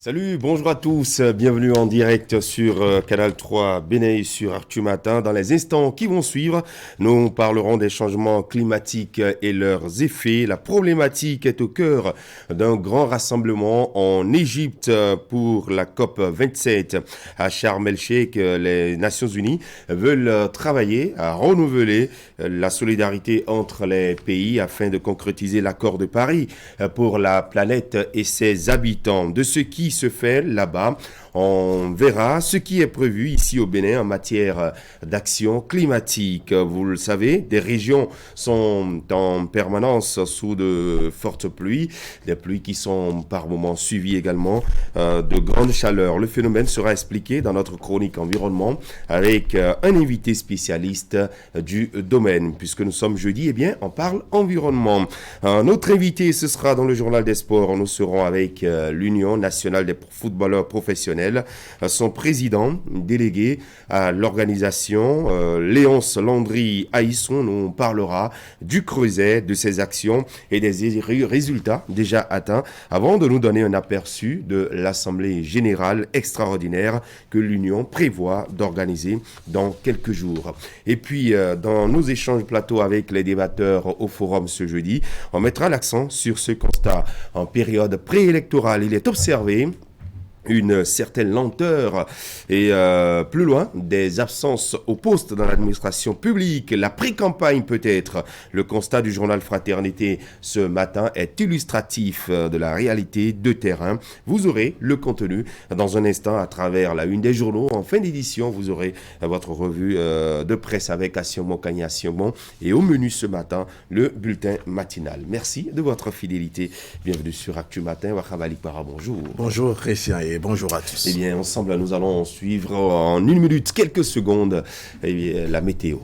Salut, bonjour à tous, bienvenue en direct sur Canal 3 Bénin sur Actu Matin. Dans les instants qui vont suivre, nous parlerons des changements climatiques et leurs effets. La problématique est au cœur d'un grand rassemblement en Égypte pour la COP 27 à Sharm el-Sheikh. Les Nations Unies veulent travailler à renouveler la solidarité entre les pays afin de concrétiser l'accord de Paris pour la planète et ses habitants. De ce qui se fait là-bas, on verra ce qui est prévu ici au Bénin en matière d'action climatique. Vous le savez, des régions sont en permanence sous de fortes pluies, des pluies qui sont par moments suivies également de grandes chaleurs. Le phénomène sera expliqué dans notre chronique environnement avec un invité spécialiste du domaine. Puisque nous sommes jeudi, eh bien, on parle environnement. Un autre invité, ce sera dans le journal des sports. Nous serons avec l'Union nationale des footballeurs professionnels. Son président délégué à l'organisation, Léonce Landry-Haïsson, nous parlera du creuset, de ses actions et des résultats déjà atteints avant de nous donner un aperçu de l'Assemblée générale extraordinaire que l'Union prévoit d'organiser dans quelques jours. Et puis, dans nos échanges plateaux avec les débatteurs au forum ce jeudi, on mettra l'accent sur ce constat. En période préélectorale, il est observé une certaine lenteur et plus loin, des absences au poste dans l'administration publique, la pré-campagne peut-être. Le constat du journal Fraternité ce matin est illustratif de la réalité de terrain. Vous aurez le contenu dans un instant à travers la une des journaux. En fin d'édition, vous aurez votre revue de presse avec Assiomo Kanya Assiomo et au menu ce matin, le bulletin matinal. Merci de votre fidélité. Bienvenue sur Actu Matin. Wakhabali Para, bonjour. Bonjour Christian et bonjour à tous. Eh bien, ensemble, nous allons suivre en une minute, quelques secondes, la météo.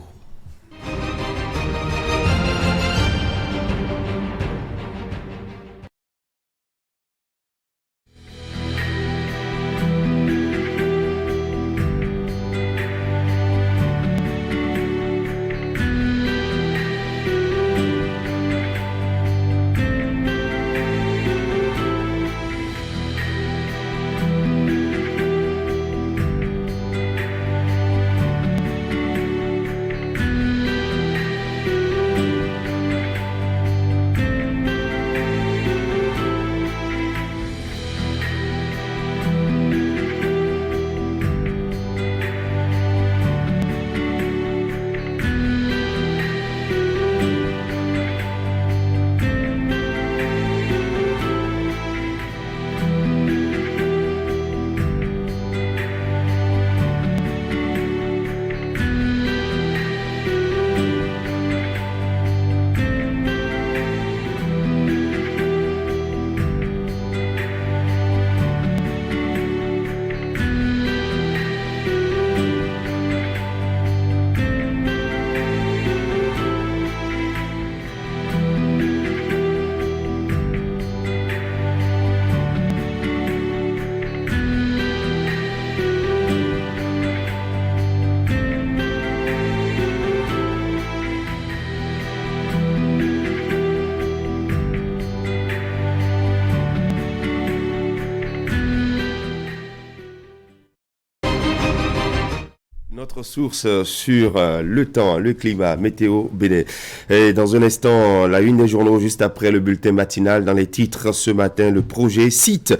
Notre source sur le temps, le climat, météo, Bénin. Et dans un instant, la une des journaux juste après le bulletin matinal. Dans les titres ce matin, le projet site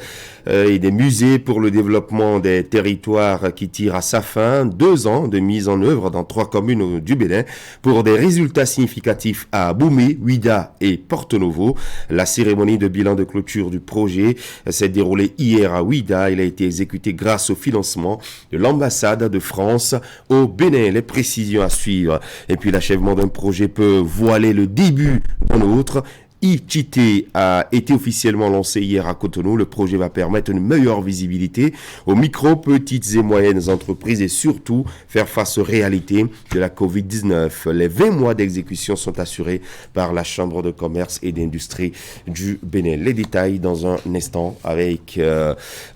et des musées pour le développement des territoires qui tire à sa fin. 2 ans de mise en œuvre dans 3 communes du Bénin pour des résultats significatifs à Aboumé, Ouida et Porto Novo. La cérémonie de bilan de clôture du projet s'est déroulée hier à Ouida. Il a été exécuté grâce au financement de l'ambassade de France au Bénin. Les précisions à suivre. Et puis l'achèvement d'un projet peut voiler le début d'un autre. ICT a été officiellement lancé hier à Cotonou. Le projet va permettre une meilleure visibilité aux micro, petites et moyennes entreprises et surtout faire face aux réalités de la Covid-19. Les 20 mois d'exécution sont assurés par la Chambre de commerce et d'industrie du Bénin. Les détails dans un instant avec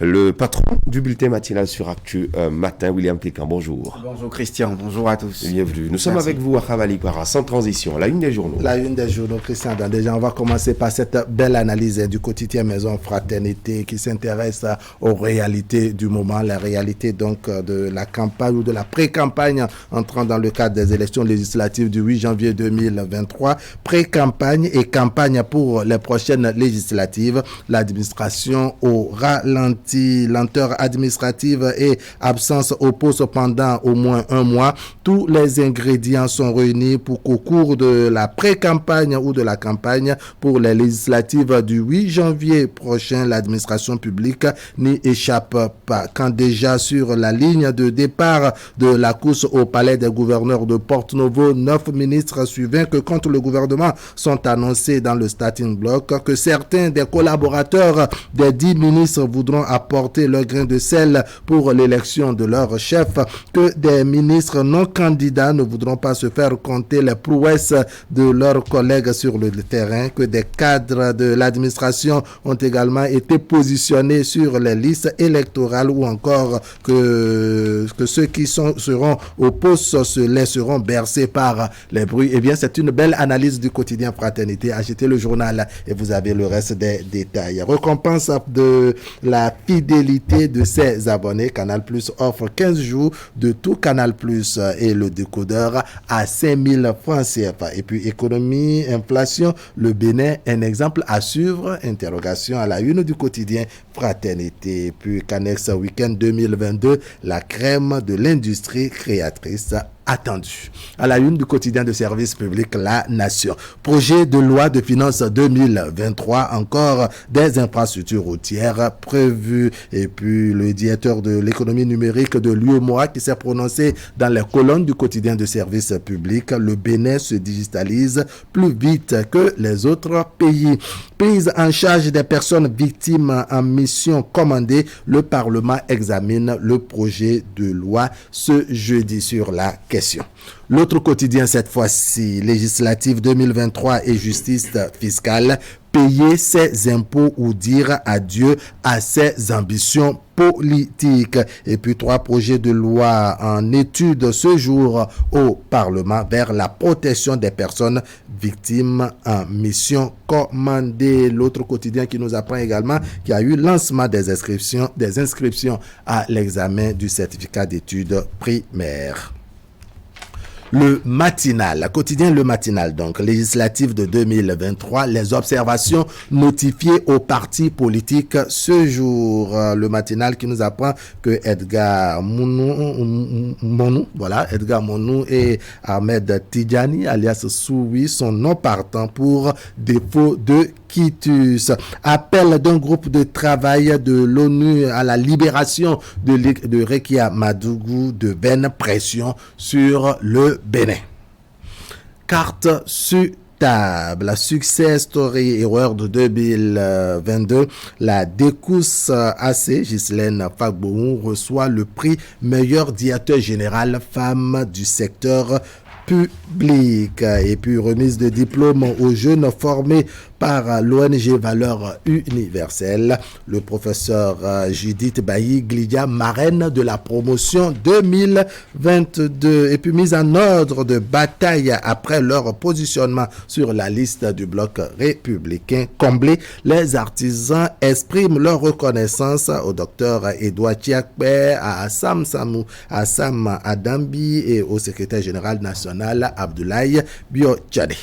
le patron du bulletin matinal sur Actu Matin, William Pécan. Bonjour. Bonjour Christian, bonjour à tous. Bienvenue. Nous sommes avec vous à Khavali Para, sans transition. La une des journaux. La une des journaux, Christian. Déjà, on va commencer par cette belle analyse du quotidien Maison Fraternité qui s'intéresse aux réalités du moment, la réalité donc de la campagne ou de la pré-campagne entrant dans le cadre des élections législatives du 8 janvier 2023. Pré-campagne et campagne pour les prochaines législatives. L'administration au ralenti, lenteur administrative et absence au poste pendant au moins un mois. Tous les ingrédients sont réunis pour qu'au cours de la pré-campagne ou de la campagne pour les législatives du 8 janvier prochain, l'administration publique n'y échappe pas. Quand déjà sur la ligne de départ de la course au palais des gouverneurs de Porto-Novo, 9 ministres suivants que contre le gouvernement sont annoncés dans le starting block, que certains des collaborateurs des 10 ministres voudront apporter leur grain de sel pour l'élection de leur chef, que des ministres non candidats ne voudront pas se faire compter les prouesses de leurs collègues sur le terrain, que des cadres de l'administration ont également été positionnés sur les listes électorales ou encore que ceux qui seront au poste se laisseront bercer par les bruits. Eh bien, c'est une belle analyse du quotidien Fraternité. Achetez le journal et vous avez le reste des détails. Récompense de la fidélité de ses abonnés. Canal Plus offre 15 jours de tout Canal Plus et le décodeur à 5000 francs CFA. Et puis, économie, inflation, le Bénin, un exemple à suivre. Interrogation à la une du quotidien Fraternité. Et puis, Canex Week-end 2022, la crème de l'industrie créatrice attendu. À la une du quotidien de service public La Nation. Projet de loi de finances 2023, encore des infrastructures routières prévues. Et puis le directeur de l'économie numérique de l'UEMOA qui s'est prononcé dans les colonnes du quotidien de service public. Le Bénin se digitalise plus vite que les autres pays. Prise en charge des personnes victimes en mission commandée. Le Parlement examine le projet de loi ce jeudi sur la question. L'autre quotidien cette fois-ci, législative 2023 et justice fiscale, payer ses impôts ou dire adieu à ses ambitions politiques. Et puis 3 projets de loi en étude ce jour au Parlement vers la protection des personnes victimes en mission commandée. L'autre quotidien qui nous apprend également qu'il y a eu lancement des inscriptions à l'examen du certificat d'études primaires. Le matinal, quotidien Le Matinal, donc législative de 2023, les observations notifiées aux partis politiques ce jour. Le matinal qui nous apprend que Edgar Monou et Ahmed Tidjani, alias Soui, sont non partants pour défaut de quitus. Appel d'un groupe de travail de l'ONU à la libération de Rekia Madougou de vaine pression sur le Bénin. Carte sur table. Success Story Award de 2022. La Décousse AC, Ghislaine Fagbou, reçoit le prix meilleur directeur général femme du secteur public. Et puis remise de diplôme aux jeunes formés par l'ONG Valeurs Universelles. Le professeur Judith Bailly-Glidia, marraine de la promotion 2022. Et puis mise en ordre de bataille après leur positionnement sur la liste du bloc républicain comblé. Les artisans expriment leur reconnaissance au docteur Edouard Chiakpe, à Assam Adambi et au secrétaire général national Abdoulaye Biotchade.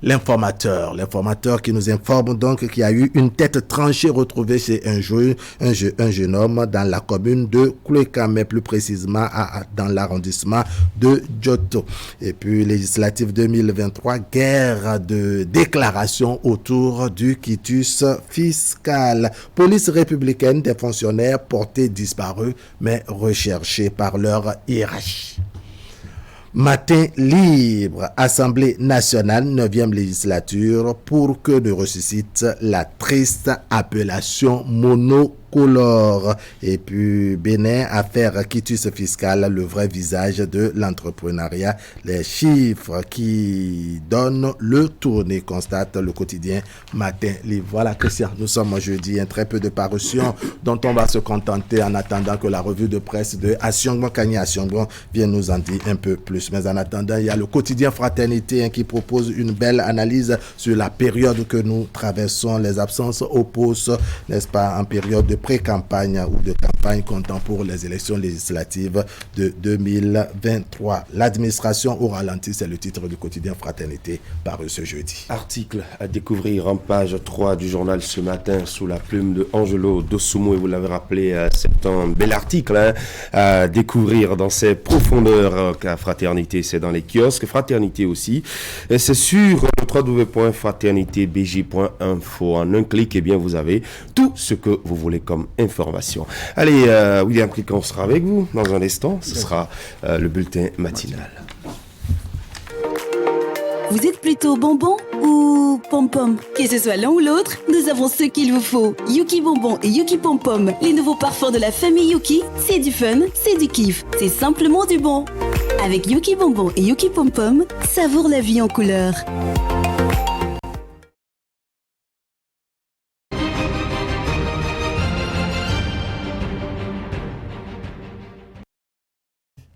L'informateur qui nous informe donc qu'il y a eu une tête tranchée retrouvée chez un jeune homme dans la commune de Koueka, mais plus précisément dans l'arrondissement de Djoto. Et puis législative 2023, guerre de déclaration autour du quitus fiscal. Police républicaine, des fonctionnaires portés disparus mais recherchés par leur hiérarchie. Matin libre, Assemblée nationale, 9e législature, pour que ne ressuscite la triste appellation monopole. incolore. Et puis Bénin, affaire quitus fiscale, le vrai visage de l'entrepreneuriat. Les chiffres qui donnent le tourné, constate le quotidien Matin Libre. Voilà, Christian, nous sommes jeudi, très peu de parutions dont on va se contenter en attendant que la revue de presse de Asyongban Kanye Asyongban vienne nous en dire un peu plus. Mais en attendant, il y a le quotidien Fraternité qui propose une belle analyse sur la période que nous traversons, les absences au poste, n'est-ce pas, en période de pré-campagne ou de campagne comptant pour les élections législatives de 2023. L'administration au ralenti, c'est le titre du quotidien Fraternité paru ce jeudi. Article à découvrir en page 3 du journal ce matin sous la plume de Angelo Dosumo, et vous l'avez rappelé, c'est un bel article à découvrir dans ses profondeurs. Fraternité, c'est dans les kiosques, Fraternité aussi, et c'est sur www.fraternitébj.info. En un clic, eh bien, vous avez tout ce que vous voulez comme information. Allez, William Cliquant sera avec vous dans un instant. Ce sera le bulletin matinal. Vous êtes plutôt bonbon ou pom-pom? Que ce soit l'un ou l'autre, nous avons ce qu'il vous faut. Yuki Bonbon et Yuki Pom-Pom, les nouveaux parfums de la famille Yuki, c'est du fun, c'est du kiff, c'est simplement du bon. Avec Yuki Bonbon et Yuki Pom-Pom, savoure la vie en couleur.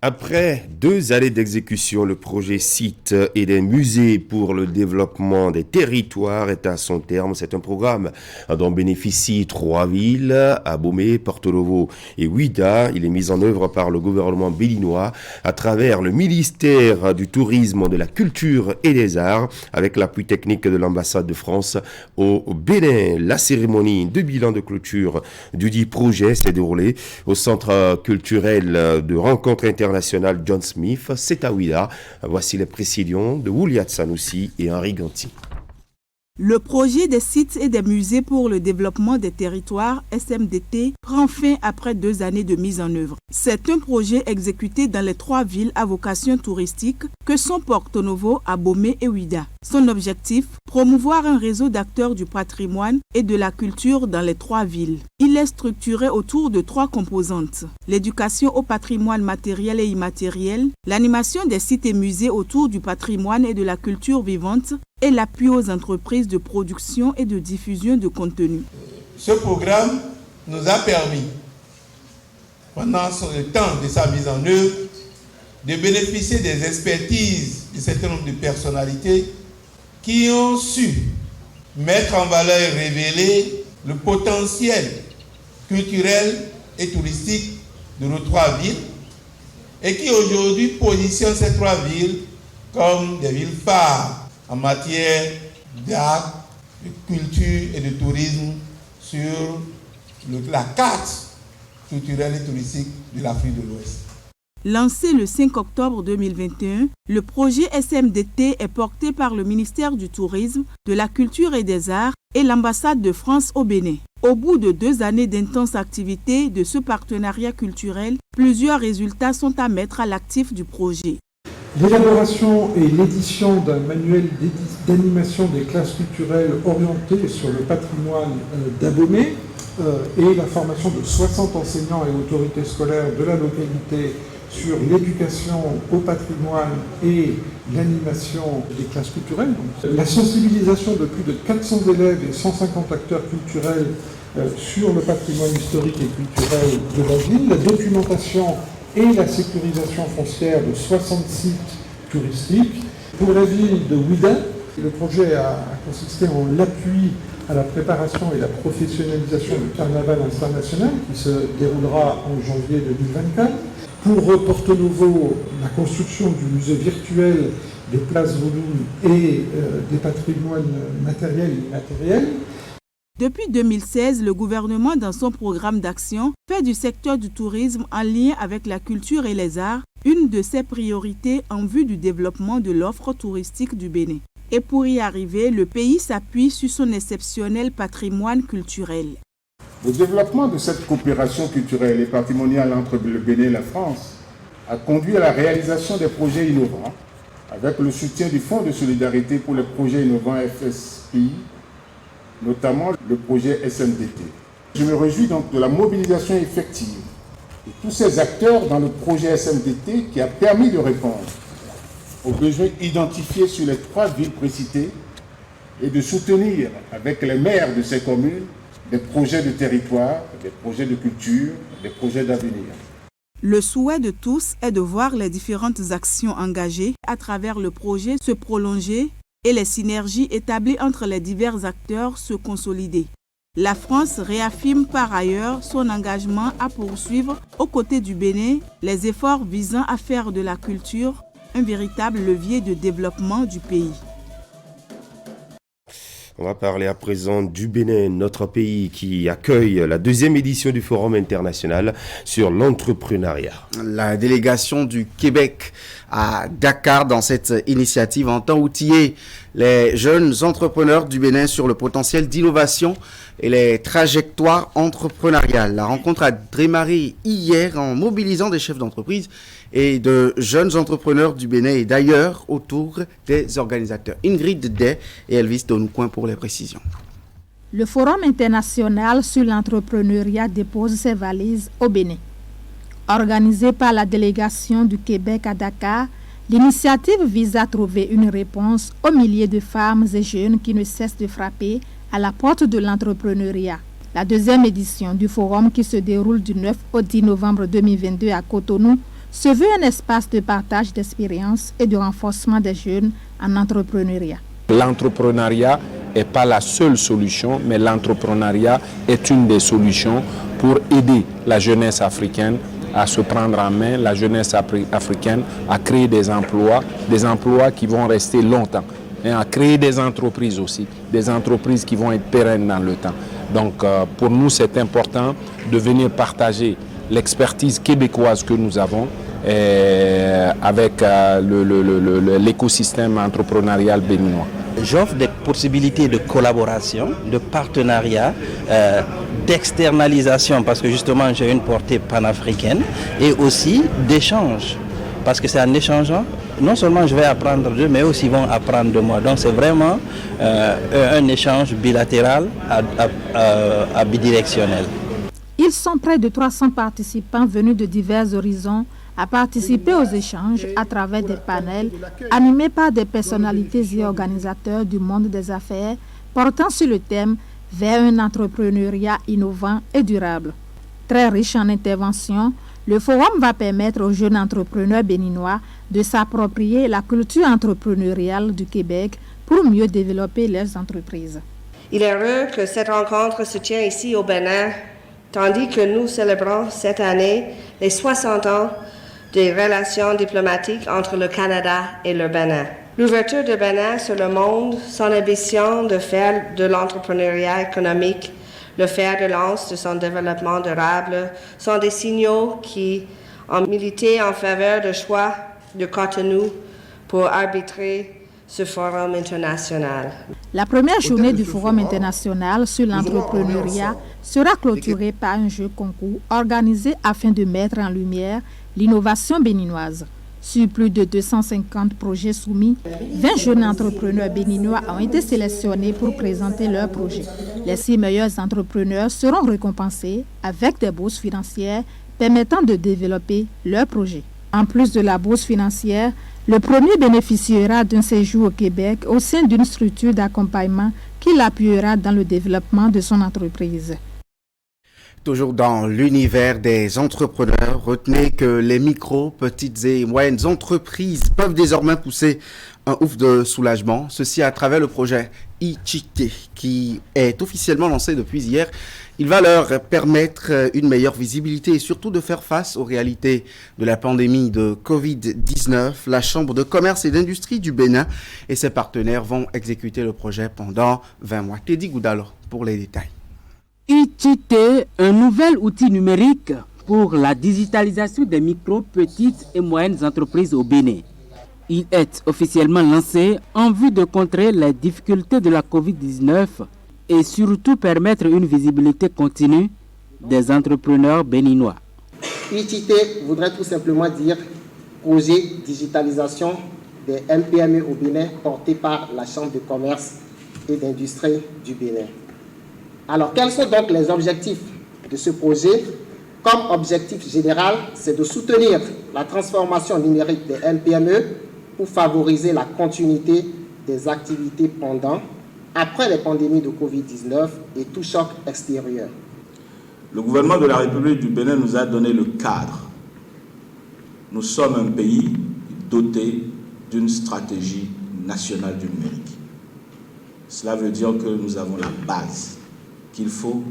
Après 2 années d'exécution, le projet Sites et des musées pour le développement des territoires est à son terme. C'est un programme dont bénéficient 3 villes, Abomey, Porto Novo et Ouidah. Il est mis en œuvre par le gouvernement béninois à travers le ministère du Tourisme, de la Culture et des Arts, avec l'appui technique de l'ambassade de France au Bénin. La cérémonie de bilan de clôture du dit projet s'est déroulée au centre culturel de rencontre internationale John Smith, c'est à Ouidah. Voici les précisions de Wouliat Sanoussi et Henri Ganti. Le projet des sites et des musées pour le développement des territoires, SMDT, prend fin après 2 années de mise en œuvre. C'est un projet exécuté dans les 3 villes à vocation touristique que sont Porto Novo, Abomey et Ouidah. Son objectif, promouvoir un réseau d'acteurs du patrimoine et de la culture dans les 3 villes. Il est structuré autour de 3 composantes. L'éducation au patrimoine matériel et immatériel, l'animation des sites et musées autour du patrimoine et de la culture vivante, et l'appui aux entreprises de production et de diffusion de contenu. Ce programme nous a permis, pendant le temps de sa mise en œuvre, de bénéficier des expertises d'un certain nombre de personnalités qui ont su mettre en valeur et révéler le potentiel culturel et touristique de nos 3 villes et qui aujourd'hui positionnent ces 3 villes comme des villes phares en matière d'art, de culture et de tourisme sur la carte culturelle et touristique de l'Afrique de l'Ouest. Lancé le 5 octobre 2021, le projet SMDT est porté par le ministère du Tourisme, de la Culture et des Arts et l'ambassade de France au Bénin. Au bout de 2 années d'intenses activités de ce partenariat culturel, plusieurs résultats sont à mettre à l'actif du projet. L'élaboration et l'édition d'un manuel d'animation des classes culturelles orientées sur le patrimoine d'Abomey et la formation de 60 enseignants et autorités scolaires de la localité sur l'éducation au patrimoine et l'animation des classes culturelles. Donc, la sensibilisation de plus de 400 élèves et 150 acteurs culturels sur le patrimoine historique et culturel de la ville, la documentation et la sécurisation foncière de 60 sites touristiques. Pour la ville de Ouidah, le projet a consisté en l'appui à la préparation et la professionnalisation du carnaval international qui se déroulera en janvier 2024. Pour Porto Novo, la construction du musée virtuel des places Vaudoum et des patrimoines matériels et immatériels. Depuis 2016, le gouvernement, dans son programme d'action, fait du secteur du tourisme en lien avec la culture et les arts une de ses priorités en vue du développement de l'offre touristique du Bénin. Et pour y arriver, le pays s'appuie sur son exceptionnel patrimoine culturel. Le développement de cette coopération culturelle et patrimoniale entre le Bénin et la France a conduit à la réalisation des projets innovants avec le soutien du Fonds de solidarité pour les projets innovants FSI, notamment le projet SMDT. Je me réjouis donc de la mobilisation effective de tous ces acteurs dans le projet SMDT qui a permis de répondre aux besoins identifiés sur les 3 villes précitées et de soutenir avec les maires de ces communes des projets de territoire, des projets de culture, des projets d'avenir. Le souhait de tous est de voir les différentes actions engagées à travers le projet se prolonger et les synergies établies entre les divers acteurs se consolider. La France réaffirme par ailleurs son engagement à poursuivre aux côtés du Bénin les efforts visant à faire de la culture un véritable levier de développement du pays. On va parler à présent du Bénin, notre pays qui accueille la 2e édition du Forum international sur l'entrepreneuriat. La délégation du Québec à Dakar dans cette initiative entend outiller les jeunes entrepreneurs du Bénin sur le potentiel d'innovation et les trajectoires entrepreneuriales. La rencontre a démarré hier en mobilisant des chefs d'entreprise et de jeunes entrepreneurs du Bénin et d'ailleurs autour des organisateurs. Ingrid Day et Elvis Donoucoin pour les précisions. Le Forum international sur l'entrepreneuriat dépose ses valises au Bénin. Organisé par la délégation du Québec à Dakar, l'initiative vise à trouver une réponse aux milliers de femmes et jeunes qui ne cessent de frapper à la porte de l'entrepreneuriat. La 2e édition du forum qui se déroule du 9 au 10 novembre 2022 à Cotonou se veut un espace de partage d'expériences et de renforcement des jeunes en entrepreneuriat. L'entrepreneuriat n'est pas la seule solution, mais l'entrepreneuriat est une des solutions pour aider la jeunesse africaine à se prendre en main, la jeunesse africaine à créer des emplois qui vont rester longtemps, et à créer des entreprises aussi, des entreprises qui vont être pérennes dans le temps. Donc pour nous, c'est important de venir partager l'expertise québécoise que nous avons avec l'écosystème entrepreneurial béninois. J'offre des possibilités de collaboration, de partenariat, d'externalisation parce que justement j'ai une portée panafricaine et aussi d'échange parce que c'est en échangeant, non seulement je vais apprendre d'eux mais aussi ils vont apprendre de moi. Donc c'est vraiment un échange bilatéral à bidirectionnel. Ils sont près de 300 participants venus de divers horizons à participer aux échanges à travers des panels animés par des personnalités et organisateurs du monde des affaires portant sur le thème « Vers un entrepreneuriat innovant et durable ». Très riche en interventions, le forum va permettre aux jeunes entrepreneurs béninois de s'approprier la culture entrepreneuriale du Québec pour mieux développer leurs entreprises. Il est heureux que cette rencontre se tient ici au Bénin, tandis que nous célébrons cette année les 60 ans des relations diplomatiques entre le Canada et le Bénin. L'ouverture du Bénin sur le monde, son ambition de faire de l'entrepreneuriat économique le fer de lance de son développement durable sont des signaux qui ont milité en faveur du choix de Cotonou pour arbitrer ce forum international. La première journée du Forum international sur l'entrepreneuriat sera clôturée par un jeu concours organisé afin de mettre en lumière l'innovation béninoise. Sur plus de 250 projets soumis, 20 jeunes entrepreneurs béninois ont été sélectionnés pour présenter leurs projets. Les 6 meilleurs entrepreneurs seront récompensés avec des bourses financières permettant de développer leurs projets. En plus de la bourse financière, le premier bénéficiera d'un séjour au Québec au sein d'une structure d'accompagnement qui l'appuiera dans le développement de son entreprise. Toujours dans l'univers des entrepreneurs, retenez que les micros, petites et moyennes entreprises peuvent désormais pousser un ouf de soulagement. Ceci à travers le projet Ichité qui est officiellement lancé depuis hier. Il va leur permettre une meilleure visibilité et surtout de faire face aux réalités de la pandémie de Covid-19. La Chambre de commerce et d'industrie du Bénin et ses partenaires vont exécuter le projet pendant 20 mois. Teddy Goudalo pour les détails. Ichité, un nouvel outil numérique pour la digitalisation des micro, petites et moyennes entreprises au Bénin. Il est officiellement lancé en vue de contrer les difficultés de la Covid-19 et surtout permettre une visibilité continue des entrepreneurs béninois. Ichité voudrait tout simplement dire projet digitalisation des MPME au Bénin porté par la Chambre de commerce et d'industrie du Bénin. Alors, quels sont donc les objectifs de ce projet? Comme objectif général, c'est de soutenir la transformation numérique des MPME pour favoriser la continuité des activités pendant, après les pandémies de Covid-19 et tout choc extérieur. Le gouvernement de la République du Bénin nous a donné le cadre. Nous sommes un pays doté d'une stratégie nationale du numérique. Cela veut dire que nous avons la base qu'il faut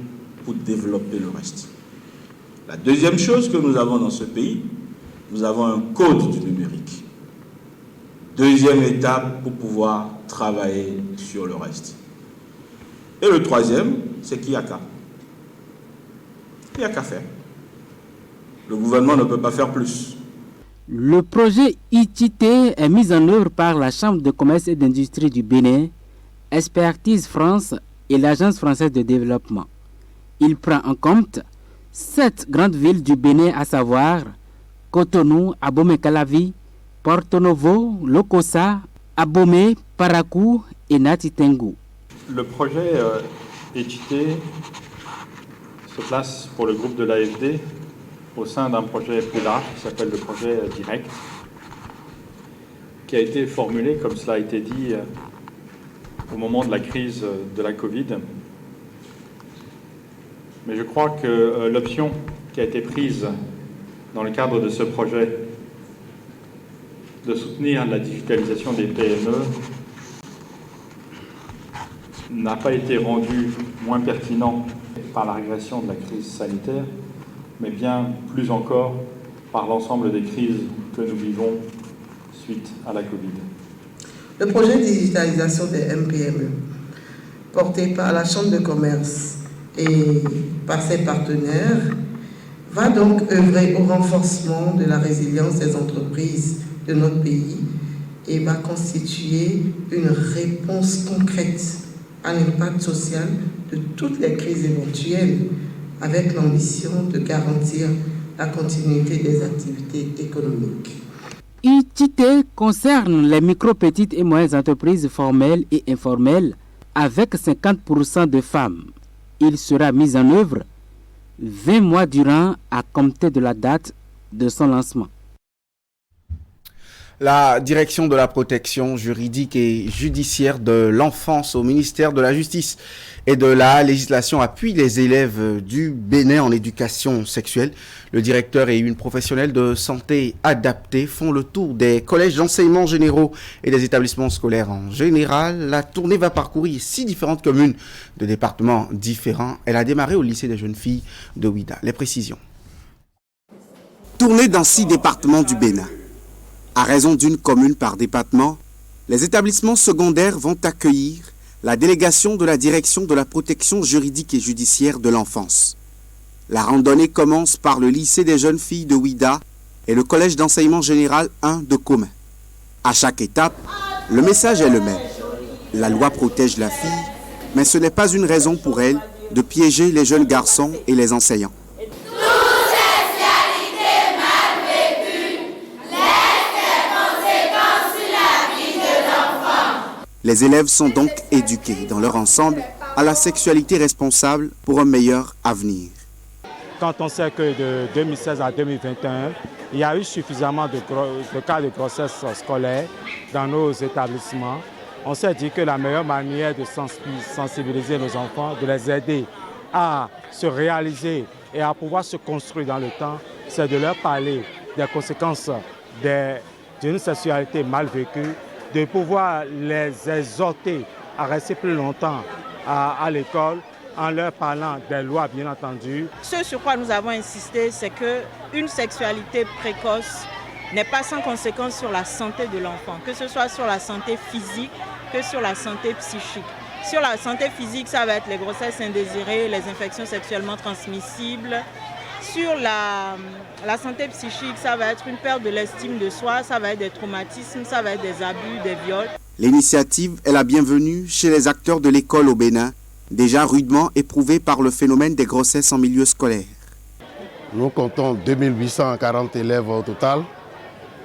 pour développer le reste. La deuxième chose que nous avons dans ce pays, nous avons un code du numérique. Deuxième étape pour pouvoir travailler sur le reste. Et le troisième, c'est qu'il n'y a qu'à. Il n'y a qu'à faire. Le gouvernement ne peut pas faire plus. Le projet ITT est mis en œuvre par la Chambre de commerce et d'industrie du Bénin, Expertise France et l'Agence française de développement. Il prend en compte 7 grandes villes du Bénin, à savoir Cotonou, Abomey-Calavi, Porto Novo, Lokossa, Abomey, Parakou et Natitengu. Le projet ITT se place pour le groupe de l'AFD au sein d'un projet plus large qui s'appelle le projet Direct, qui a été formulé, comme cela a été dit, au moment de la crise de la Covid. Mais je crois que l'option qui a été prise dans le cadre de ce projet de soutenir la digitalisation des PME n'a pas été rendue moins pertinente par la régression de la crise sanitaire, mais bien plus encore par l'ensemble des crises que nous vivons suite à la Covid. Le projet de digitalisation des MPME, porté par la Chambre de commerce et par ses partenaires, va donc œuvrer au renforcement de la résilience des entreprises de notre pays et va constituer une réponse concrète à l'impact social de toutes les crises éventuelles, avec l'ambition de garantir la continuité des activités économiques. ITT concerne les micro, petites et moyennes entreprises formelles et informelles avec 50% de femmes. Il sera mis en œuvre 20 mois durant à compter de la date de son lancement. La direction de la protection juridique et judiciaire de l'enfance au ministère de la Justice et de la législation appuie les élèves du Bénin en éducation sexuelle. Le directeur et une professionnelle de santé adaptée font le tour des collèges d'enseignement généraux et des établissements scolaires en général. La tournée va parcourir 6 différentes communes de départements différents. Elle a démarré au lycée des jeunes filles de Ouida. Les précisions. Tournée dans 6 départements du Bénin. À raison d'une commune par département, les établissements secondaires vont accueillir la délégation de la direction de la protection juridique et judiciaire de l'enfance. La randonnée commence par le lycée des jeunes filles de Ouida et le collège d'enseignement général 1 de Commun. À chaque étape, le message est le même. La loi protège la fille, mais ce n'est pas une raison pour elle de piéger les jeunes garçons et les enseignants. Les élèves sont donc éduqués dans leur ensemble à la sexualité responsable pour un meilleur avenir. Quand on sait que de 2016 à 2021, il y a eu suffisamment de cas de grossesse scolaire dans nos établissements, on s'est dit que la meilleure manière de sensibiliser nos enfants, de les aider à se réaliser et à pouvoir se construire dans le temps, c'est de leur parler des conséquences d'une sexualité mal vécue, de pouvoir les exhorter à rester plus longtemps à l'école en leur parlant des lois, bien entendu. Ce sur quoi nous avons insisté, c'est qu'une sexualité précoce n'est pas sans conséquence sur la santé de l'enfant, que ce soit sur la santé physique que sur la santé psychique. Sur la santé physique, ça va être les grossesses indésirées, les infections sexuellement transmissibles. Sur la santé psychique, ça va être une perte de l'estime de soi, ça va être des traumatismes, ça va être des abus, des viols. L'initiative est la bienvenue chez les acteurs de l'école au Bénin, déjà rudement éprouvés par le phénomène des grossesses en milieu scolaire. Nous comptons 2840 élèves au total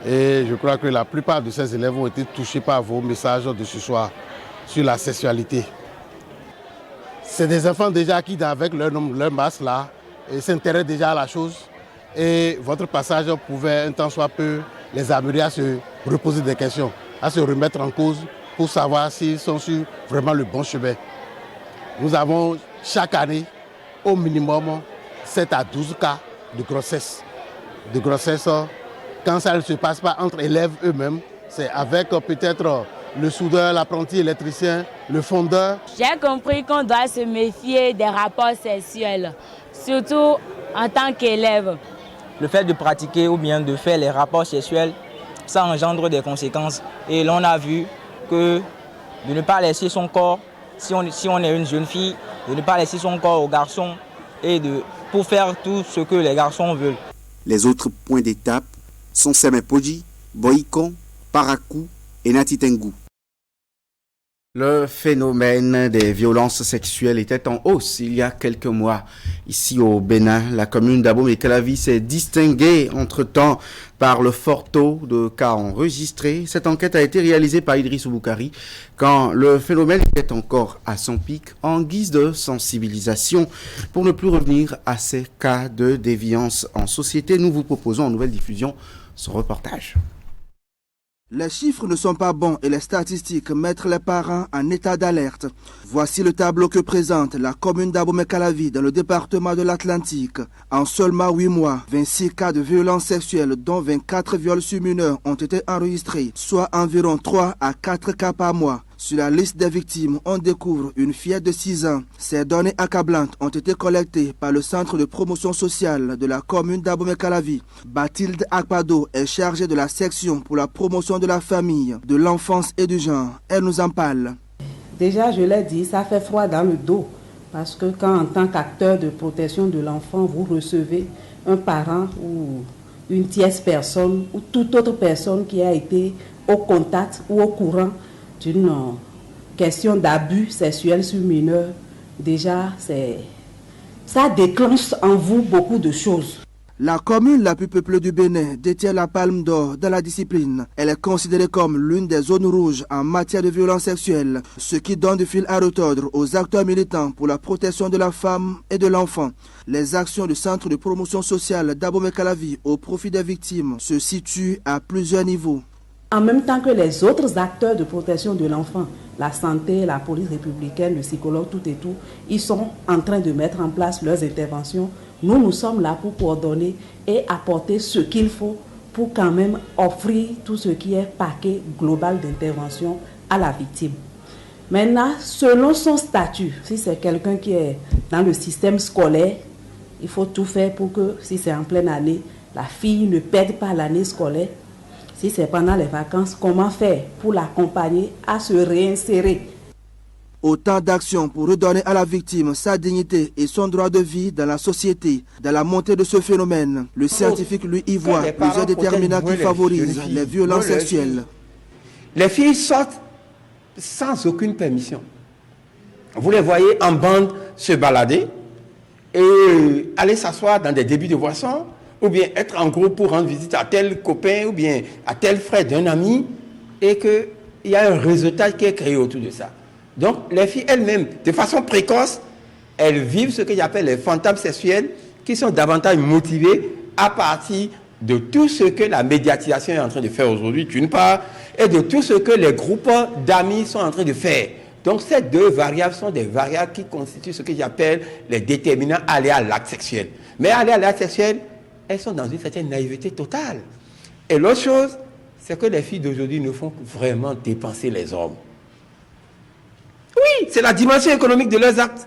et je crois que la plupart de ces élèves ont été touchés par vos messages de ce soir sur la sexualité. C'est des enfants déjà qui, avec leur masse là, s'intéressent déjà à la chose. Et votre passage pouvait un temps soit peu les amener à se reposer des questions, à se remettre en cause pour savoir s'ils sont sur vraiment le bon chemin. Nous avons chaque année au minimum 7 à 12 cas de grossesse. Quand ça ne se passe pas entre élèves eux-mêmes, c'est avec peut-être le soudeur, l'apprenti électricien, le fondeur. J'ai compris qu'on doit se méfier des rapports sexuels, surtout en tant qu'élève. Le fait de pratiquer ou bien de faire les rapports sexuels, ça engendre des conséquences. Et l'on a vu que de ne pas laisser son corps, si on est une jeune fille, de ne pas laisser son corps aux garçons pour faire tout ce que les garçons veulent. Les autres points d'étape sont Semepoji, Boikon, Parakou et Natitengu. Le phénomène des violences sexuelles était en hausse il y a quelques mois. Ici au Bénin, la commune d'Abomey-Calavi s'est distinguée entre-temps par le fort taux de cas enregistrés. Cette enquête a été réalisée par Idriss Boukari quand le phénomène était encore à son pic en guise de sensibilisation. Pour ne plus revenir à ces cas de déviance en société, nous vous proposons en nouvelle diffusion ce reportage. Les chiffres ne sont pas bons et les statistiques mettent les parents en état d'alerte. Voici le tableau que présente la commune d'Abomey-Calavi dans le département de l'Atlantique. En seulement 8 mois, 26 cas de violences sexuelles dont 24 viols sur mineurs ont été enregistrés, soit environ 3 à 4 cas par mois. Sur la liste des victimes, on découvre une fillette de 6 ans. Ces données accablantes ont été collectées par le centre de promotion sociale de la commune d'Abomey-Calavi. Bathilde Akpado est chargée de la section pour la promotion de la famille, de l'enfance et du genre. Elle nous en parle. Déjà, je l'ai dit, ça fait froid dans le dos. Parce que quand, en tant qu'acteur de protection de l'enfant, vous recevez un parent ou une tierce personne ou toute autre personne qui a été au contact ou au courant d'une question d'abus sexuel sur mineur, déjà, ça déclenche en vous beaucoup de choses. La commune la plus peuplée du Bénin détient la palme d'or dans la discipline. Elle est considérée comme l'une des zones rouges en matière de violence sexuelle, ce qui donne du fil à retordre aux acteurs militants pour la protection de la femme et de l'enfant. Les actions du centre de promotion sociale d'Abomey-Calavi au profit des victimes se situent à plusieurs niveaux. En même temps que les autres acteurs de protection de l'enfant, la santé, la police républicaine, le psychologue, tout et tout, ils sont en train de mettre en place leurs interventions. Nous sommes là pour coordonner et apporter ce qu'il faut pour quand même offrir tout ce qui est paquet global d'intervention à la victime. Maintenant, selon son statut, si c'est quelqu'un qui est dans le système scolaire, il faut tout faire pour que, si c'est en pleine année, la fille ne perde pas l'année scolaire. Si c'est pendant les vacances, comment faire pour l'accompagner à se réinsérer? Autant d'actions pour redonner à la victime sa dignité et son droit de vie dans la société. Dans la montée de ce phénomène, le scientifique lui y voit plusieurs déterminants qui favorisent les violences sexuelles. Les filles sortent sans aucune permission. Vous les voyez en bande se balader et aller s'asseoir dans des débits de boissons, ou bien être en groupe pour rendre visite à tel copain ou bien à tel frère d'un ami, et qu'il y a un réseautage qui est créé autour de ça. Donc les filles elles-mêmes, de façon précoce, elles vivent ce que j'appelle les fantasmes sexuels, qui sont davantage motivés à partir de tout ce que la médiatisation est en train de faire aujourd'hui, d'une part, et de tout ce que les groupes d'amis sont en train de faire. Donc ces deux variables sont des variables qui constituent ce que j'appelle les déterminants alliés à l'acte sexuel. Mais alliés à l'acte sexuel, elles sont dans une certaine naïveté totale. Et l'autre chose, c'est que les filles d'aujourd'hui ne font vraiment dépenser les hommes. Oui, c'est la dimension économique de leurs actes.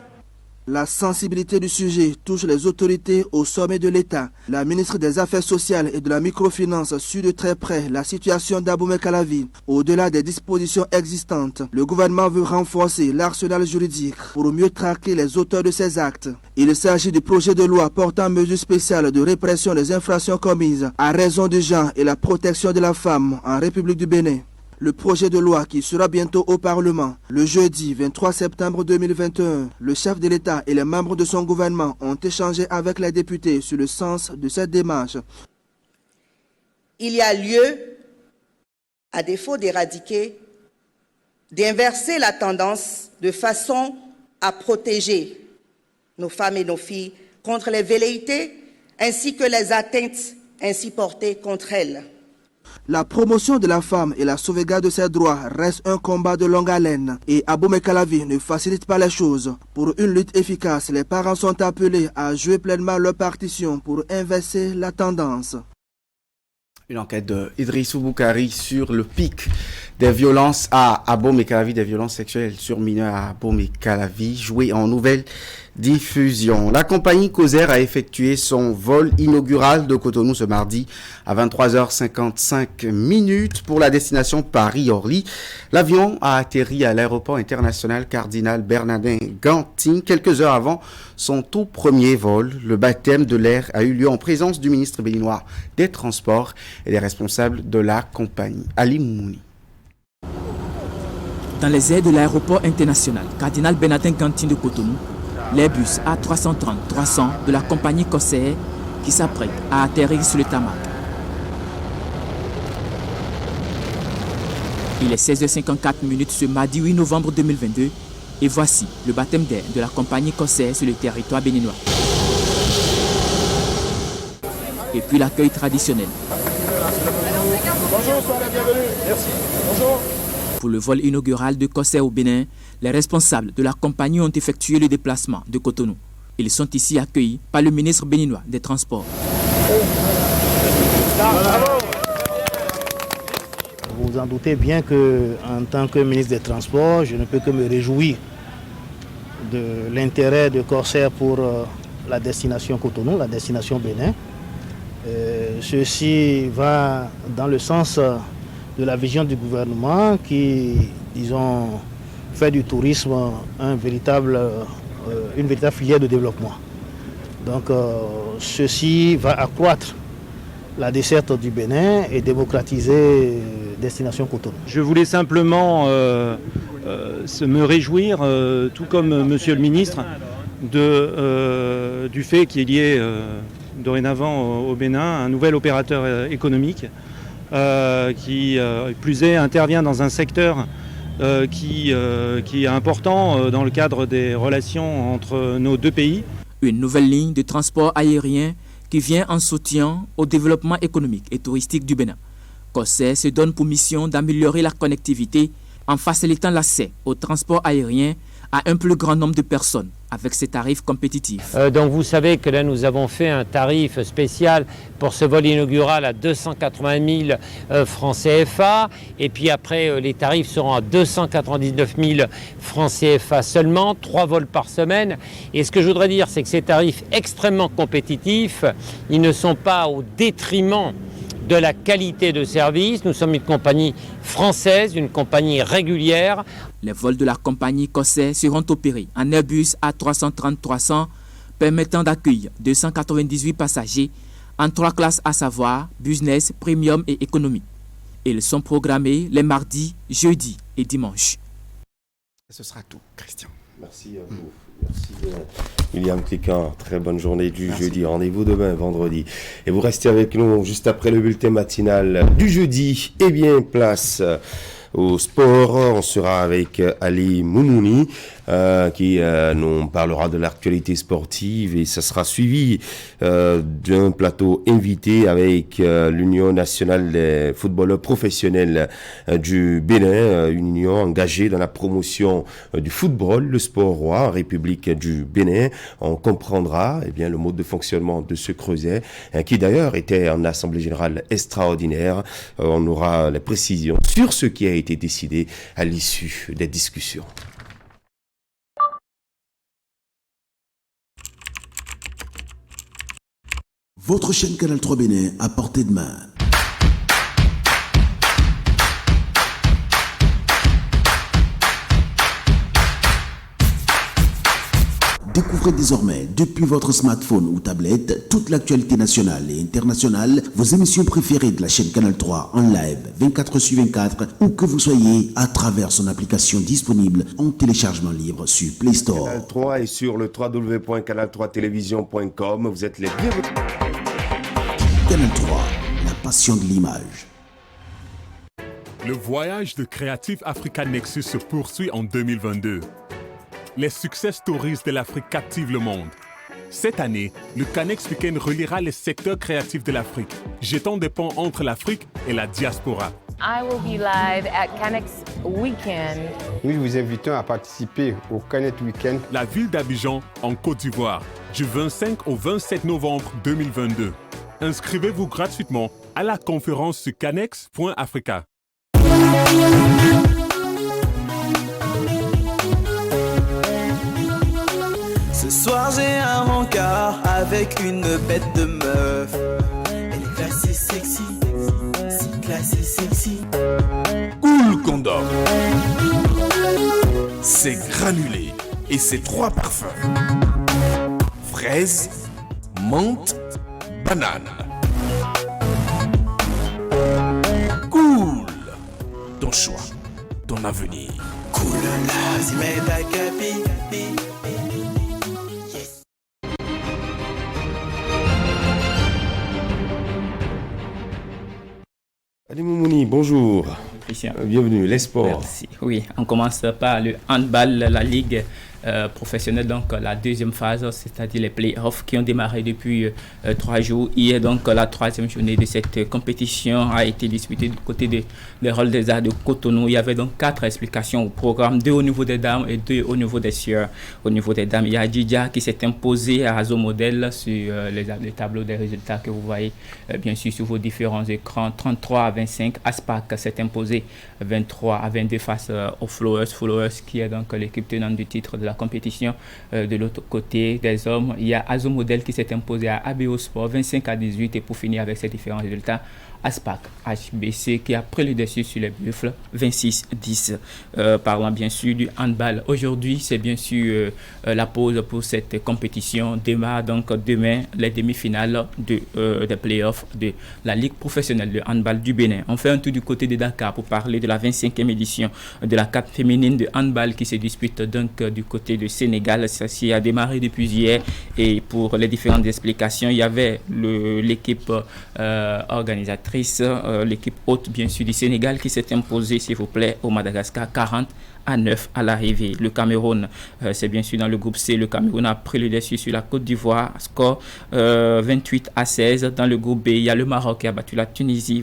La sensibilité du sujet touche les autorités au sommet de l'État. La ministre des Affaires sociales et de la microfinance suit de très près la situation d'Abomey-Calavi. Au-delà des dispositions existantes, le gouvernement veut renforcer l'arsenal juridique pour mieux traquer les auteurs de ces actes. Il s'agit du projet de loi portant mesures spéciales de répression des infractions commises à raison du genre et la protection de la femme en République du Bénin. Le projet de loi qui sera bientôt au Parlement. Le jeudi 23 septembre 2021, le chef de l'État et les membres de son gouvernement ont échangé avec les députés sur le sens de cette démarche. Il y a lieu, à défaut d'éradiquer, d'inverser la tendance de façon à protéger nos femmes et nos filles contre les velléités ainsi que les atteintes ainsi portées contre elles. La promotion de la femme et la sauvegarde de ses droits reste un combat de longue haleine et Abomey Calavi ne facilite pas les choses. Pour une lutte efficace, les parents sont appelés à jouer pleinement leur partition pour inverser la tendance. Une enquête de Idrissou Boukari sur le pic des violences à Abomey Calavi, des violences sexuelles sur mineurs à Abomey Calavi, jouée en nouvelle diffusion. La compagnie Causair a effectué son vol inaugural de Cotonou ce mardi à 23h55 pour la destination Paris-Orly. L'avion a atterri à l'aéroport international Cardinal Bernardin Gantin quelques heures avant son tout premier vol. Le baptême de l'air a eu lieu en présence du ministre béninois des Transports et des responsables de la compagnie. Ali Mouni. Dans les airs de l'aéroport international Cardinal Bernardin Gantin de Cotonou, l'Airbus A330-300 de la compagnie Causair qui s'apprête à atterrir sur le tarmac. Il est 16h54 ce mardi 8 novembre 2022 et voici le baptême d'air de la compagnie Causair sur le territoire béninois. Et puis l'accueil traditionnel. Bonjour, soyez la bienvenue. Merci. Bonjour. Pour le vol inaugural de Causair au Bénin, les responsables de la compagnie ont effectué le déplacement de Cotonou. Ils sont ici accueillis par le ministre béninois des Transports. Vous vous en doutez bien qu'en tant que ministre des Transports, je ne peux que me réjouir de l'intérêt de Causair pour la destination Cotonou, la destination Bénin. Ceci va dans le sens de la vision du gouvernement qui, disons, fait du tourisme une véritable filière de développement. Donc ceci va accroître la desserte du Bénin et démocratiser destination Cotonou. Je voulais simplement me réjouir, tout comme Monsieur le ministre, du fait qu'il y ait dorénavant au Bénin un nouvel opérateur économique qui, plus est, intervient dans un secteur qui est important dans le cadre des relations entre nos deux pays. Une nouvelle ligne de transport aérien qui vient en soutien au développement économique et touristique du Bénin. Causair se donne pour mission d'améliorer la connectivité en facilitant l'accès au transport aérien à un plus grand nombre de personnes avec ses tarifs compétitifs. Donc vous savez que là nous avons fait un tarif spécial pour ce vol inaugural à 280 000 francs CFA et puis après les tarifs seront à 299 000 francs CFA seulement, 3 vols par semaine. Et ce que je voudrais dire, c'est que ces tarifs extrêmement compétitifs, ils ne sont pas au détriment de la qualité de service. Nous sommes une compagnie française, une compagnie régulière. Les vols de la compagnie Causair seront opérés en Airbus A330-300 permettant d'accueillir 298 passagers en 3 classes à savoir Business, Premium et Économie. Ils sont programmés les mardis, jeudis et dimanches. Ce sera tout, Christian. Merci à vous. Merci William Clicquant. Très bonne journée du jeudi. Rendez-vous demain, vendredi. Et vous restez avec nous juste après le bulletin matinal du jeudi. Eh bien, place au sport. On sera avec Ali Moumouni qui nous parlera de l'actualité sportive et ça sera suivi d'un plateau invité avec l'Union nationale des footballeurs professionnels du Bénin, une union engagée dans la promotion du football, le sport roi en République du Bénin. On comprendra le mode de fonctionnement de ce creuset qui d'ailleurs était en assemblée générale extraordinaire. On aura les précisions sur ce qui a été décidé à l'issue des discussions. Votre chaîne Canal 3 Bénin à portée de main. Découvrez désormais, depuis votre smartphone ou tablette, toute l'actualité nationale et internationale, vos émissions préférées de la chaîne Canal 3 en live 24/24, où que vous soyez, à travers son application disponible en téléchargement libre sur Play Store. Canal 3 et sur le www.canal3television.com, vous êtes les bienvenus. Canal 3, la passion de l'image. Le voyage de Creative Africa Nexus se poursuit en 2022. les success stories de l'Afrique captivent le monde. Cette année, le Canex Weekend reliera les secteurs créatifs de l'Afrique, jetant des ponts entre l'Afrique et la diaspora. I will be live at Canex Weekend. Nous vous invitons à participer au Canex Weekend. La ville d'Abidjan, en Côte d'Ivoire, du 25 au 27 novembre 2022. Inscrivez-vous gratuitement à la conférence sur canex.africa. Ce soir j'ai un rencard avec une bête de meuf. Elle est classée sexy, si classée sexy. Cool Condom. C'est granulé et c'est 3 parfums. Fraise, menthe, banane. Cool. Ton choix, ton avenir. Cool là, si mets ta capi. Ali Moumouni, bonjour. Christian. Bienvenue, les sports. Merci. Oui, on commence par le handball, la ligue professionnelle, donc la deuxième phase, c'est-à-dire les play-offs qui ont démarré depuis 3 jours. Hier, donc la 3e journée de cette compétition a été disputée du côté des Rôles des Arts de Cotonou. Il y avait donc 4 explications au programme, 2 au niveau des dames et 2 au niveau des sieurs. Au niveau des dames, il y a Djidja qui s'est imposé à Azo Model sur les tableaux des résultats que vous voyez bien sûr sur vos différents écrans. 33-25, Aspac s'est imposé 23-22 face aux Flowers. Flowers qui est donc l'équipe tenante du titre de la compétition. De l'autre côté des hommes, il y a Azo Model qui s'est imposé à ABO Sport 25-18 et pour finir avec ces différents résultats, Aspac HBC qui a pris le dessus sur les Buffles 26-10. Parlant bien sûr du handball, aujourd'hui c'est bien sûr la pause pour cette compétition. Démarre donc demain les demi-finales des playoffs de la Ligue professionnelle de handball du Bénin. On fait un tour du côté de Dakar pour parler de la 25e édition de la CAF féminine de handball qui se dispute donc du côté du Sénégal. Ça a démarré depuis hier et pour les différentes explications, il y avait l'équipe organisatrice, l'équipe haute bien sûr du Sénégal qui s'est imposée s'il vous plaît au Madagascar 40-9 à l'arrivée. Le Cameroun, c'est bien sûr dans le groupe C, le Cameroun a pris le dessus sur la Côte d'Ivoire, score 28-16. Dans le groupe B, il y a le Maroc qui a battu la Tunisie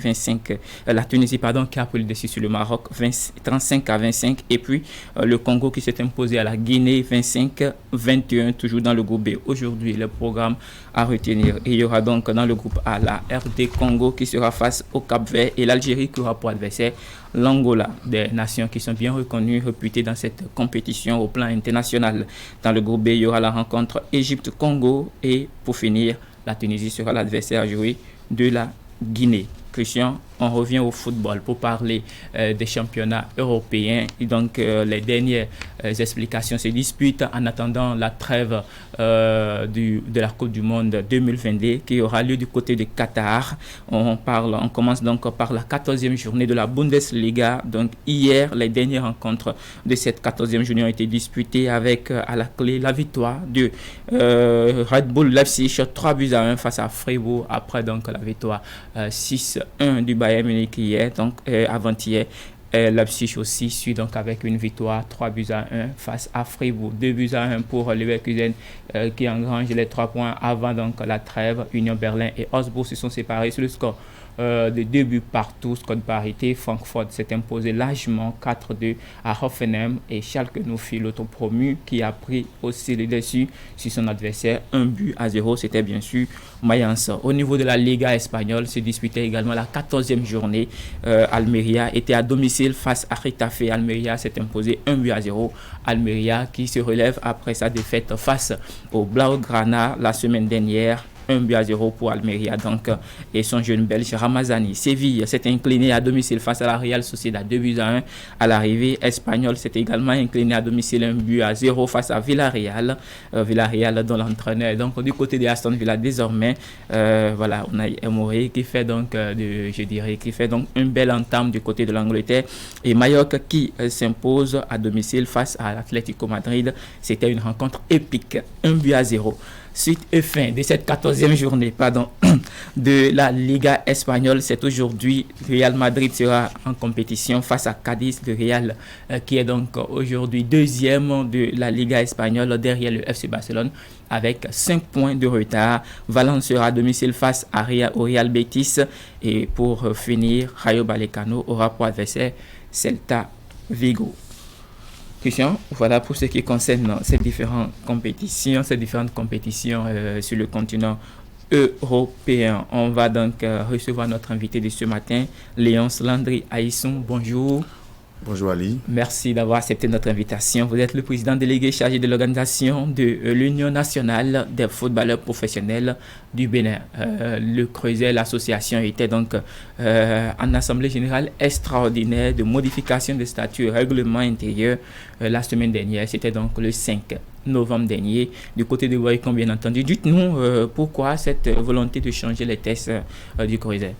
la Tunisie qui a pris le dessus sur le Maroc 35-25 et puis le Congo qui s'est imposé à la Guinée 25-21 toujours dans le groupe B. Aujourd'hui, le programme à retenir. Il y aura donc dans le groupe A la RD Congo qui sera face au Cap-Vert et l'Algérie qui aura pour adversaire l'Angola, des nations qui sont bien reconnues, réputées dans cette compétition au plan international. Dans le groupe B, il y aura la rencontre Égypte-Congo et pour finir, la Tunisie sera l'adversaire à jouer de la Guinée. Christian, on revient au football pour parler des championnats européens. Et donc, les dernières explications se disputent en attendant la trêve de la Coupe du Monde 2022 qui aura lieu du côté de Qatar. On commence donc par la 14e journée de la Bundesliga. Donc, hier, les dernières rencontres de cette 14e journée ont été disputées avec à la clé la victoire de Red Bull Leipzig 3-1 face à Fribourg. Après donc la victoire 6-1 du Bayern Munich hier, donc avant-hier. Leipzig aussi suit donc avec une victoire 3-1 face à Fribourg. 2-1 pour Leverkusen qui engrange les 3 points avant donc la trêve. Union Berlin et Augsbourg se sont séparés sur le score de 2 buts partout, score de parité. Francfort s'est imposé largement 4-2 à Hoffenheim et Schalke Noufi, l'autre promu, qui a pris aussi le dessus sur son adversaire 1-0. C'était bien sûr Mayence. Au niveau de la Liga espagnole, se disputait également la 14e journée. Almeria était à domicile face à Getafe. Almeria s'est imposé 1-0. Almeria qui se relève après sa défaite face au Blaugrana la semaine dernière. 1-0 pour Almeria donc et son jeune belge Ramazani. Séville s'est incliné à domicile face à la Real Sociedad 2-1 à l'arrivée. Espagnol s'est également incliné à domicile 1-0 face à Villarreal. Villarreal dont l'entraîneur donc du côté de Aston Villa désormais voilà, on a Emory qui fait donc qui fait donc une belle entame du côté de l'Angleterre et Mallorca qui s'impose à domicile face à l'Atlético Madrid. C'était une rencontre épique 1-0. Suite et fin de cette 14e journée de la Liga espagnole. C'est aujourd'hui Real Madrid sera en compétition face à Cadiz, le Real qui est donc aujourd'hui deuxième de la Liga espagnole derrière le FC Barcelone avec 5 points de retard. Valence sera à domicile face au Real Betis et pour finir, Rayo Vallecano aura pour adversaire Celta Vigo. Christian, voilà pour ce qui concerne ces différentes compétitions sur le continent européen. On va donc recevoir notre invité de ce matin, Léonce Landry Aïsson. Bonjour. Bonjour Ali. Merci d'avoir accepté notre invitation. Vous êtes le président délégué chargé de l'organisation de l'Union nationale des footballeurs professionnels du Bénin. Le Creuset, l'association, était donc en assemblée générale extraordinaire de modification des statuts et règlements intérieurs la semaine dernière. C'était donc le 5 novembre dernier, du côté de Boycon, bien entendu. Dites-nous pourquoi cette volonté de changer les tests du Creuset.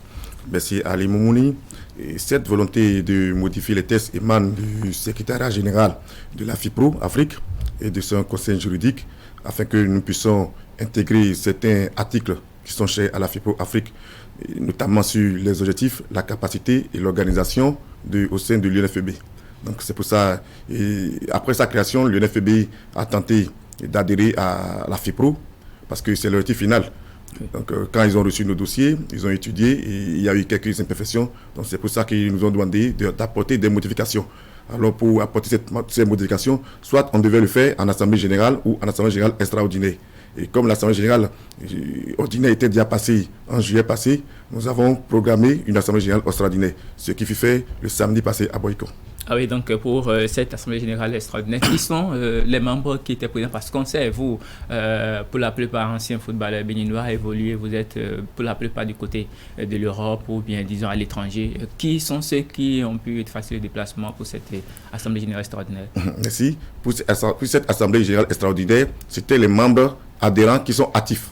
Merci Ali Moumouni. Et cette volonté de modifier les tests émane du secrétariat général de la FIPRO Afrique et de son conseil juridique afin que nous puissions intégrer certains articles qui sont chers à la FIPRO Afrique, notamment sur les objectifs, la capacité et l'organisation au sein de l'UNFEB. Donc c'est pour ça, et après sa création, l'UNFEB a tenté d'adhérer à la FIPRO parce que c'est l'objectif final. Donc, quand ils ont reçu nos dossiers, ils ont étudié et il y a eu quelques imperfections. Donc, c'est pour ça qu'ils nous ont demandé d'apporter des modifications. Alors, pour apporter ces modifications, soit on devait le faire en assemblée générale ou en assemblée générale extraordinaire. Et comme l'assemblée générale ordinaire était déjà passée en juillet passé, nous avons programmé une assemblée générale extraordinaire, ce qui fut fait le samedi passé à Boycon. Ah oui, donc pour cette Assemblée générale extraordinaire, qui sont les membres qui étaient présents? Parce qu'on sait, vous, pour la plupart anciens footballeurs béninois, évolués, vous êtes pour la plupart du côté de l'Europe ou bien, disons, à l'étranger. Qui sont ceux qui ont pu effacer le déplacement pour cette Assemblée générale extraordinaire? Merci. Pour cette Assemblée générale extraordinaire, c'était les membres adhérents qui sont actifs,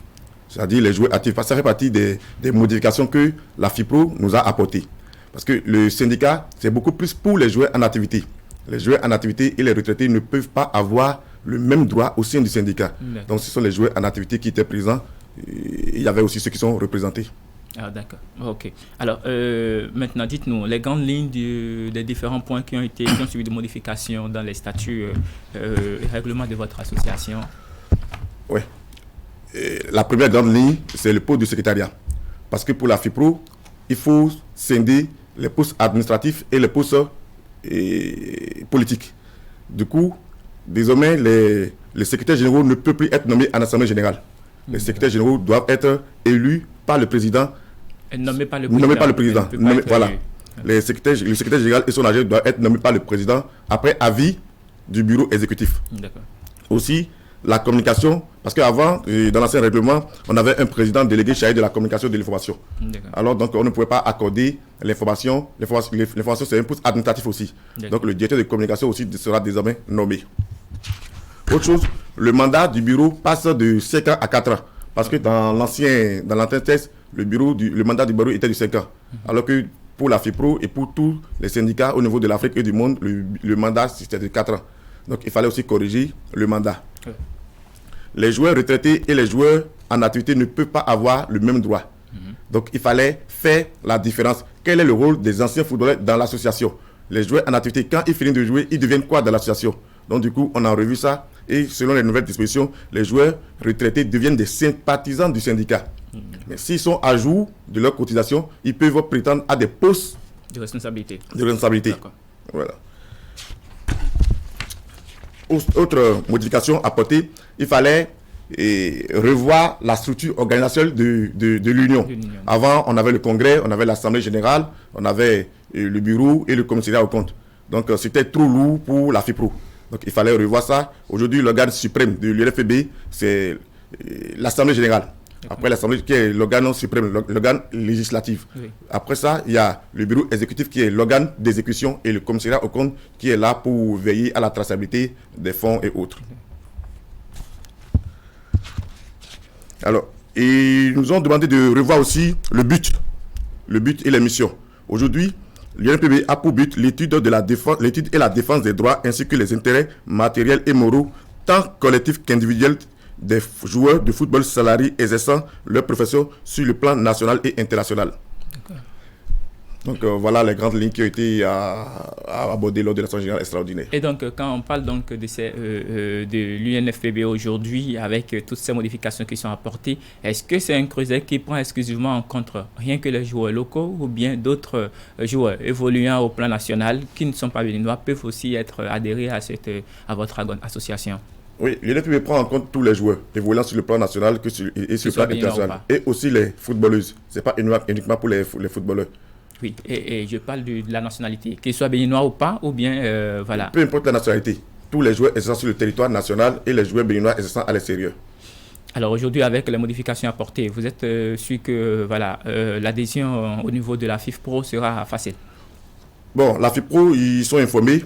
c'est-à-dire les joueurs actifs. Parce que ça fait partie des modifications que la FIPRO nous a apportées. Parce que le syndicat, c'est beaucoup plus pour les joueurs en activité. Les joueurs en activité et les retraités ne peuvent pas avoir le même droit au sein du syndicat. Donc, ce sont les joueurs en activité qui étaient présents. Il y avait aussi ceux qui sont représentés. Ah, d'accord. OK. Alors, maintenant, dites-nous, les grandes lignes des différents points qui ont subi de modifications dans les statuts et règlements de votre association. Oui. La première grande ligne, c'est le poste du secrétariat. Parce que pour la FIPRO, il faut scinder les postes administratifs et les postes politiques. Du coup, désormais, les secrétaires généraux ne peuvent plus être nommés en assemblée générale. Les secrétaires généraux doivent être élus par le président. Nommés par le président. Voilà. Le secrétaire général et son agent doivent être nommés par le président après avis du bureau exécutif. D'accord. Aussi, la communication, parce qu'avant, dans l'ancien règlement, on avait un président délégué chargé de la communication et de l'information. Alors, donc, on ne pouvait pas accorder l'information. L'information, c'est un poste administratif aussi. Donc, le directeur de communication aussi sera désormais nommé. Autre chose, le mandat du bureau passe de 5 ans à 4 ans. Parce que dans l'ancien texte, le mandat du bureau était de 5 ans. Alors que pour la FIPRO et pour tous les syndicats au niveau de l'Afrique et du monde, le mandat, c'était de 4 ans. Donc, il fallait aussi corriger le mandat. Les joueurs retraités et les joueurs en activité ne peuvent pas avoir le même droit. Donc, il fallait faire la différence. Quel est le rôle des anciens footballeurs dans l'association? Les joueurs en activité, quand ils finissent de jouer, ils deviennent quoi dans l'association? Donc, du coup, on a revu ça. Et selon les nouvelles dispositions, les joueurs retraités deviennent des sympathisants du syndicat. Mais s'ils sont à jour de leur cotisation, ils peuvent prétendre à des postes de responsabilité. Voilà. Autre modification apportée, il fallait revoir la structure organisationnelle de l'Union. Avant, on avait le congrès, on avait l'assemblée générale, on avait le bureau et le commissariat aux comptes. Donc, c'était trop lourd pour la FIPRO. Donc, il fallait revoir ça. Aujourd'hui, l'organe suprême de l'UNFEB, c'est l'assemblée générale. Après l'assemblée, qui est l'organe suprême, l'organe législatif. Oui. Après ça, il y a le bureau exécutif qui est l'organe d'exécution et le commissariat aux comptes qui est là pour veiller à la traçabilité des fonds et autres. Alors, ils nous ont demandé de revoir aussi le but et les missions. Aujourd'hui, l'UNFEB a pour but l'étude et la défense des droits ainsi que les intérêts matériels et moraux, tant collectifs qu'individuels, des joueurs de football salariés exerçant leur profession sur le plan national et international. Donc voilà les grandes lignes qui ont été abordées lors de l'Assemblée générale extraordinaire. Et donc quand on parle donc de l'UNFPB aujourd'hui, avec toutes ces modifications qui sont apportées, est-ce que c'est un creuset qui prend exclusivement en compte rien que les joueurs locaux ou bien d'autres joueurs évoluant au plan national qui ne sont pas béninois peuvent aussi être adhérés à votre association? Oui, l'UNFPB prend en compte tous les joueurs évoluant sur le plan national et sur le plan international. Et aussi les footballeuses. Ce n'est pas uniquement pour les footballeurs. Oui, et je parle de la nationalité, qu'ils soient béninois ou pas, ou bien voilà. Peu importe la nationalité, tous les joueurs exerçant sur le territoire national et les joueurs béninois exerçant à l'extérieur. Alors aujourd'hui, avec les modifications apportées, vous êtes sûr que voilà, l'adhésion au niveau de la FIFPro sera facile? Bon, la FIFPro, ils sont informés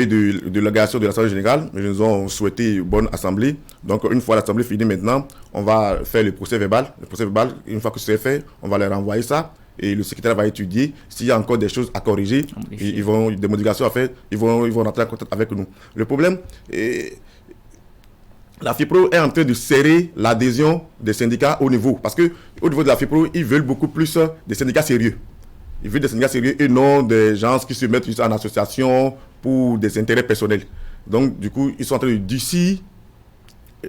de l'organisation de l'Assemblée générale. Ils nous ont souhaité une bonne assemblée. Donc une fois l'assemblée finie maintenant, on va faire le procès verbal. Le procès verbal, une fois que c'est fait, on va leur envoyer ça. Et le secrétaire va étudier s'il y a encore des choses à corriger, des modifications à faire, ils vont rentrer en contact avec nous. Le problème, la FIFPro est en train de serrer l'adhésion des syndicats au niveau. Parce qu'au niveau de la FIFPro, ils veulent beaucoup plus des syndicats sérieux. Ils veulent des syndicats sérieux et non des gens qui se mettent en association pour des intérêts personnels. Donc, du coup, ils sont en train de durcir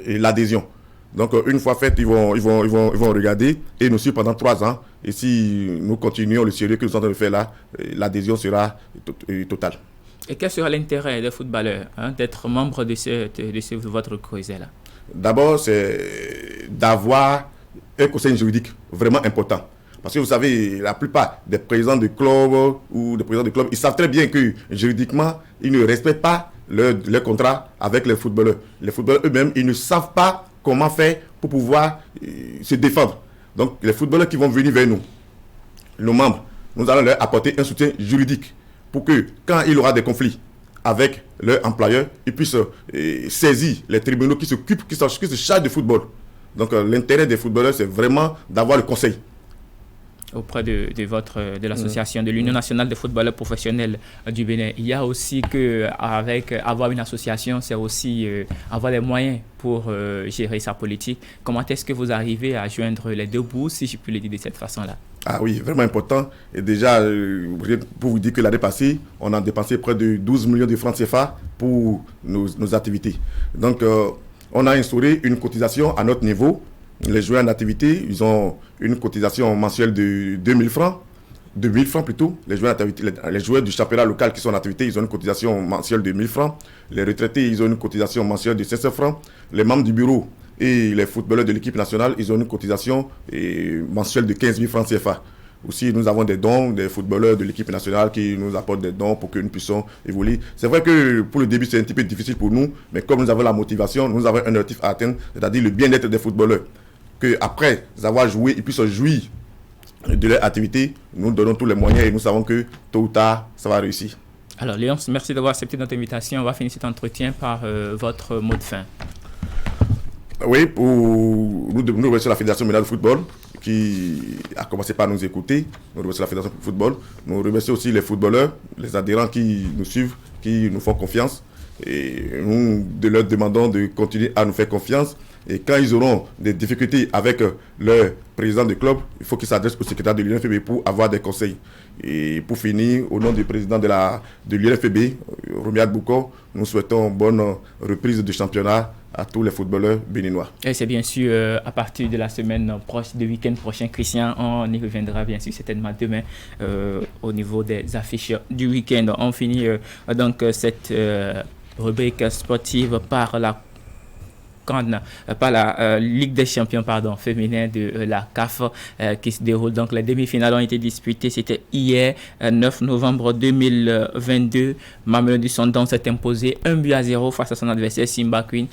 l'adhésion. Donc, une fois fait, ils vont regarder et nous suivre pendant 3 ans. Et si nous continuons le sérieux que nous sommes en train de faire là, l'adhésion sera totale. Et quel sera l'intérêt des footballeurs d'être membre de votre creuset-là? D'abord, c'est d'avoir un conseil juridique vraiment important. Parce que vous savez, la plupart des présidents de clubs ils savent très bien que juridiquement, ils ne respectent pas leur contrat avec les footballeurs. Les footballeurs eux-mêmes, ils ne savent pas comment faire pour pouvoir se défendre. Donc, les footballeurs qui vont venir vers nous, nos membres, nous allons leur apporter un soutien juridique pour que, quand il y aura des conflits avec leur employeur, ils puissent saisir les tribunaux qui se chargent du football. Donc, l'intérêt des footballeurs, c'est vraiment d'avoir le conseil. Auprès de l'association de l'Union nationale des footballeurs professionnels du Bénin. Il y a aussi avoir une association, c'est aussi avoir les moyens pour gérer sa politique. Comment est-ce que vous arrivez à joindre les deux bouts, si je peux le dire de cette façon-là? Ah oui, vraiment important. Et déjà, pour vous dire que l'année passée, on a dépensé près de 12 millions de francs CFA pour nos activités. Donc, on a instauré une cotisation à notre niveau. Les joueurs en activité, ils ont une cotisation mensuelle de 2000 francs. 2000 francs plutôt. Les joueurs du championnat local qui sont en activité, ils ont une cotisation mensuelle de 1000 francs. Les retraités, ils ont une cotisation mensuelle de 500 francs. Les membres du bureau et les footballeurs de l'équipe nationale, ils ont une cotisation mensuelle de 15 000 francs CFA. Aussi, nous avons des dons, des footballeurs de l'équipe nationale qui nous apportent des dons pour que nous puissions évoluer. C'est vrai que pour le début, c'est un petit peu difficile pour nous, mais comme nous avons la motivation, nous avons un objectif à atteindre, c'est-à-dire le bien-être des footballeurs. Qu'après avoir joué, ils puissent jouir de leur activité, nous donnons tous les moyens et nous savons que tôt ou tard, ça va réussir. Alors Léon, merci d'avoir accepté notre invitation. On va finir cet entretien par votre mot de fin. Oui, nous remercions la Fédération Béninoise de football qui a commencé par nous écouter. Nous remercions la Fédération de football. Nous remercions aussi les footballeurs, les adhérents qui nous suivent, qui nous font confiance. Et nous leur demandons de continuer à nous faire confiance. Et quand ils auront des difficultés avec leur président de club, il faut qu'ils s'adressent au secrétaire de l'UNFPB pour avoir des conseils. Et pour finir, au nom du président de l'UNFPB, Romiad Bouko, nous souhaitons une bonne reprise du championnat à tous les footballeurs béninois. Et c'est bien sûr à partir de la semaine prochaine, du week-end prochain, Christian, on y reviendra bien sûr certainement demain au niveau des affiches du week-end. On finit donc cette rubrique sportive par la Ligue des champions féminin de la CAF qui se déroule. Donc les demi-finales ont été disputées, c'était hier 9 novembre 2022. Mamelodi Sundowns s'est imposé 1-0 face à son adversaire Simba Queen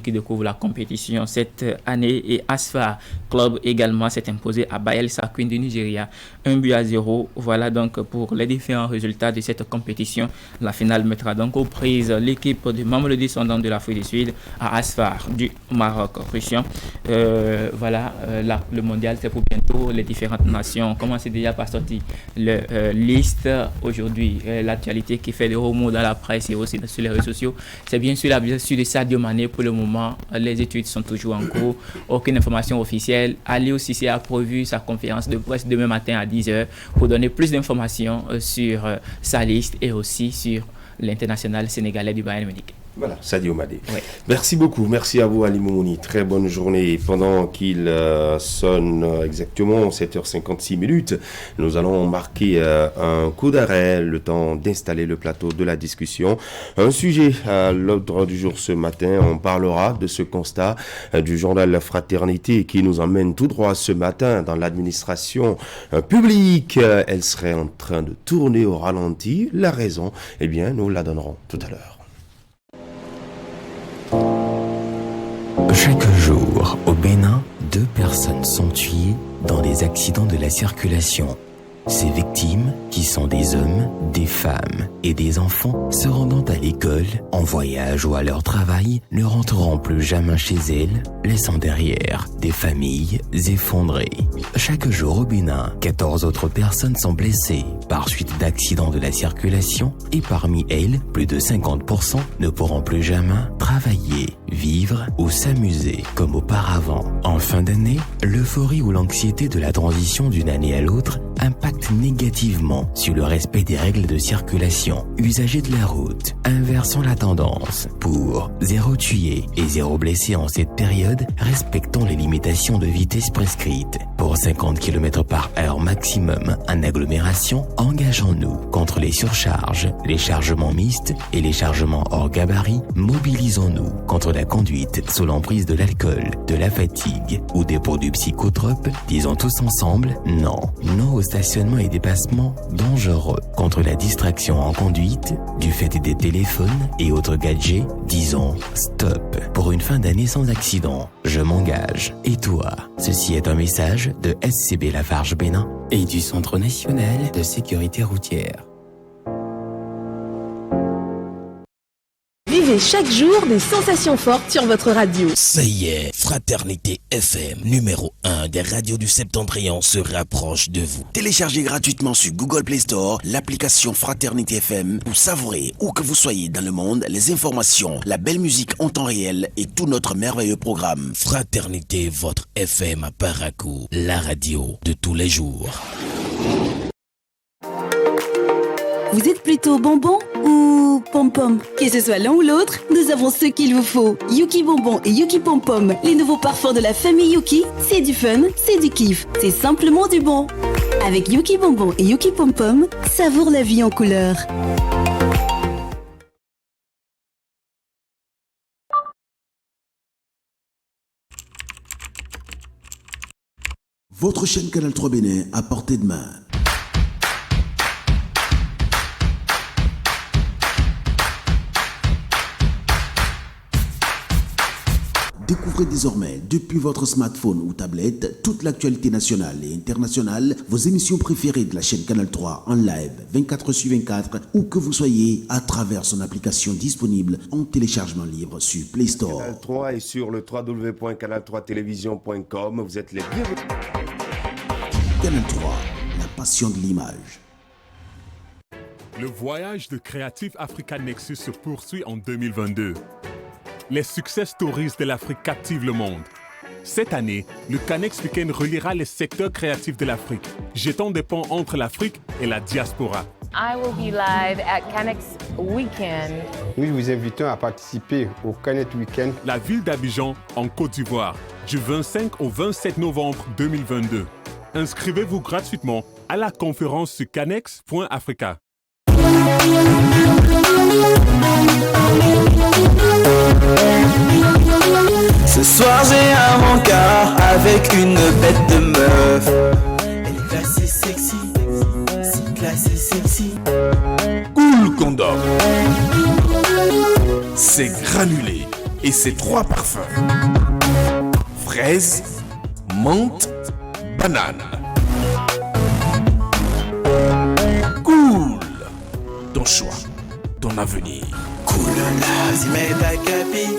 qui découvre la compétition cette année, et Asfar Club également s'est imposé à Bayelsa Queen du Nigeria 1-0. Voilà donc pour les différents résultats de cette compétition. La finale mettra donc aux prises l'équipe de Mamelodi Sundowns de l'Afrique du Sud à Asfar phare du Maroc. Christian, voilà, le mondial c'est pour bientôt. Les différentes nations commencent déjà par sortir le liste aujourd'hui. L'actualité qui fait des remous dans la presse et aussi sur les réseaux sociaux, c'est bien sûr la blessure de Sadio Mané. Pour le moment, les études sont toujours en cours. Aucune information officielle. Aliou Cissé a prévu sa conférence de presse demain matin à 10h pour donner plus d'informations sur sa liste et aussi sur l'international sénégalais du Bayern Munich. Voilà, Sadio Mané. Oui. Merci beaucoup, merci à vous Ali Moumouni, très bonne journée. Pendant qu'il sonne exactement 7h56, nous allons marquer un coup d'arrêt, le temps d'installer le plateau de la discussion. Un sujet à l'ordre du jour ce matin, on parlera de ce constat du journal La Fraternité qui nous emmène tout droit ce matin dans l'administration publique. Elle serait en train de tourner au ralenti. La raison, eh bien, nous la donnerons tout à l'heure. Chaque jour, au Bénin, 2 personnes sont tuées dans des accidents de la circulation. Ces victimes, qui sont des hommes, des femmes et des enfants, se rendant à l'école, en voyage ou à leur travail, ne rentreront plus jamais chez elles, laissant derrière des familles effondrées. Chaque jour au Bénin, 14 autres personnes sont blessées par suite d'accidents de la circulation et parmi elles, plus de 50% ne pourront plus jamais travailler, vivre ou s'amuser comme auparavant. En fin d'année, l'euphorie ou l'anxiété de la transition d'une année à l'autre impacte négativement sur le respect des règles de circulation. Usagers de la route, inversons la tendance. Pour 0 tués et 0 blessés en cette période, respectons les limitations de vitesse prescrites. Pour 50 km/h maximum en agglomération, engageons-nous contre les surcharges, les chargements mixtes et les chargements hors gabarit. Mobilisons-nous contre la conduite sous l'emprise de l'alcool, de la fatigue ou des produits psychotropes. Disons tous ensemble non. Non au stationnement et dépassements dangereux. Contre la distraction en conduite, du fait des téléphones et autres gadgets, disons stop. Pour une fin d'année sans accident, je m'engage. Et toi? Ceci est un message de SCB Lafarge Bénin et du Centre national de sécurité routière. Vivez chaque jour des sensations fortes sur votre radio. Ça y est, Fraternité FM, numéro 1 des radios du Septentrion se rapproche de vous. Téléchargez gratuitement sur Google Play Store l'application Fraternité FM pour savourer, où que vous soyez dans le monde, les informations, la belle musique en temps réel et tout notre merveilleux programme. Fraternité, votre FM à Parakou, la radio de tous les jours. Vous êtes plutôt bonbon ou pom-pom? Que ce soit l'un ou l'autre, nous avons ce qu'il vous faut. Yuki Bonbon et Yuki Pom-Pom, les nouveaux parfums de la famille Yuki, c'est du fun, c'est du kiff, c'est simplement du bon. Avec Yuki Bonbon et Yuki Pom-Pom, savoure la vie en couleur. Votre chaîne Canal 3 Bénin à portée de main. Découvrez désormais, depuis votre smartphone ou tablette, toute l'actualité nationale et internationale, vos émissions préférées de la chaîne Canal 3 en live 24/24, où que vous soyez, à travers son application disponible en téléchargement libre sur Play Store. Canal 3 et sur le www.canal3television.com, vous êtes les bienvenus. Canal 3, la passion de l'image. Le voyage de Creative Africa Nexus se poursuit en 2022. Les success stories de l'Afrique captivent le monde. Cette année, le Canex Weekend reliera les secteurs créatifs de l'Afrique, jetant des ponts entre l'Afrique et la diaspora. I will be live at Canex Weekend. Nous vous invitons à participer au Canex Weekend. La ville d'Abidjan, en Côte d'Ivoire, du 25 au 27 novembre 2022. Inscrivez-vous gratuitement à la conférence sur canex.africa. Ce soir j'ai un rencard avec une bête de meuf. Elle est classée sexy, si classée sexy. Cool Condom. C'est granulé et c'est 3 parfums. Fraise, menthe, banane. Cool. Ton choix, ton avenir. Cool. Vas-y mets ta capi.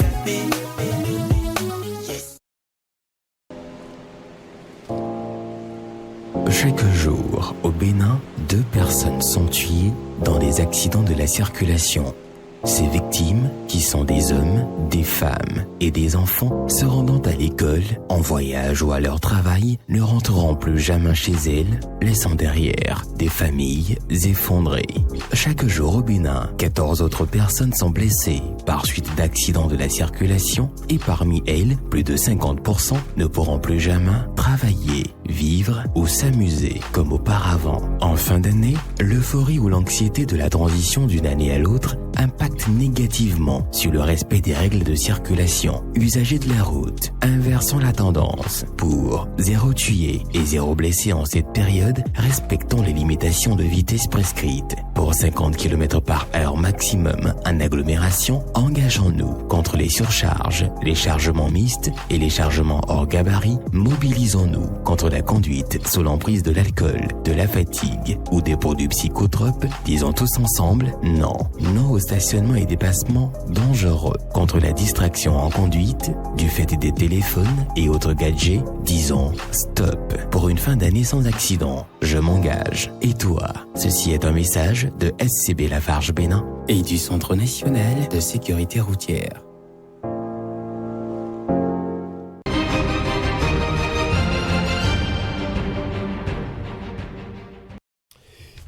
Chaque jour, au Bénin, 2 personnes sont tuées dans des accidents de la circulation. Ces victimes, qui sont des hommes, des femmes et des enfants, se rendant à l'école, en voyage ou à leur travail, ne rentreront plus jamais chez elles, laissant derrière des familles effondrées. Chaque jour au Bénin, 14 autres personnes sont blessées par suite d'accidents de la circulation et parmi elles, plus de 50% ne pourront plus jamais travailler, vivre ou s'amuser comme auparavant. En fin d'année, l'euphorie ou l'anxiété de la transition d'une année à l'autre impacte négativement sur le respect des règles de circulation. Usagers de la route, inversons la tendance. Pour 0 tués et 0 blessés en cette période, respectons les limitations de vitesse prescrites. Pour 50 km/h maximum en agglomération, engageons-nous contre les surcharges, les chargements mixtes et les chargements hors gabarit. Mobilisons-nous contre la conduite sous l'emprise de l'alcool, de la fatigue ou des produits psychotropes. Disons tous ensemble non. Non au stationnement et dépassement dangereux. Contre la distraction en conduite, du fait des téléphones et autres gadgets, disons stop. Pour une fin d'année sans accident, je m'engage. Et toi? Ceci est un message de SCB Lafarge Bénin et du Centre national de sécurité routière.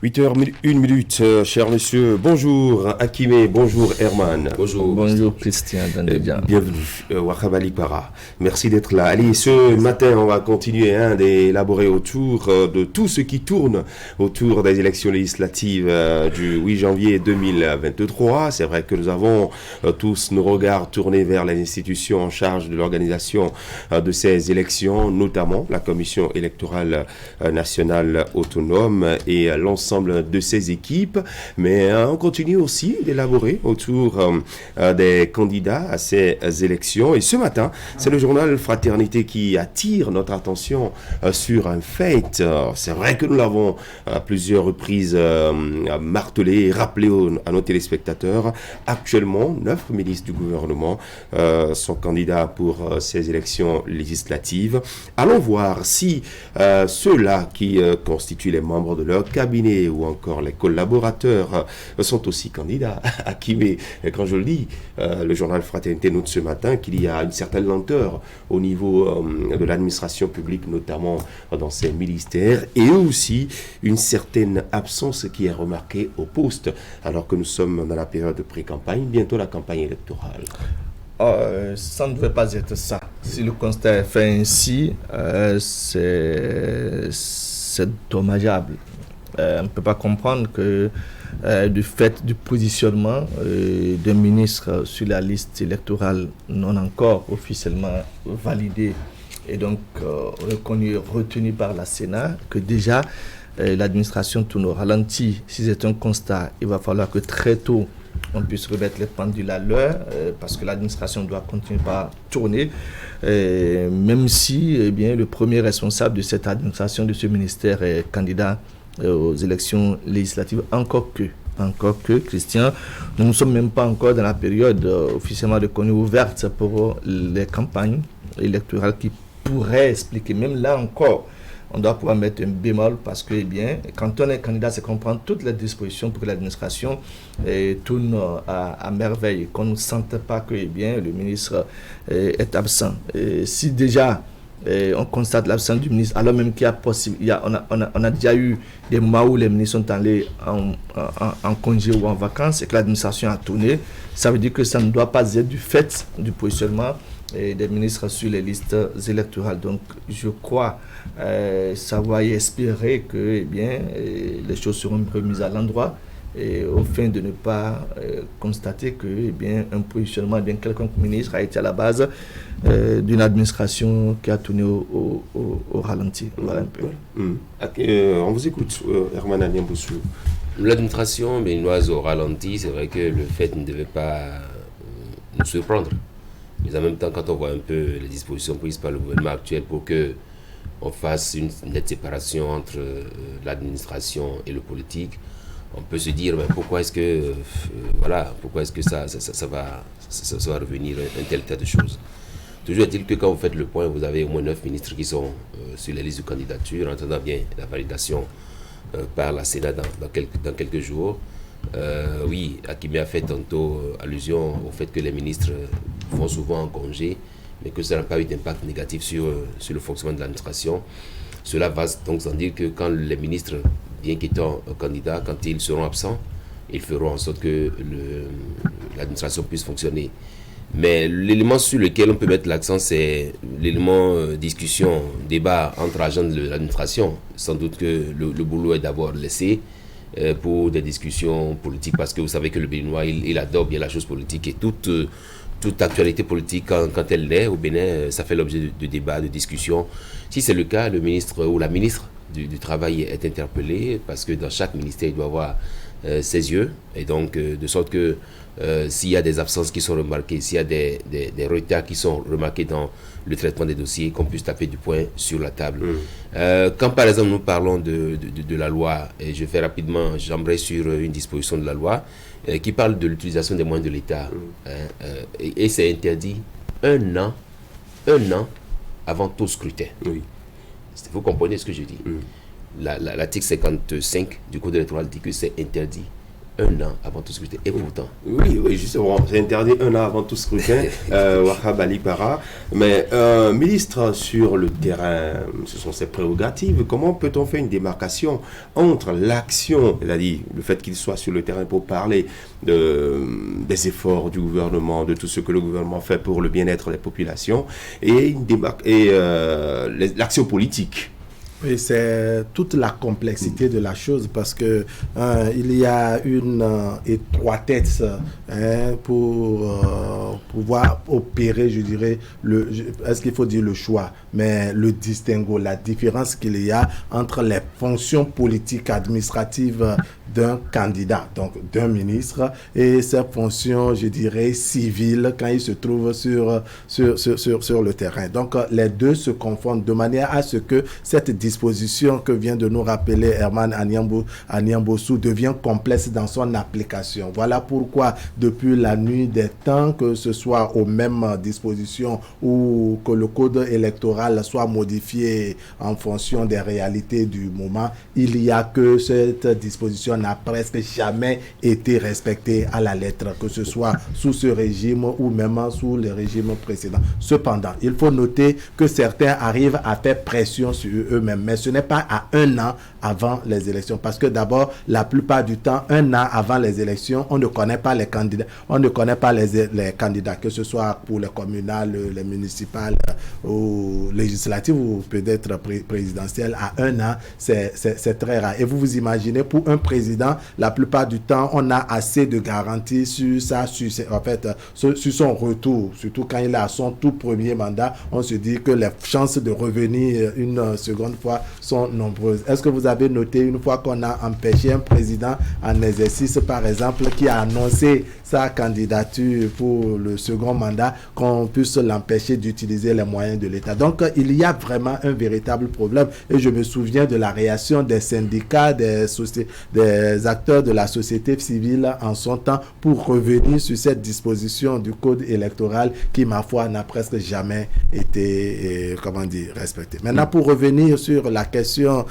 8h01, chers messieurs. Bonjour Akimé, bonjour Herman. Bonjour Christian. Bienvenue, Wakabali Para. Merci d'être là. Allez, ce matin, on va continuer d'élaborer autour de tout ce qui tourne autour des élections législatives du 8 janvier 2023. C'est vrai que nous avons tous nos regards tournés vers les institutions en charge de l'organisation de ces élections, notamment la Commission électorale nationale autonome et l'ensemble de ces équipes, mais on continue aussi d'élaborer autour des candidats à ces élections. Et ce matin, c'est le journal Fraternité qui attire notre attention sur un fait. C'est vrai que nous l'avons à plusieurs reprises martelé et rappelé à nos téléspectateurs. Actuellement, 9 ministres du gouvernement sont candidats pour ces élections législatives. Allons voir si ceux-là qui constituent les membres de leur cabinet ou encore les collaborateurs sont aussi candidats à Kimé. Et quand je le dis, le journal Fraternité note ce matin qu'il y a une certaine lenteur au niveau de l'administration publique, notamment dans ces ministères, et aussi une certaine absence qui est remarquée au poste, alors que nous sommes dans la période de pré-campagne, bientôt la campagne électorale. Ça ne devait pas être ça. Si le constat est fait ainsi, c'est dommageable. On ne peut pas comprendre que du fait du positionnement d'un ministre sur la liste électorale non encore officiellement validée et donc retenu par la Sénat, que déjà l'administration tourne au ralenti. Si c'est un constat, il va falloir que très tôt on puisse remettre les pendules à l'heure parce que l'administration doit continuer à tourner, même si le premier responsable de cette administration, de ce ministère, est candidat aux élections législatives, encore que Christian, nous ne sommes même pas encore dans la période officiellement reconnue ouverte pour les campagnes électorales qui pourraient expliquer, même là encore, on doit pouvoir mettre un bémol parce que quand on est candidat, c'est qu'on prend toutes les dispositions pour que l'administration tourne à merveille, qu'on ne sente pas que le ministre est absent. Et si déjà on constate l'absence du ministre, alors même qu'il y a on a déjà eu des moments où les ministres sont allés en congé ou en vacances et que l'administration a tourné, ça veut dire que ça ne doit pas être du fait du positionnement des ministres sur les listes électorales. Donc je crois savoir et espérer que les choses seront remises à l'endroit, et au fin de ne pas constater que un positionnement d'un quelconque ministre a été à la base d'une administration qui a tourné au ralenti. Voilà un peu. On vous écoute, Herman Agnamboussou. L'administration béninoise au ralenti, c'est vrai que le fait ne devait pas nous surprendre. Mais en même temps, quand on voit un peu les dispositions prises par le gouvernement actuel pour qu'on fasse une nette séparation entre l'administration et le politique, on peut se dire pourquoi est-ce que ça va revenir un tel tas de choses. Toujours est-il que quand vous faites le point, vous avez au moins 9 ministres qui sont sur les listes de candidature, en attendant bien la validation par la Sénat dans quelques jours. Oui, Akimé a fait tantôt allusion au fait que les ministres vont souvent en congé, mais que ça n'a pas eu d'impact négatif sur le fonctionnement de l'administration. Cela va donc sans dire que quand les ministres, bien qu'étant candidats, quand ils seront absents, ils feront en sorte que l'administration puisse fonctionner. Mais l'élément sur lequel on peut mettre l'accent, c'est l'élément discussion, débat entre agents de l'administration. Sans doute que le boulot est d'abord laissé pour des discussions politiques, parce que vous savez que le Béninois, il adore bien la chose politique, et toute actualité politique, quand elle l'est au Bénin, ça fait l'objet de débats, de discussions. Si c'est le cas, le ministre ou la ministre du Travail est interpellé, parce que dans chaque ministère, il doit avoir ses yeux, et donc de sorte que s'il y a des absences qui sont remarquées, s'il y a des retards qui sont remarqués dans le traitement des dossiers, qu'on puisse taper du poing sur la table. Quand par exemple nous parlons de la loi, et je fais rapidement, j'embraye sur une disposition de la loi qui parle de l'utilisation des moyens de l'État, et c'est interdit un an avant tout scrutin. Oui. Vous comprenez ce que je dis? L'article 55 du Code électoral dit que c'est interdit un an avant tout scrutin. Et pourtant... Oui, justement, c'est interdit un an avant tout scrutin, Wahab Ali Para. Mais ministre, sur le terrain, ce sont ses prérogatives. Comment peut-on faire une démarcation entre l'action, c'est-à-dire le fait qu'il soit sur le terrain pour parler des efforts du gouvernement, de tout ce que le gouvernement fait pour le bien-être des populations, et l'action politique? Oui, c'est toute la complexité de la chose, parce que il y a une étroitesse pour pouvoir opérer, je dirais, est-ce qu'il faut dire le choix, mais le distinguo, la différence qu'il y a entre les fonctions politiques administratives d'un candidat, donc d'un ministre, et ses fonctions, je dirais, civiles quand il se trouve sur le terrain. Donc les deux se confondent de manière à ce que cette disposition que vient de nous rappeler Herman Anyambossou devient complexe dans son application. Voilà pourquoi depuis la nuit des temps, que ce soit aux mêmes dispositions ou que le code électoral soit modifié en fonction des réalités du moment, il y a que cette disposition n'a presque jamais été respectée à la lettre, que ce soit sous ce régime ou même sous le régime précédent. Cependant, il faut noter que certains arrivent à faire pression sur eux-mêmes, mais ce n'est pas à un an avant les élections, parce que d'abord, la plupart du temps, un an avant les élections, on ne connaît pas les candidats, les candidats, que ce soit pour les communales, les municipales ou législatives ou peut-être présidentielles. À un an, c'est très rare. Et vous imaginez, pour un président, la plupart du temps, on a assez de garanties sur son retour, surtout quand il a son tout premier mandat. On se dit que les chances de revenir une seconde fois sont nombreuses. Est-ce que vous avez noté, une fois qu'on a empêché un président en exercice, par exemple, qui a annoncé sa candidature pour le second mandat, qu'on puisse l'empêcher d'utiliser les moyens de l'État? Donc, il y a vraiment un véritable problème. Et je me souviens de la réaction des syndicats, des acteurs de la société civile en son temps pour revenir sur cette disposition du code électoral qui, ma foi, n'a presque jamais été respectée. Maintenant, pour revenir sur la question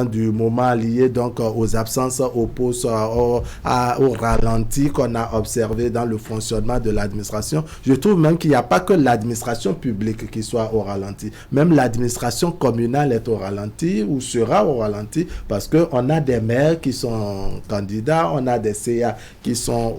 du moment lié donc aux absences, aux pauses, au ralenti qu'on a observé dans le fonctionnement de l'administration, je trouve même qu'il n'y a pas que l'administration publique qui soit au ralenti. Même l'administration communale est au ralenti ou sera au ralenti, parce qu'on a des maires qui sont candidats, on a des CA qui sont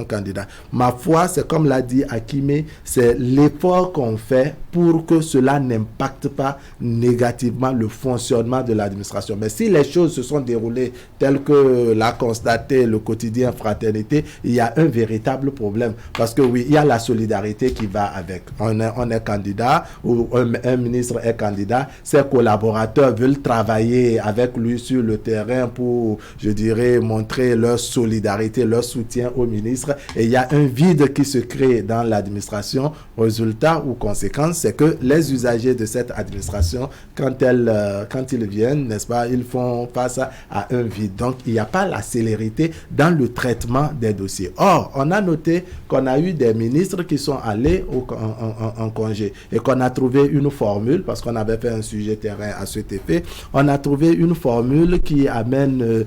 candidats. Ma foi, c'est comme l'a dit Akimé, c'est l'effort qu'on fait pour que cela n'impacte pas négativement le fonctionnement de l'administration. Mais si les choses se sont déroulées telles que l'a constaté le quotidien Fraternité, il y a un véritable problème. Parce que oui, il y a la solidarité qui va avec. On est candidat, ou un ministre est candidat, ses collaborateurs veulent travailler avec lui sur le terrain pour pour, je dirais, montrer leur solidarité, leur soutien au ministre. Et il y a un vide qui se crée dans l'administration. Résultat ou conséquence, c'est que les usagers de cette administration, quand ils viennent, n'est-ce pas, ils font face à un vide. Donc, il n'y a pas la célérité dans le traitement des dossiers. Or, on a noté qu'on a eu des ministres qui sont allés en congé et qu'on a trouvé une formule, parce qu'on avait fait un sujet terrain à cet effet, on a trouvé une formule qui amène,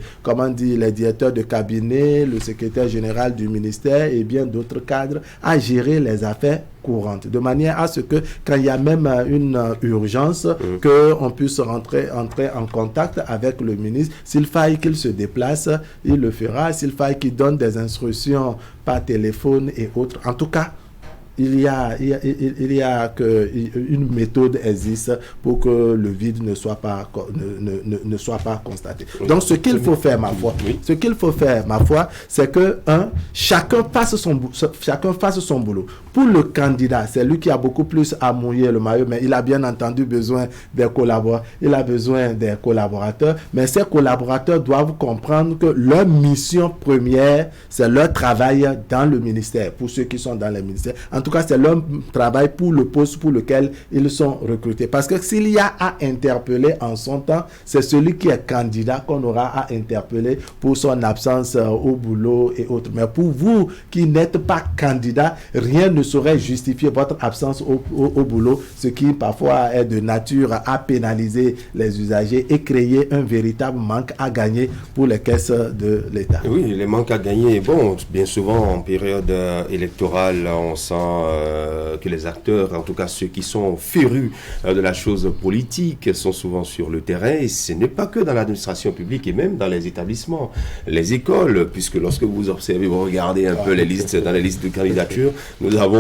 les directeurs de cabinet, le secrétaire général du ministère et bien d'autres cadres à gérer les affaires courantes, de manière à ce que quand il y a même une urgence, qu'on puisse entrer en contact avec le ministre. S'il faille qu'il se déplace, il le fera. S'il faille qu'il donne des instructions par téléphone et autres. En tout cas, il y a que une méthode existe pour que le vide ne soit pas constaté. Donc ce qu'il faut faire, ma foi, c'est que chacun fasse son boulot. Pour le candidat, c'est lui qui a beaucoup plus à mouiller le maillot, mais il a bien entendu besoin des collaborateurs, mais ces collaborateurs doivent comprendre que leur mission première, c'est leur travail dans le ministère, pour ceux qui sont dans les ministères. En tout cas, c'est leur travail pour le poste pour lequel ils sont recrutés. Parce que s'il y a à interpeller en son temps, c'est celui qui est candidat qu'on aura à interpeller pour son absence au boulot et autres. Mais pour vous qui n'êtes pas candidat, rien ne saurait justifier votre absence au boulot, ce qui parfois est de nature à pénaliser les usagers et créer un véritable manque à gagner pour les caisses de l'État. Oui, les manques à gagner, bon, bien souvent en période électorale, on sent que les acteurs, en tout cas ceux qui sont férus de la chose politique, sont souvent sur le terrain, et ce n'est pas que dans l'administration publique et même dans les établissements, les écoles, puisque lorsque vous observez, vous regardez un peu les listes, dans les listes de candidature, nous avons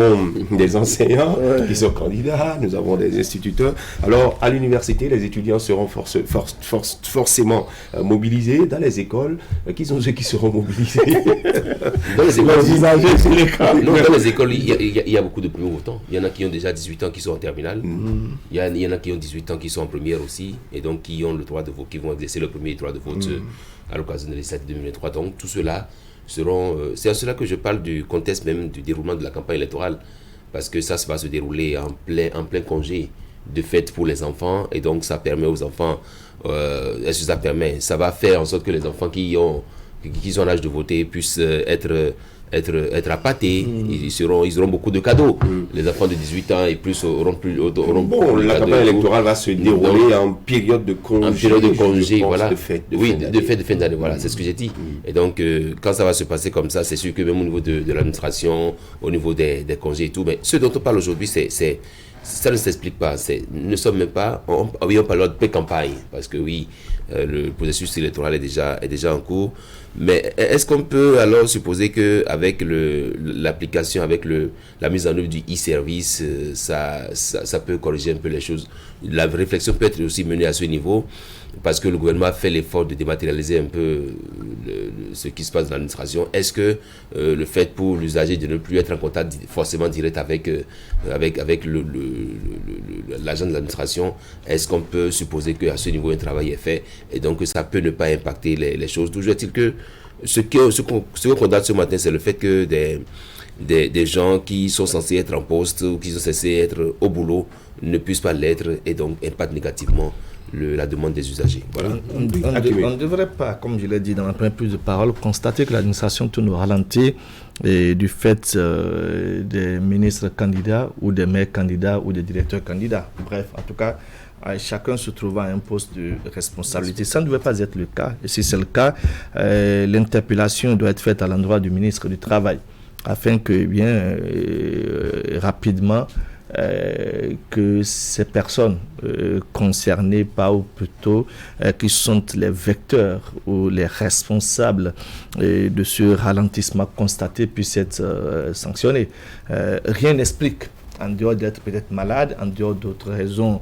des enseignants qui sont candidats, nous avons des instituteurs. Alors à l'université, les étudiants seront forcément mobilisés. Dans les écoles, qui sont ceux qui seront mobilisés? Dans les écoles, il y a beaucoup de primo-votants. Il y en a qui ont déjà 18 ans qui sont en terminale. Il y en a qui ont 18 ans qui sont en première aussi, et donc qui ont le droit de vote, qui vont exercer le premier droit de vote à l'occasion de l'État 2023. Donc tout cela seront... c'est à cela que je parle du contexte même du déroulement de la campagne électorale, parce que ça va se dérouler en plein congé de fête pour les enfants, et donc ça permet aux enfants... ça va faire en sorte que les enfants qui sont en âge de voter puissent être appâtés. Ils auront beaucoup de cadeaux. Les enfants de 18 ans et plus auront la campagne électorale va se dérouler en période de congé. Voilà. De fête d'année, voilà, c'est ce que j'ai dit. Et donc, quand ça va se passer comme ça, c'est sûr que même au niveau de l'administration, au niveau des congés et tout, mais ce dont on parle aujourd'hui, ça ne s'explique pas. Nous ne sommes même pas... on parle de pré-campagne, parce que le processus électoral est déjà en cours. Mais est-ce qu'on peut alors supposer qu'avec l'application, avec la mise en œuvre du e-service, ça peut corriger un peu les choses? La réflexion peut être aussi menée à ce niveau, parce que le gouvernement a fait l'effort de dématérialiser un peu ce qui se passe dans l'administration. Est-ce que le fait pour l'usager de ne plus être en contact forcément direct avec l'agent de l'administration, est-ce qu'on peut supposer qu'à ce niveau un travail est fait, et donc ça peut ne pas impacter les choses? Toujours est-il que ce qu'on constate ce matin, c'est le fait que des gens qui sont censés être en poste ou qui sont censés être au boulot ne puissent pas l'être, et donc impactent négativement la demande des usagers. Voilà. On ne devrait pas, comme je l'ai dit dans la première prise de parole, constater que l'administration tourne au ralenti du fait des ministres candidats ou des maires candidats ou des directeurs candidats. Bref, en tout cas, chacun se trouvant à un poste de responsabilité. Ça ne devrait pas être le cas. Et si c'est le cas, l'interpellation doit être faite à l'endroit du ministre du Travail, afin que, rapidement, que ces personnes concernées, ou plutôt qui sont les vecteurs ou les responsables de ce ralentissement constaté, puissent être sanctionnés. Rien n'explique en dehors d'être peut-être malade, en dehors d'autres raisons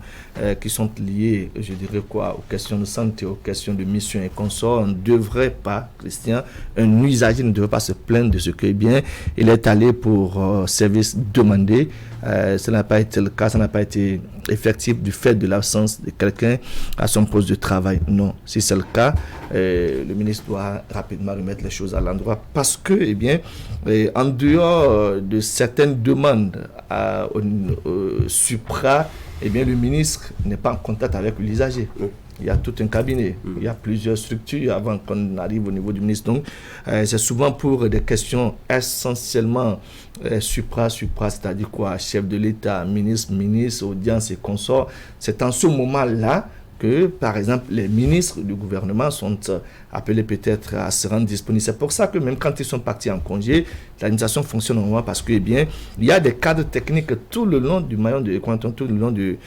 qui sont liées, je dirais quoi, aux questions de santé, aux questions de mission et consorts, on ne devrait pas, Christian, un usager ne devrait pas se plaindre de ce que, bien, il est allé pour service demandé. Ça n'a pas été le cas, ça n'a pas été effectif du fait de l'absence de quelqu'un à son poste de travail. Non, si c'est le cas, le ministre doit rapidement remettre les choses à l'endroit parce que, eh bien, en dehors de certaines demandes au Supra, eh bien, le ministre n'est pas en contact avec l'usager. Il y a tout un cabinet, il y a plusieurs structures avant qu'on arrive au niveau du ministre. Donc, c'est souvent pour des questions essentiellement supra, c'est-à-dire quoi, chef de l'État, ministre, audience et consorts. C'est en ce moment-là que, par exemple, les ministres du gouvernement sont appelés peut-être à se rendre disponibles. C'est pour ça que même quand ils sont partis en congé, l'administration fonctionne normalement parce que, eh bien, il y a des cadres techniques tout le long du maillon de Cointon, tout le long de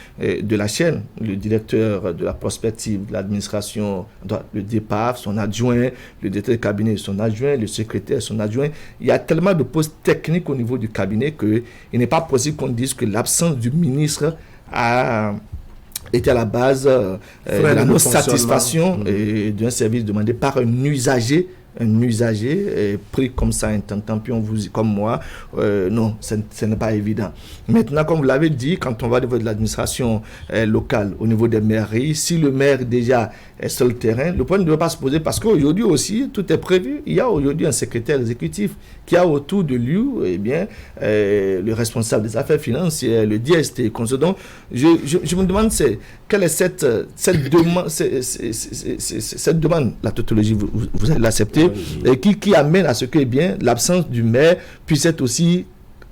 la chaîne. Le directeur de la prospective, de l'administration, le départ, son adjoint, le directeur de cabinet, son adjoint, le secrétaire, son adjoint. Il y a tellement de postes techniques au niveau du cabinet qu'il n'est pas possible qu'on dise que l'absence du ministre était à la base de la non-satisfaction d'un service demandé par un usager pris comme ça, un tampion comme moi, non, ce n'est pas évident. Maintenant, comme vous l'avez dit, quand on va au niveau de l'administration locale, au niveau des mairies, si le maire déjà est sur le terrain, le point ne doit pas se poser parce qu'aujourd'hui aussi, tout est prévu. Il y a aujourd'hui un secrétaire exécutif qui a autour de lui, eh bien, le responsable des affaires financières, le DST, donc je me demande quelle est cette demande, la tautologie, vous allez l'accepter, et qui amène à ce que, eh bien, l'absence du maire puisse être aussi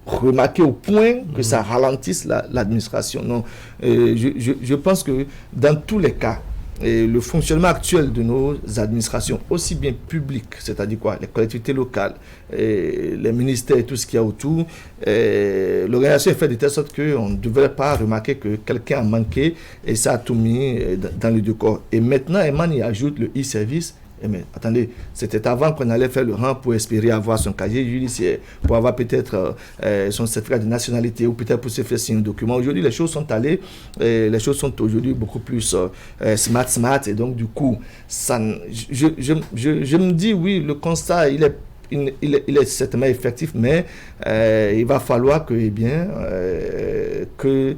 remarquée au point que ça ralentisse l'administration. Non, je pense que dans tous les cas, le fonctionnement actuel de nos administrations, aussi bien publiques, c'est-à-dire quoi, les collectivités locales, les ministères et tout ce qu'il y a autour, l'organisation est faite de telle sorte qu'on ne devrait pas remarquer que quelqu'un a manqué et ça a tout mis dans le décor. Et maintenant, Eman y ajoute le e-service. Mais attendez, c'était avant qu'on allait faire le rang pour espérer avoir son casier judiciaire, pour avoir peut-être son certificat de nationalité ou peut-être pour se faire signer un document. Aujourd'hui, les choses sont allées, les choses sont aujourd'hui beaucoup plus smart et donc du coup, ça, je me dis oui, le constat, il est certainement effectif, mais il va falloir que, eh bien, que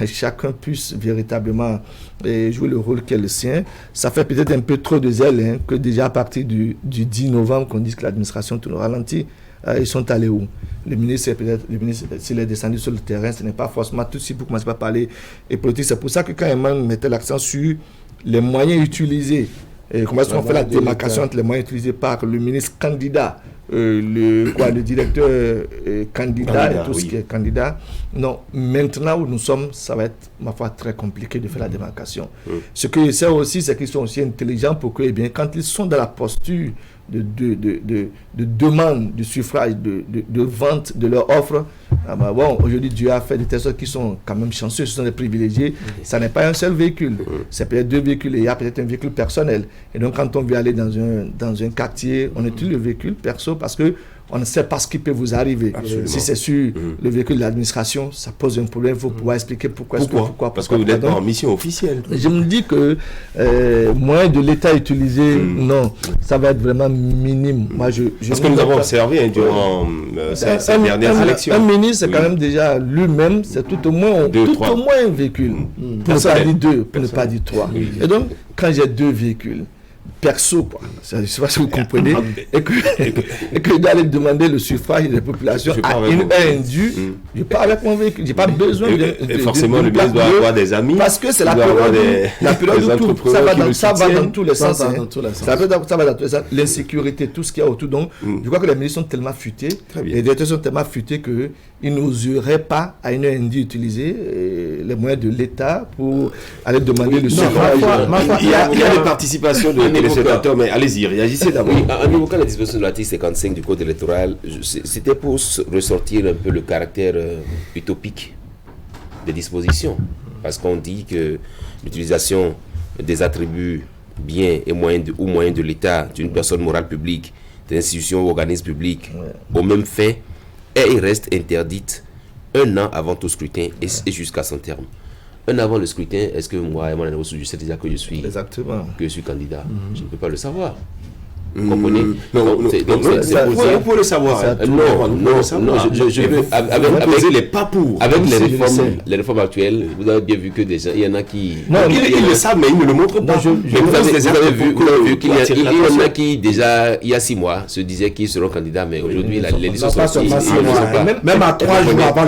chacun puisse véritablement jouer le rôle qui est le sien. Ça fait peut-être un peu trop de zèle que déjà à partir du 10 novembre qu'on dise que l'administration tourne au ralenti. Ils sont allés où? Le ministre, s'il est descendu sur le terrain, ce n'est pas forcément tout de suite pour commencer à parler et politique. C'est pour ça que quand Eman mettait l'accent sur les moyens utilisés, et comment est-ce qu'on fait la démarcation entre les moyens utilisés par le ministre candidat, le directeur candidat et tout ce qui est candidat. Non, maintenant où nous sommes, ça va être, ma foi, très compliqué de faire la démarcation. Ce que je sais aussi, c'est qu'ils sont aussi intelligents pour que, eh bien, quand ils sont dans la posture de demande de suffrage, de vente de leur offre, bon, aujourd'hui Dieu a fait des personnes qui sont quand même chanceux, ce sont des privilégiés. Ça n'est pas un seul véhicule, c'est peut-être 2 véhicules et il y a peut-être un véhicule personnel. Et donc quand on veut aller dans un quartier, on utilise le véhicule perso parce que on ne sait pas ce qui peut vous arriver. Absolument. Si c'est sur le véhicule de l'administration, ça pose un problème. Il faut pouvoir expliquer pourquoi. Parce que vous n'êtes pas en mission officielle. Je me dis que moyens de l'État utilisés, non, ça va être vraiment minime. Moi, parce que nous avons observé durant ces dernières élections. Un ministre, c'est quand même déjà lui-même, c'est tout au moins un véhicule. Pour ne pas dire 2, pour ne pas dire 3. Et donc, quand j'ai 2 véhicules, perso, quoi. Je ne sais pas si vous comprenez, et que d'aller demander le suffrage des populations à une heure indue, je pars avec mon véhicule, je n'ai pas besoin de forcément, le ministre doit avoir des amis, parce que c'est la période de tout, ça va dans tous les sens. Ça va dans tous les sens, l'insécurité, tout ce qu'il y a autour. Donc, je crois que les ministres sont tellement futés, les directeurs sont tellement futés qu'ils n'oseraient pas, à une heure indue, utiliser les moyens de l'État pour aller demander le suffrage. Il y a des participations de téléspectateurs, mais allez-y, réagissez d'abord. Oui, en évoquant la disposition de l'article 55 du Code électoral, c'était pour ressortir un peu le caractère utopique des dispositions. Parce qu'on dit que l'utilisation des attributs, biens et moyens de l'État, d'une personne morale publique, d'institutions ou organismes publics, au même fait, est et reste interdite 1 an avant tout scrutin et jusqu'à son terme. 1 an avant le scrutin, est-ce que moi et mon année, je sais déjà que je suis candidat? Je ne peux pas le savoir. Vous comprenez? Non, il faut le savoir. Non, je veux avec les pas pour. Avec les réformes actuelles, vous avez bien vu que déjà, il y en a qui... Non, ils le savent, mais ils ne le montrent pas. Vous avez vu qu'il y en a qui, déjà, il y a 6 mois, se disaient qu'ils seront candidats, mais aujourd'hui, les listes sont sorties. Même à 3 jours avant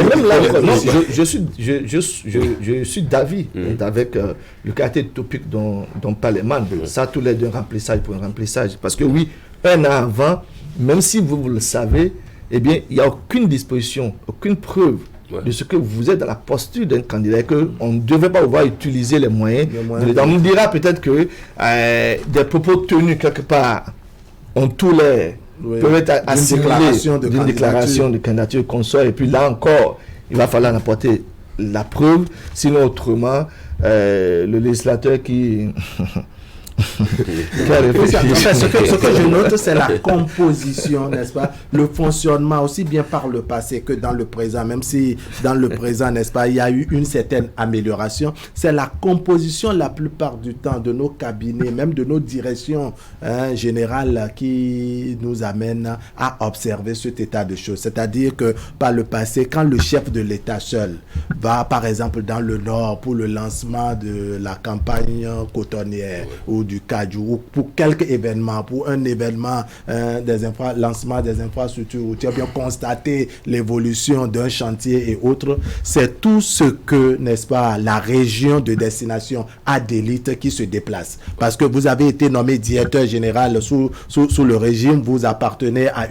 je suis d'avis avec le caractère utopique dont parle Eman. Ça, tous les deux, remplissage pour un remplissage. Parce que oui, 1 an avant, même si vous le savez, eh bien, il n'y a aucune disposition, aucune preuve de ce que vous êtes dans la posture d'un candidat, qu'on ne devait pas pouvoir utiliser les moyens. On nous dira peut-être que des propos tenus quelque part ont tous les... peuvent être assimilés d'une déclaration de candidature qu'on soit. Et puis là encore, il va falloir apporter la preuve, sinon autrement, le législateur qui... ce que je note, c'est la composition, n'est-ce pas, le fonctionnement aussi bien par le passé que dans le présent, même si dans le présent, n'est-ce pas, il y a eu une certaine amélioration. C'est la composition la plupart du temps de nos cabinets, même de nos directions générales, qui nous amène à observer cet état de choses. C'est-à-dire que par le passé, quand le chef de l'État seul va par exemple dans le Nord pour le lancement de la campagne cotonnière ou du Kaju, ou pour quelque événement, pour un événement lancement des infrastructures, où tu as bien constaté l'évolution d'un chantier et autres, c'est tout ce que, n'est-ce pas, la région de destination a d'élite qui se déplace. Parce que vous avez été nommé directeur général sous le régime, vous appartenez à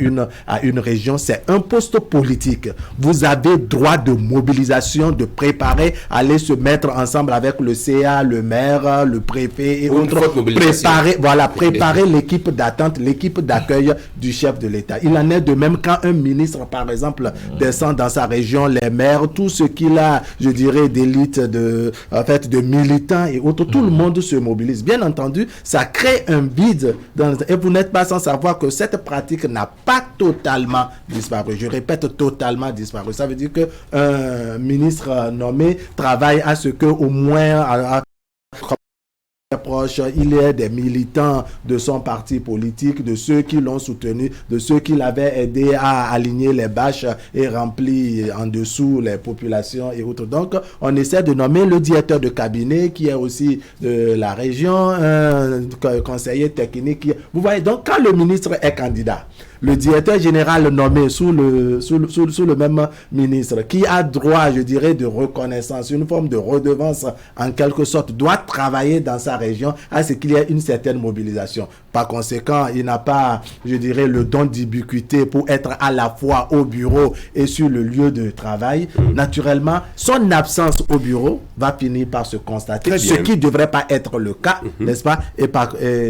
une région, c'est un poste politique. Vous avez droit de mobilisation, de préparer, aller se mettre ensemble avec le CA, le maire, le préfet et autres. Préparer l'équipe d'attente, l'équipe d'accueil du chef de l'État. Il en est de même quand un ministre, par exemple, descend dans sa région, les maires, tout ce qu'il a, je dirais, d'élite, de militants et autres, tout le monde se mobilise. Bien entendu, ça crée un vide et vous n'êtes pas sans savoir que cette pratique n'a pas totalement disparu. Je répète, totalement disparu. Ça veut dire que un ministre nommé travaille à ce que au moins proche, il y a des militants de son parti politique, de ceux qui l'ont soutenu, de ceux qui l'avaient aidé à aligner les bâches et remplir en dessous les populations et autres. Donc, on essaie de nommer le directeur de cabinet qui est aussi de la région, un conseiller technique. Vous voyez, donc quand le ministre est candidat, le directeur général nommé sous le même ministre, qui a droit, je dirais, de reconnaissance, une forme de redevance en quelque sorte, doit travailler dans sa région à ce qu'il y ait une certaine mobilisation. Par conséquent, il n'a pas, je dirais, le don d'ubiquité pour être à la fois au bureau et sur le lieu de travail. Naturellement, son absence au bureau va finir par se constater, ce qui ne devrait pas être le cas, n'est-ce pas? Et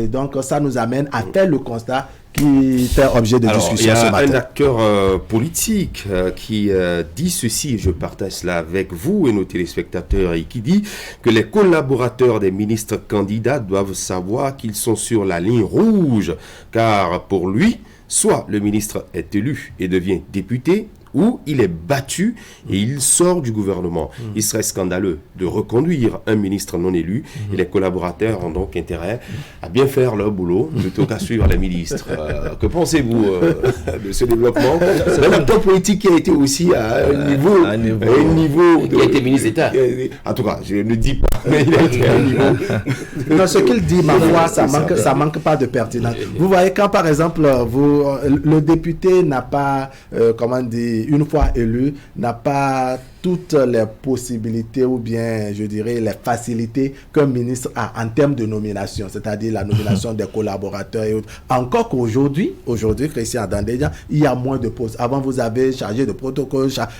donc, ça nous amène à faire le constat qui fait objet de discussion ce matin. Il y a un acteur politique qui dit ceci, je partage cela avec vous et nos téléspectateurs, et qui dit que les collaborateurs des ministres candidats doivent savoir qu'ils sont sur la ligne rouge, car pour lui, soit le ministre est élu et devient député, ou il est battu et il sort du gouvernement. Il serait scandaleux de reconduire un ministre non élu, et les collaborateurs ont donc intérêt à bien faire leur boulot plutôt qu'à suivre les ministres. Que pensez-vous de ce développement? C'est un acteur politique qui a été aussi à un niveau qui a été ministre d'État. En tout cas, je ne dis pas, mais il a été à un niveau. Non, ce qu'il dit, ma foi, ça manque pas de pertinence. Vous voyez, quand par exemple, le député n'a pas, comment dire, une fois élu, n'a pas toutes les possibilités ou bien, je dirais, les facilités qu'un ministre a en termes de nomination, c'est-à-dire la nomination des collaborateurs et autres. Encore qu'aujourd'hui, Christian Dandédia, il y a moins de postes. Avant, vous avez chargé de protocole, chargé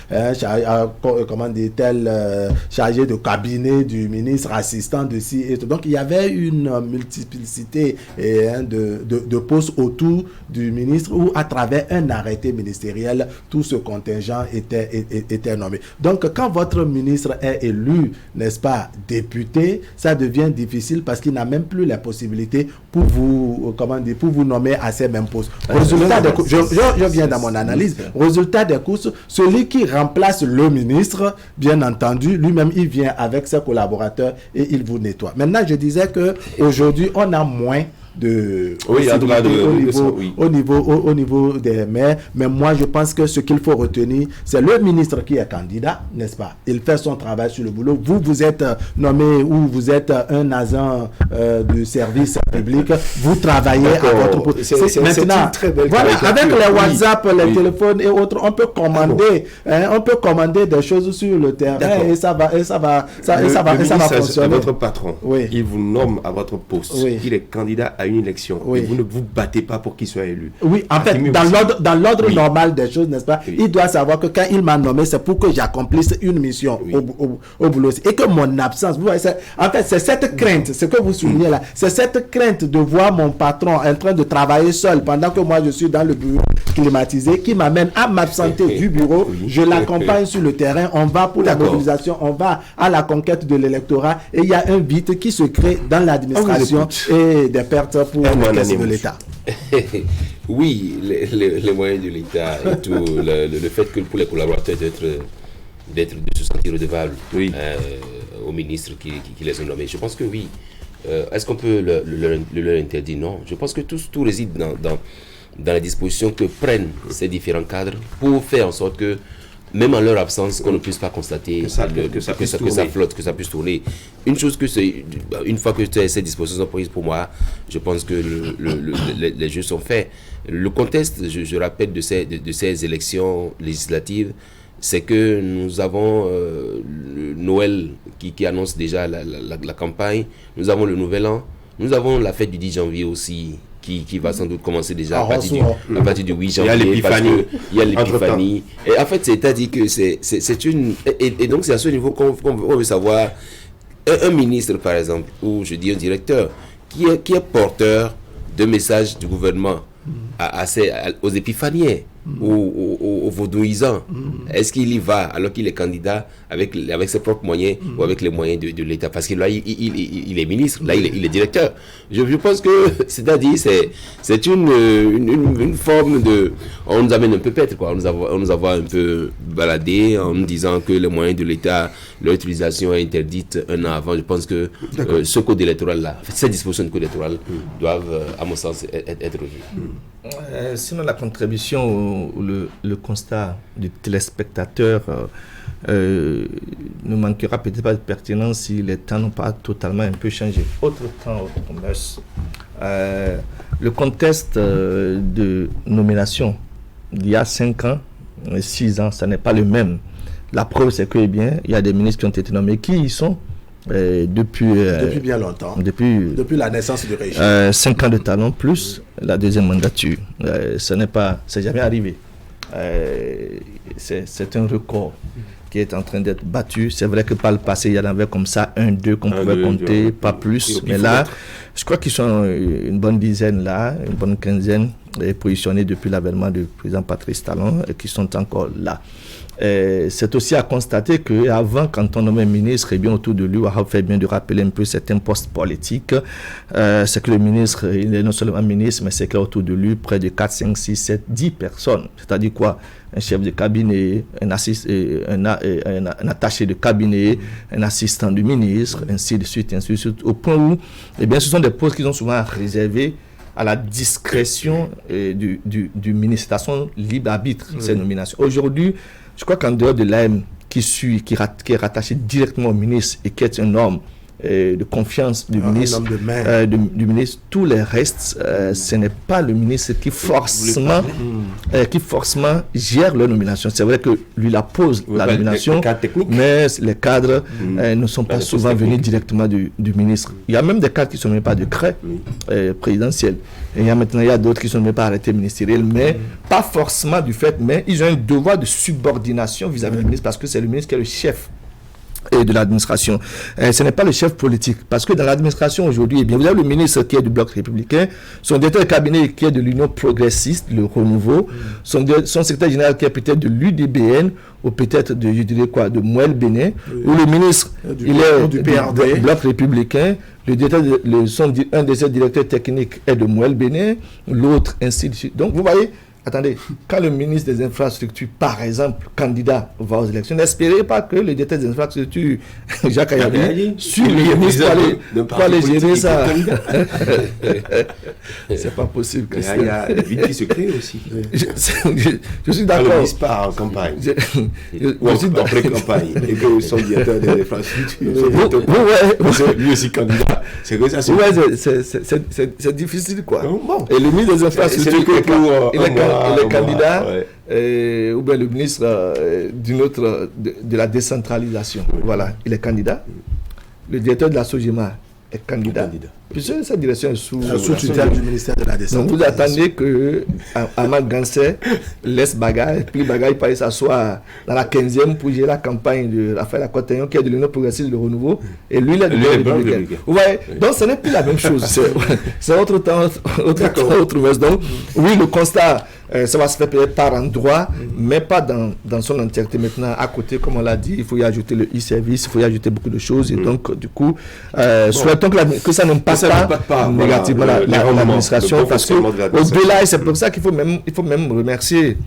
de cabinet du ministre, assistant de ci et tout. Donc, il y avait une multiplicité de postes autour du ministre où, à travers un arrêté ministériel, tout ce contingent était nommé. Donc, Donc, quand votre ministre est élu, n'est-ce pas, député, ça devient difficile parce qu'il n'a même plus la possibilité pour vous, pour vous nommer à ces mêmes postes. Résultat des courses, je viens dans mon analyse. Résultat des courses, celui qui remplace le ministre, bien entendu, lui-même, il vient avec ses collaborateurs et il vous nettoie. Maintenant, je disais que aujourd'hui, on a moins de au niveau des maires, mais moi je pense que ce qu'il faut retenir, c'est le ministre qui est candidat, n'est-ce pas? Il fait son travail sur le boulot. Vous êtes nommé ou vous êtes un agent du service public, vous travaillez à votre poste. Maintenant, voilà, avec les WhatsApp, les téléphones et autres, on peut commander, on peut commander des choses sur le terrain et ça va fonctionner. Votre patron, il vous nomme à votre poste, il est candidat à une élection et vous ne vous battez pas pour qu'il soit élu. Oui, en fait, dans l'ordre normal des choses, n'est-ce pas, il doit savoir que quand il m'a nommé, c'est pour que j'accomplisse une mission au boulot. Et que mon absence, vous voyez, en fait, c'est cette crainte, ce que vous soulignez là, c'est cette crainte de voir mon patron en train de travailler seul pendant que moi je suis dans le bureau climatisé qui m'amène à m'absenter du bureau. Je l'accompagne sur le terrain, on va pour la mobilisation, on va à la conquête de l'électorat et il y a un vide qui se crée dans l'administration et des pertes pour les caisses de l'État. Oui, les moyens de l'État et tout, le fait que pour les collaborateurs de se sentir redevables aux ministres qui les ont nommés, je pense que oui. Est-ce qu'on peut leur interdire? Non. Je pense que tout réside dans la disposition que prennent ces différents cadres pour faire en sorte que même en leur absence, qu'on ne puisse pas constater que ça flotte, que ça puisse tourner. Une fois que ces dispositions sont prises, pour moi, je pense que les jeux sont faits. Le contexte, je rappelle, de ces élections législatives, c'est que nous avons le Noël qui annonce déjà la campagne, nous avons le Nouvel An, nous avons la fête du 10 janvier aussi, qui va sans doute commencer déjà à partir du 8 janvier. Il y a l'épiphanie. Et en fait, c'est-à-dire que c'est une... Et donc, c'est à ce niveau qu'on veut savoir, un ministre, par exemple, ou je dis un directeur, qui est porteur de messages du gouvernement aux épiphaniens, aux vaudouisants. Est-ce qu'il y va alors qu'il est candidat avec ses propres moyens ou avec les moyens de l'État? Parce que là, il est ministre, là, il est directeur. Je pense que, c'est-à-dire, c'est une forme de... On nous amène un peu pètre, quoi. On nous a un peu baladé en nous disant que les moyens de l'État, leur utilisation est interdite un an avant. Je pense que ce code électoral-là, ces dispositions de code électoral doivent, à mon sens, être revues. Sinon, la contribution ou le constat du téléspectateur ne manquera peut-être pas de pertinence si les temps n'ont pas totalement un peu changé. Autre temps, autre mœurs. Le contexte de nomination d'il y a 5 ans, 6 ans, ça n'est pas le même. La preuve, c'est que, il y a des ministres qui ont été nommés. Qui y sont depuis bien longtemps. Depuis la naissance du régime. 5 ans de talent plus la deuxième mandature. C'est jamais arrivé. C'est un record qui est en train d'être battu. C'est vrai que par le passé, il y en avait comme ça 1, 2 qu'on pouvait compter, pas plus. Mais là, je crois qu'ils sont une bonne dizaine là, une bonne quinzaine positionnés depuis l'avènement du président Patrice Talon et qui sont encore là. C'est aussi à constater qu'avant, quand on nommait ministre, et bien autour de lui, Wahab fait bien de rappeler un peu certains postes politiques. C'est que le ministre, il est non seulement ministre, mais c'est qu'il y a autour de lui près de 4, 5, 6, 7, 10 personnes. C'est-à-dire quoi? Un chef de cabinet, un attaché de cabinet, un assistant du ministre, ainsi de suite, au point où, ce sont des postes qui sont souvent réservés à la discrétion du ministre, à son libre arbitre, ces nominations. Aujourd'hui, je crois qu'en dehors de l'AM qui est rattaché directement au ministre et qui est un homme de confiance du ministre, du ministre, tous les restes, ce n'est pas le ministre qui forcément gère leur nomination. C'est vrai que lui la pose la nomination, mais les cadres ne sont pas souvent venus directement du ministre. Il y a même des cadres qui ne sont même pas de décret présidentiel. Et il y a d'autres qui ne sont même pas arrêtés ministériels, mais pas forcément du fait, mais ils ont un devoir de subordination vis-à-vis du ministre parce que c'est le ministre qui est le chef et de l'administration. Ce n'est pas le chef politique. Parce que dans l'administration aujourd'hui, eh bien, vous avez le ministre qui est du Bloc républicain, son directeur de cabinet qui est de l'Union progressiste, le Renouveau, son secrétaire général qui est peut-être de l'UDBN, ou peut-être de, je dirais quoi, de Mouel Bénin, ou le ministre, il est du Bloc républicain, un des directeurs techniques est de Mouel Bénin, l'autre ainsi de suite. Donc vous voyez, attendez, quand le ministre des Infrastructures, par exemple, candidat va aux élections, n'espérez pas que le directeur des Infrastructures, Jacques Ayadi, suit le ministre pour aller gérer ça. C'est pas possible. Il y a des vides qui se créent aussi. Je suis d'accord. Le ministre part en campagne. Ou après campagne. Et que son directeur des Infrastructures, lui aussi candidat. C'est que ça, c'est difficile, quoi. Et le ministre des Infrastructures, il est candidat, ou bien le ministre d'une autre, de la décentralisation. Voilà, il est candidat. Le directeur de la SOGEMA est candidat. Puisque cette direction est sous tutelle du ministère de la Décentralisation. Donc vous attendez que Ahmad Gansé laisse Bagaille, puis Bagaille passe s'asseoir dans la 15e pour gérer la campagne de Raphaël Akotagnon, qui est de l'Union progressiste de Renouveau, et lui, il est de républicain. Vous voyez, donc ce n'est plus la même chose. C'est autre temps, autre chose. Donc, oui, le constat, ça va se faire peut-être par endroit, mais pas dans son entièreté. Maintenant, à côté, comme on l'a dit, il faut y ajouter le e-service, il faut y ajouter beaucoup de choses, et donc, du coup, souhaitons que ça n'impacte pas négativement l'administration, parce qu'au-delà, et c'est pour ça qu'il faut même remercier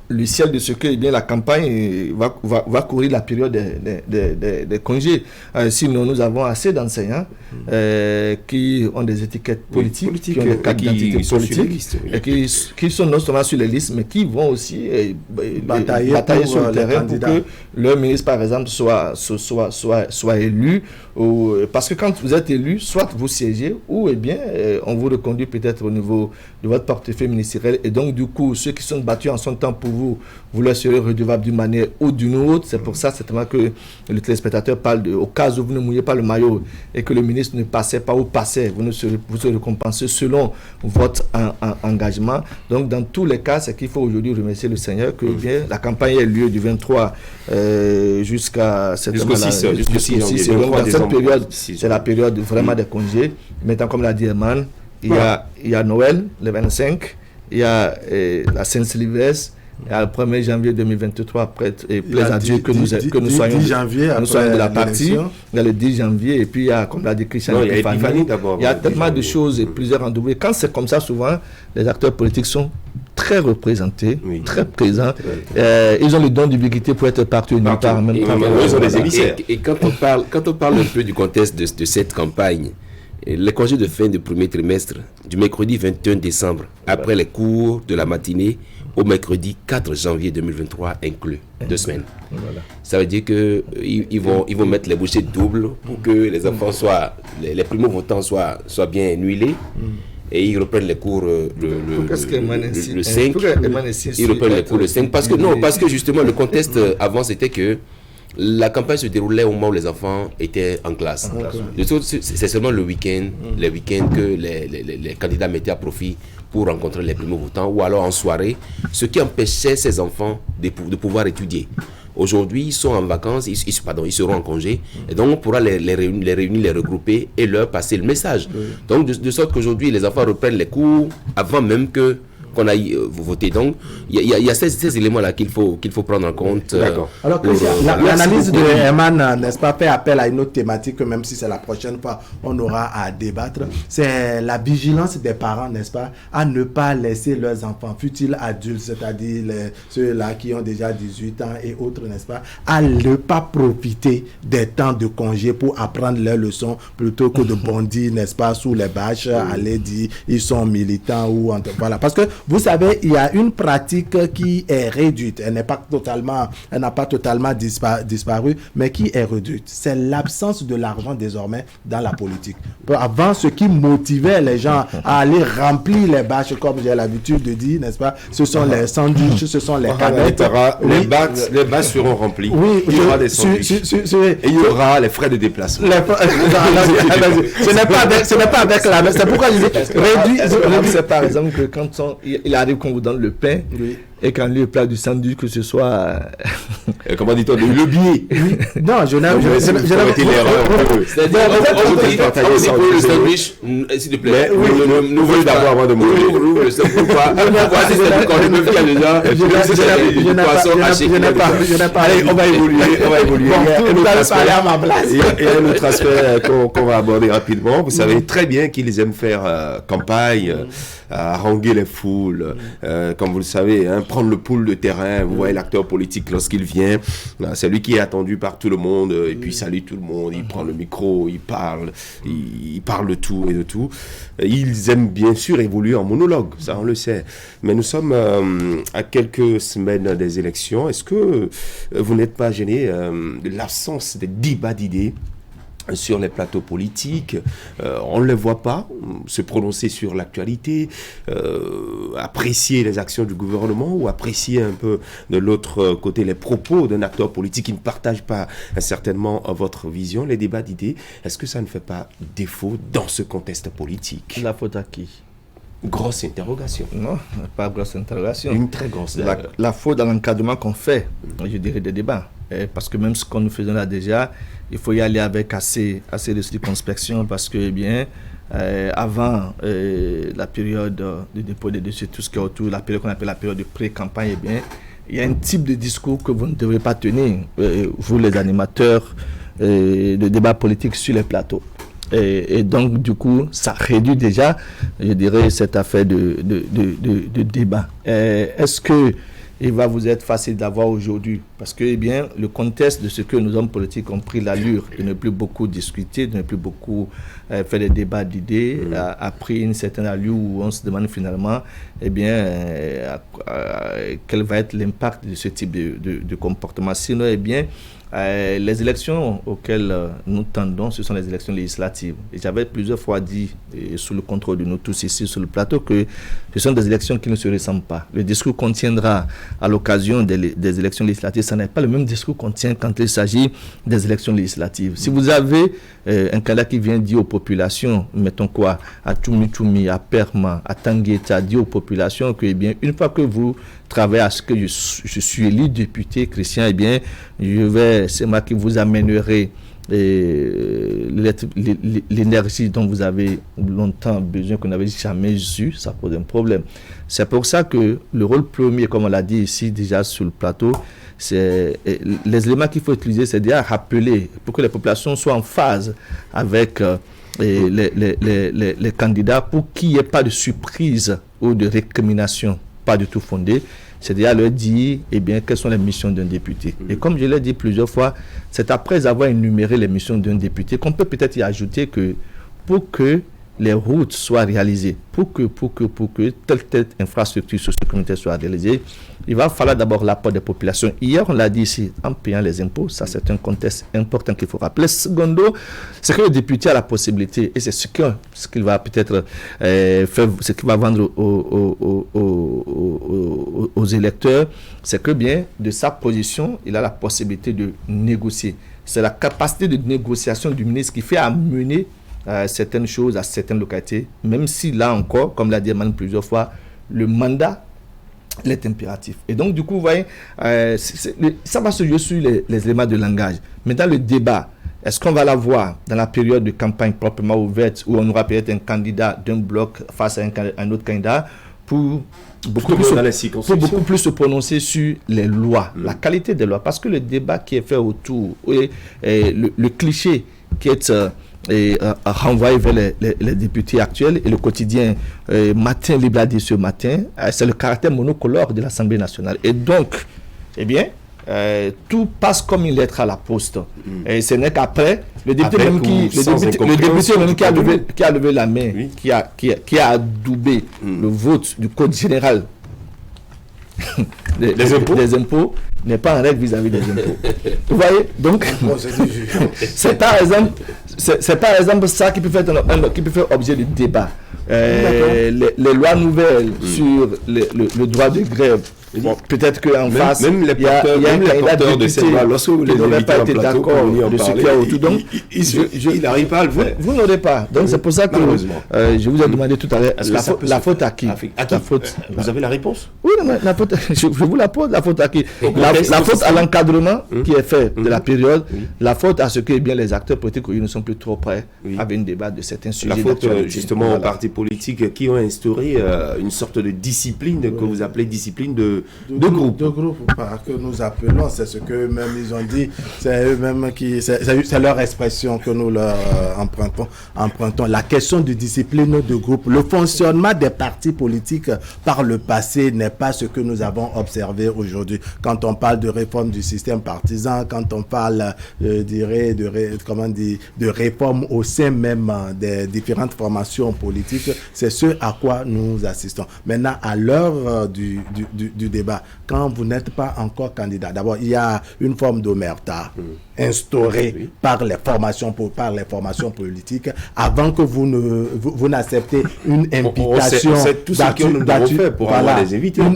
le ciel de ce que la campagne va courir la période des congés. Sinon, nous avons assez d'enseignants qui ont des étiquettes politiques, qui ont des cartes d'identité politiques, et qui sont non seulement sur les listes, mais qui vont aussi batailler sur le terrain pour que leur ministre, par exemple, soit élu. Parce que quand vous êtes élu, soit vous siégez, ou on vous reconduit peut-être au niveau de votre portefeuille ministériel. Et donc, du coup, ceux qui sont battus en son temps pour vous leur serez redevable d'une manière ou d'une autre. C'est pour ça, certainement, que le téléspectateur parle au cas où vous ne mouillez pas le maillot et que le ministre ne passait pas ou passait, vous serez récompensé selon votre engagement. Donc, dans tous les cas, c'est qu'il faut aujourd'hui remercier le Seigneur que la campagne ait lieu du 23 jusqu'au 6 janvier. Donc, dans cette période, c'est la période vraiment des congés. Maintenant, comme l'a dit Herman, il y a Noël, le 25, il y a la Saint-Sylvestre, et le 1er janvier 2023, et plaise à Dieu que nous soyons de la partie. Il y a le 10 janvier, et puis il y a, comme l'a dit Christian, il y a tellement de choses et plusieurs endroits. Quand c'est comme ça, souvent, les acteurs politiques sont très représentés, très présents. Ils ont le don d'ubiquité pour être partout et nulle part en même temps. Ils ont des émissaires. Et quand on parle un peu du contexte de cette campagne, les congés de fin du premier trimestre, du mercredi 21 décembre, après les cours de la matinée, au mercredi 4 janvier 2023 inclus, 2 semaines. Voilà. Ça veut dire qu'ils vont mettre les bouchées doubles pour que les enfants les primo-votants soient bien nuilés. Et ils reprennent les cours le 5. Ils reprennent les cours le 5. Parce que justement, le contexte avant, c'était que la campagne se déroulait au moment où les enfants étaient en classe. C'est seulement les week-ends que les candidats mettaient à profit pour rencontrer les primo-votants, ou alors en soirée, ce qui empêchait ces enfants de pouvoir étudier. Aujourd'hui, ils sont en vacances, ils seront en congé, et donc on pourra les réunir, les regrouper et leur passer le message. Donc de sorte qu'aujourd'hui, les enfants reprennent les cours avant même qu'on aille voter. Donc, il y a ces éléments-là qu'il faut prendre en compte. D'accord. Alors, l'analyse de Herman, n'est-ce pas, fait appel à une autre thématique, même si c'est la prochaine fois, on aura à débattre. C'est la vigilance des parents, n'est-ce pas, à ne pas laisser leurs enfants, fut-ils adultes, c'est-à-dire ceux-là qui ont déjà 18 ans et autres, n'est-ce pas, à ne pas profiter des temps de congé pour apprendre leurs leçons plutôt que de bondir, n'est-ce pas, sous les bâches, aller dire ils sont militants ou voilà. Parce que vous savez, il y a une pratique qui est réduite. Elle n'a pas totalement disparu, mais qui est réduite. C'est l'absence de l'argent désormais dans la politique. Avant, ce qui motivait les gens à aller remplir les bâches, comme j'ai l'habitude de dire, n'est-ce pas, ce sont les sandwichs, ce sont les canettes. Les bâches seront remplies. Oui, il y aura des sandwichs. Et il y aura les frais de déplacement. Ce n'est pas avec la... C'est pourquoi je dis réduit. C'est par exemple que quand il arrive qu'on vous donne le pain, et qu'en lieu et place du sandwich, que ce soit... comment dit-on, le billet. Non, je n'ai pas... C'est-à-dire, on vous dit le sandwich, s'il te plaît, nous voulons d'abord avant de mourir. Ouvre le sandwich, pourquoi si c'est du corps de bœuf qu'il y a déjà, je n'ai pas... Allez, on va évoluer. Il y a un autre aspect qu'on va aborder rapidement. Vous savez très bien qu'ils aiment faire campagne, haranguer les foules, comme vous le savez, prendre le pouls de terrain. Vous voyez l'acteur politique lorsqu'il vient, c'est lui qui est attendu par tout le monde, et puis il salue tout le monde, il prend le micro, il parle de tout et de tout. Ils aiment bien sûr évoluer en monologue, ça on le sait. Mais nous sommes à quelques semaines des élections. Est-ce que vous n'êtes pas gêné de l'absence des débats d'idées sur les plateaux politiques? On ne les voit pas se prononcer sur l'actualité, apprécier les actions du gouvernement ou apprécier un peu de l'autre côté les propos d'un acteur politique qui ne partage pas certainement votre vision. Les débats d'idées, est-ce que ça ne fait pas défaut dans ce contexte politique? La faute à qui? Grosse interrogation. Non, pas grosse interrogation. Une très grosse. La faute dans l'encadrement qu'on fait, je dirais, des débats. Parce que même ce qu'on nous faisait là déjà, il faut y aller avec assez de circonspection parce que, eh bien, avant la période de dépôt des dossiers, tout ce qui est autour, la période qu'on appelle la période de pré-campagne, eh bien, il y a un type de discours que vous ne devrez pas tenir, vous les animateurs de débats politiques sur les plateaux. Et donc, du coup, ça réduit déjà, je dirais, cette affaire de débat. Est-ce que il va vous être facile d'avoir aujourd'hui? Parce que, eh bien, le contexte de ce que nos hommes politiques ont pris l'allure de ne plus beaucoup discuter, de ne plus beaucoup faire des débats d'idées, a pris une certaine allure où on se demande finalement, eh bien, quel va être l'impact de ce type de comportement. Sinon, eh bien, les élections auxquelles nous tendons, ce sont les élections législatives. Et j'avais plusieurs fois dit, sous le contrôle de nous tous ici sur le plateau, que ce sont des élections qui ne se ressemblent pas. Le discours qu'on tiendra à l'occasion des élections législatives, ça n'est pas le même discours qu'on tient quand il s'agit des élections législatives. Si vous avez un candidat qui vient dire aux populations, mettons quoi, à Tchoumi, à Perma, à Tangueta, dire aux populations que, eh bien, une fois que vous travaillez à ce que je suis élu député Christian, eh bien, c'est moi qui vous amènerai l'énergie dont vous avez longtemps besoin, qu'on n'avait jamais eu, ça pose un problème. C'est pour ça que le rôle premier, comme on l'a dit ici déjà sur le plateau, c'est les éléments qu'il faut utiliser, c'est déjà rappeler pour que les populations soient en phase avec les candidats, pour qu'il n'y ait pas de surprise ou de récrimination pas du tout fondée. C'est-à-dire leur dire, eh bien, quelles sont les missions d'un député. Et comme je l'ai dit plusieurs fois, c'est après avoir énuméré les missions d'un député qu'on peut peut-être y ajouter que pour que les routes soient réalisées, pour que telle infrastructure socio-communautaire soit réalisée, il va falloir d'abord l'apport des populations. Hier, on l'a dit ici, en payant les impôts, ça c'est un contexte important qu'il faut rappeler. Secondo, c'est que le député a la possibilité, et c'est ce qu'il va peut-être faire, ce qu'il va vendre aux électeurs, c'est que bien, de sa position, il a la possibilité de négocier. C'est la capacité de négociation du ministre qui fait amener certaines choses à certaines localités, même si là encore, comme l'a dit Emmanuel plusieurs fois, le mandat est impératif. Et donc du coup, vous voyez, ça va se jouer sur les éléments de langage. Mais dans le débat, est-ce qu'on va l'avoir dans la période de campagne proprement ouverte, où on aura peut-être un candidat d'un bloc face à un autre candidat, pour beaucoup plus se prononcer sur les lois, la qualité des lois, parce que le débat qui est fait autour, le cliché qui est renvoyé vers les députés actuels, et le quotidien Matin Libre a dit ce matin, c'est le caractère monocolore de l'Assemblée nationale. Et donc, eh bien, tout passe comme une lettre à la poste. Et ce n'est qu'après, le député même qui a levé la main, qui a adoubé le vote du Code général des impôts, n'est pas en règle vis-à-vis des impôts. Vous voyez, donc c'est par exemple ça qui peut faire objet de débat. Les lois nouvelles sur le droit de grève Bon, peut-être qu'en face, même les il y a un porteurs de cette loi, lorsque vous les n'auraient pas invitez été en plateau, d'accord on de ce qu'il y a autour. Donc, il n'arrive pas à le voir. Vous n'aurez pas. Donc, c'est pour ça que je vous ai demandé tout à l'heure, la faute à qui? Vous avez la réponse? Oui, non, la faute, je vous la pose, la faute à qui? La faute à l'encadrement qui est fait de la période, la faute à ce que bien les acteurs politiques ne sont plus trop prêts à un débat de certains sujets. La faute justement aux partis politiques qui ont instauré une sorte de discipline que vous appelez discipline de groupe. De groupe, que nous appelons, c'est ce que même ils ont dit, c'est eux-mêmes qui, c'est leur expression que nous leur empruntons. La question de discipline de groupe, le fonctionnement des partis politiques par le passé n'est pas ce que nous avons observé aujourd'hui. Quand on parle de réforme du système partisan, quand on parle, de réforme au sein même des différentes formations politiques, c'est ce à quoi nous assistons. Maintenant, à l'heure du débat, quand vous n'êtes pas encore candidat, d'abord, il y a une forme d'omerta instaurée par les formations politiques avant que vous n'acceptez une invitation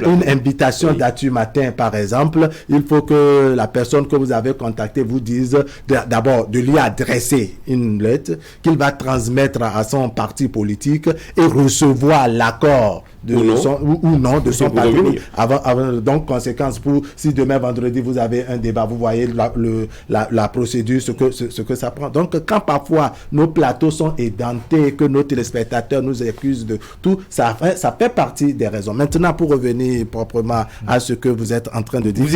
une invitation d'Atu Matin, par exemple. Il faut que la personne que vous avez contactée vous dise d'abord de lui adresser une lettre qu'il va transmettre à son parti politique et recevoir l'accord de son parti. Donc, conséquence, si demain vendredi vous avez un débat, vous voyez la procédure, ce que ça prend. Donc, quand parfois nos plateaux sont édentés, que nos téléspectateurs nous accusent de tout, ça fait partie des raisons. Maintenant, pour revenir proprement à ce que vous êtes en train de dire,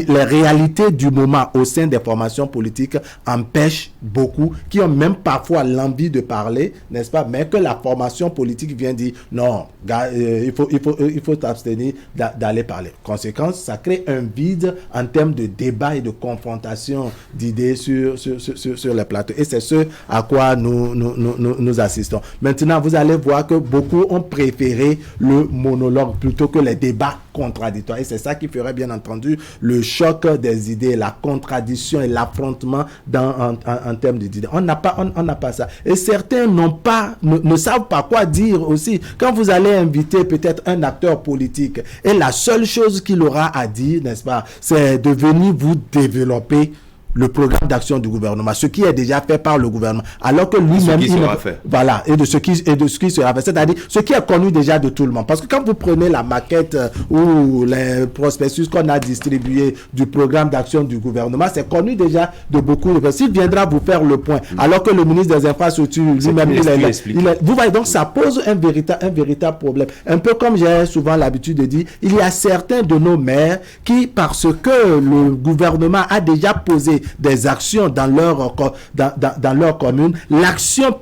les réalités du moment au sein des formations politiques empêchent beaucoup, qui ont même parfois l'envie de parler, n'est-ce pas, mais que la formation politique vient dire non, il faut t'abstenir d'aller parler. Conséquence, ça crée un vide en termes de débat et de confrontation d'idées sur les plateaux. Et c'est ce à quoi nous assistons. Maintenant, vous allez voir que beaucoup ont préféré le monologue plutôt que les débats contradictoires. Et c'est ça qui ferait bien entendu le choc des idées, la contradiction et l'affrontement en termes d'idées. On n'a pas ça. Et certains ne savent pas quoi dire aussi. Quand vous allez inviter peut-être un acteur politique et la seule chose qu'il aura à dire, n'est-ce pas, c'est de venir vous développer le programme d'action du gouvernement, ce qui est déjà fait par le gouvernement, alors que lui-même et de ce qui sera fait, c'est-à-dire ce qui est connu déjà de tout le monde. Parce que quand vous prenez la maquette ou les prospectus qu'on a distribués du programme d'action du gouvernement, c'est connu déjà de beaucoup de personnes. S'il viendra vous faire le point, alors que le ministre des Infrastructures lui-même, vous voyez, donc ça pose un véritable problème. Un peu comme j'ai souvent l'habitude de dire, il y a certains de nos maires qui, parce que le gouvernement a déjà posé des actions dans leur commune, l'action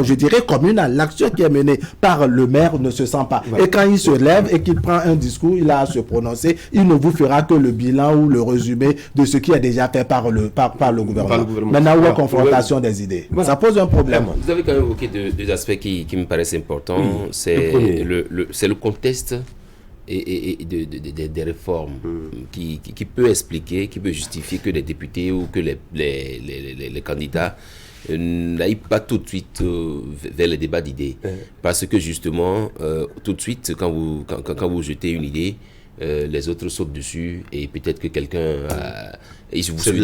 je dirais communale, l'action qui est menée par le maire ne se sent pas. Et quand il se lève et qu'il prend un discours, il a à se prononcer, il ne vous fera que le bilan ou le résumé de ce qui est déjà fait par le gouvernement. Maintenant, où est confrontation des idées. Ça pose un problème. Vous avez quand même évoqué deux aspects qui me paraissent importants. C'est le contexte et des réformes qui peut expliquer, qui peut justifier que les députés ou que les candidats n'aillent pas tout de suite vers les débats d'idées. Parce que justement, tout de suite, quand vous jetez une idée, les autres sautent dessus et peut-être que quelqu'un il vous suffit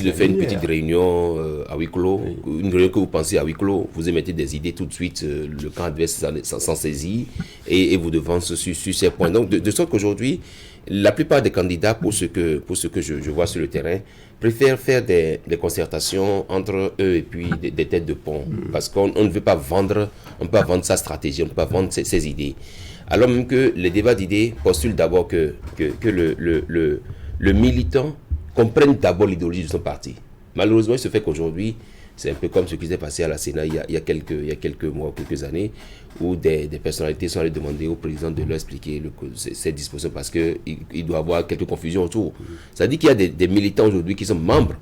de faire une petite réunion à huis clos, une réunion que vous pensez à huis clos, vous émettez des idées tout de suite, le camp adverse s'en saisit et vous devance sur ces points. Donc de sorte qu'aujourd'hui, la plupart des candidats, pour ce que je vois sur le terrain, préfèrent faire des concertations entre eux et puis des têtes de pont, parce qu'on ne veut pas vendre, on ne peut pas vendre sa stratégie, on ne peut pas vendre ses idées. Alors même que les débats d'idées postulent d'abord que le militant comprenne d'abord l'idéologie de son parti. Malheureusement, il se fait qu'aujourd'hui, c'est un peu comme ce qui s'est passé à la Sénat il y a quelques mois ou quelques années, où des personnalités sont allées demander au président de leur expliquer ces dispositions parce qu'il doit y avoir quelques confusions autour. Ça dit qu'il y a des militants aujourd'hui qui sont membres,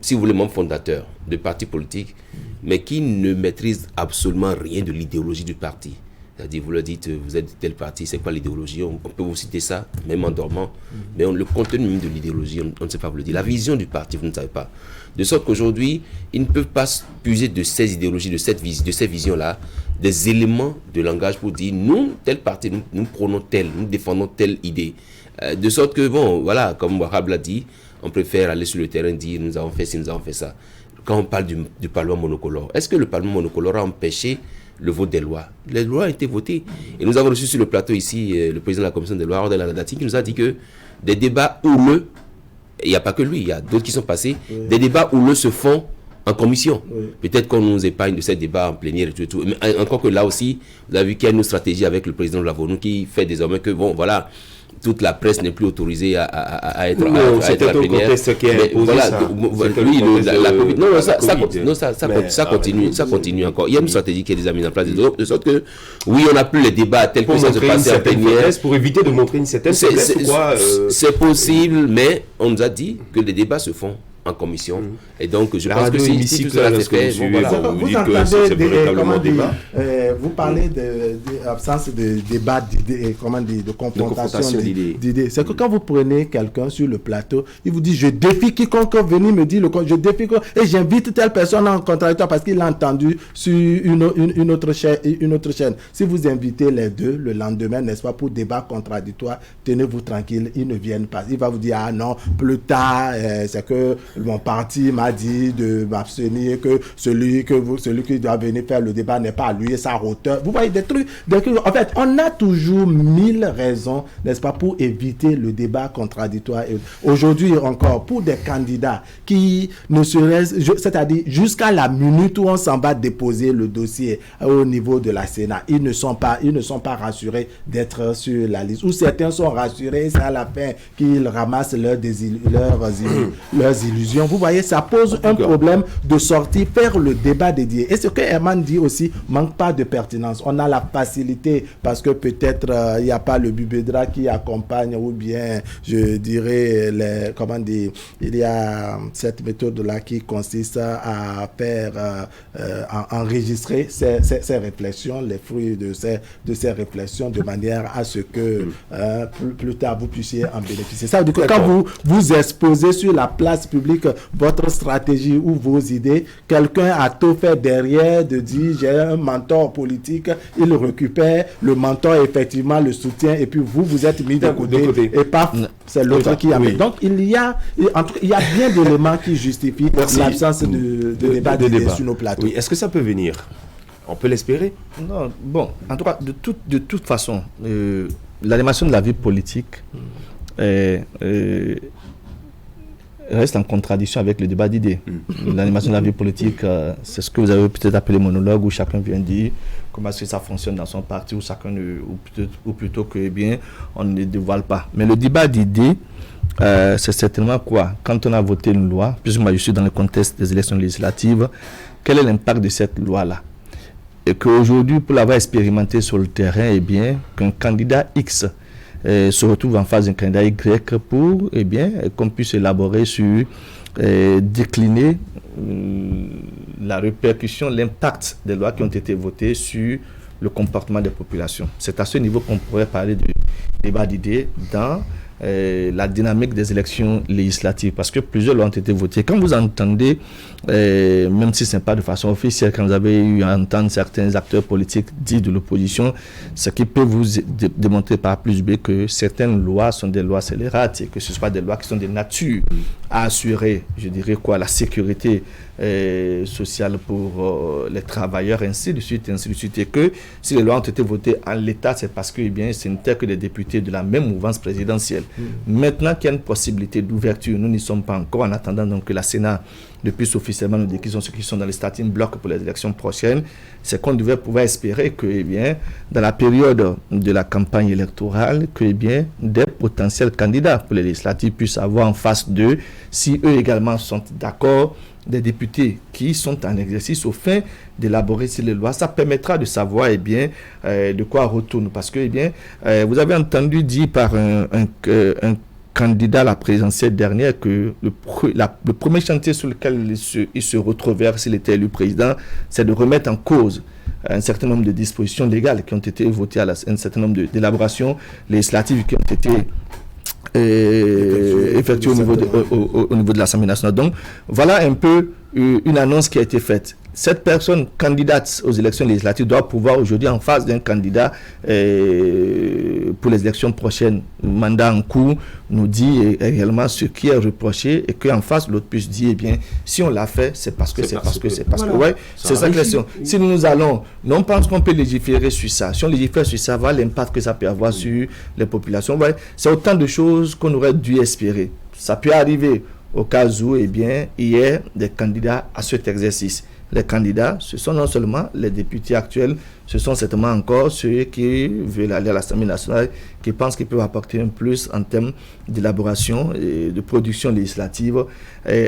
si vous voulez, membres fondateurs de partis politiques, mais qui ne maîtrisent absolument rien de l'idéologie du parti. C'est-à-dire, vous leur dites, vous êtes de tel parti, c'est quoi l'idéologie? On peut vous citer ça, même en dormant. Mais le contenu même de l'idéologie, on ne sait pas vous le dire. La vision du parti, vous ne savez pas. De sorte qu'aujourd'hui, ils ne peuvent pas puiser de ces idéologies, de ces visions-là, des éléments de langage pour dire, nous, tel parti, nous prenons tel, nous défendons telle idée. De sorte que, bon, voilà, comme Wahab l'a dit, on préfère aller sur le terrain et dire, nous avons fait ci, nous avons fait ça. Quand on parle du Parlement monocolore, est-ce que le Parlement monocolore a empêché le vote des lois? Les lois ont été votées. Et nous avons reçu sur le plateau ici le président de la commission des lois, Rodel Aladati, qui nous a dit que des débats houleux, il n'y a pas que lui, il y a d'autres qui sont passés, des débats houleux se font en commission. Peut-être qu'on nous épargne de ces débats en plénière et tout. Mais encore que là aussi, vous avez vu qu'il y a une stratégie avec le président de la VONU qui fait désormais que, bon, voilà, toute la presse n'est plus autorisée à être c'est un contexte qui est imposé, ça continue encore. Il y a une stratégie qui est déjà mise en place de sorte que oui, on n'a plus les débats tels que ça se passait en plénière. Pour éviter de montrer une certaine faiblesse, c'est possible, mais on nous a dit que les débats se font en commission. Et donc, je pense que si tout cela se fait, vous entendez vous parlez d'absence de débat d'idées, de confrontation d'idées. C'est que quand vous prenez quelqu'un sur le plateau, il vous dit, je défie quiconque venir me dire, je défie et j'invite telle personne en contradictoire parce qu'il l'a entendu sur une autre chaîne. Si vous invitez les deux le lendemain, n'est-ce pas, pour débat contradictoire, tenez-vous tranquille, ils ne viennent pas. Il va vous dire, ah non, plus tard, c'est que mon parti m'a dit de m'abstenir, que celui qui doit venir faire le débat n'est pas à lui et sa hauteur. Vous voyez des trucs. En fait, on a toujours 1000 raisons, n'est-ce pas, pour éviter le débat contradictoire. Aujourd'hui encore, pour des candidats qui ne seraient, c'est-à-dire jusqu'à la minute où on s'en va déposer le dossier au niveau de la Sénat, ils ne sont pas rassurés d'être sur la liste. Ou certains sont rassurés, c'est à la fin qu'ils ramassent leurs illusions. Vous voyez, ça pose un problème de sortir, faire le débat dédié. Et ce que Herman dit aussi, manque pas de pertinence. On a la facilité parce que peut-être il n'y a pas le Bubedra qui accompagne, ou bien je dirais il y a cette méthode-là qui consiste à faire enregistrer ces réflexions, les fruits de ces réflexions, de manière à ce que plus tard vous puissiez en bénéficier. Ça veut dire que quand vous exposez sur la place publique votre stratégie ou vos idées, quelqu'un a tout fait derrière de dire j'ai un mentor politique, il récupère le mentor, effectivement le soutien, et puis vous êtes mis de côté et paf, c'est l'autre qui a mis. Donc il y a bien d'éléments qui justifient l'absence de débat sur nos plateaux. Oui. Est-ce que ça peut venir? On peut l'espérer? Non, bon, en tout cas, de toute façon, l'animation de la vie politique reste en contradiction avec le débat d'idées. L'animation de la vie politique, c'est ce que vous avez peut-être appelé monologue, où chacun vient dire comment est-ce que ça fonctionne dans son parti, ou plutôt que on ne dévoile pas. Mais le débat d'idées, c'est certainement quoi? Quand on a voté une loi, puisque moi je suis dans le contexte des élections législatives, quel est l'impact de cette loi-là? Et qu'aujourd'hui, pour l'avoir expérimenté sur le terrain, qu'un candidat X se retrouve en face d'un candidat Y pour qu'on puisse élaborer sur décliner la répercussion, l'impact des lois qui ont été votées sur le comportement des populations. C'est à ce niveau qu'on pourrait parler de débat d'idées dans la dynamique des élections législatives, parce que plusieurs lois ont été votées. Quand vous entendez, même si ce n'est pas de façon officielle, quand vous avez eu à entendre certains acteurs politiques dits de l'opposition, ce qui peut vous démontrer par plus B que certaines lois sont des lois scélérates et que ce ne sont pas des lois qui sont de nature à assurer, je dirais la sécurité sociale pour les travailleurs, ainsi de suite, et que si les lois ont été votées en l'état, c'est parce que ce n'était que des députés de la même mouvance présidentielle. Maintenant qu'il y a une possibilité d'ouverture, nous n'y sommes pas encore, en attendant donc que la Sénat puisse officiellement nous dire qu'ils sont ceux qui sont dans les starting blocks pour les élections prochaines, c'est qu'on devait pouvoir espérer que dans la période de la campagne électorale, que des potentiels candidats pour les législatives puissent avoir en face d'eux, si eux également sont d'accord, des députés qui sont en exercice au fin d'élaborer ces lois. Ça permettra de savoir de quoi retourne, parce que vous avez entendu dire par un candidat à la présidentielle dernière que le premier chantier sur lequel il se retrouverait s'il était élu président, c'est de remettre en cause un certain nombre de dispositions légales qui ont été votées à un certain nombre d'élaborations législatives qui ont été effectuées au niveau de l'Assemblée nationale. Donc, voilà un peu une annonce qui a été faite. Cette personne candidate aux élections législatives doit pouvoir aujourd'hui, en face d'un candidat pour les élections prochaines, mandat en cours, nous dire réellement ce qui est reproché et qu'en face, l'autre puisse dire, eh bien, si on l'a fait, c'est parce que. Ouais, c'est ça la question. Si nous allons, non pas qu'on peut légiférer sur ça. Si on légifère sur ça, voilà l'impact que ça peut avoir sur les populations. Ouais, c'est autant de choses qu'on aurait dû espérer. Ça peut arriver au cas où, eh bien, il y a des candidats à cet exercice. Les candidats, ce sont non seulement les députés actuels, ce sont certainement encore ceux qui veulent aller à l'Assemblée nationale, qui pensent qu'ils peuvent apporter un plus en termes d'élaboration et de production législative,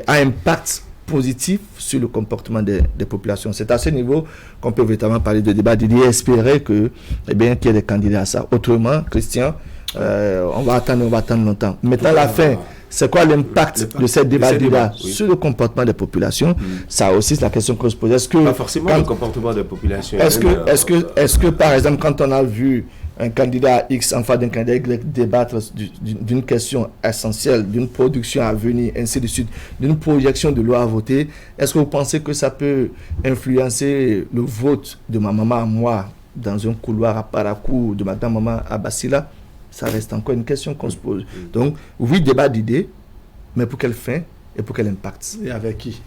à impact positif sur le comportement des populations. C'est à ce niveau qu'on peut véritablement parler de débat, d'idée, espérer que, eh bien, qu'il y ait des candidats à ça. Autrement, Christian, on va attendre longtemps. Maintenant, la fin. C'est quoi l'impact de ce débat sur le comportement des populations? Ça aussi, c'est la question qu'on se pose. Est-ce que, pas forcément le comportement des populations. Est-ce que, par exemple, quand on a vu un candidat X en face d'un candidat Y débattre d'une question essentielle, d'une production à venir, ainsi de suite, d'une projection de loi à voter, est-ce que vous pensez que ça peut influencer le vote de ma maman à moi dans un couloir à Parakou, de madame maman à Bassila? Ça reste encore une question qu'on se pose. Donc, oui, débat d'idées, mais pour quelle fin et pour quel impact? Et avec qui?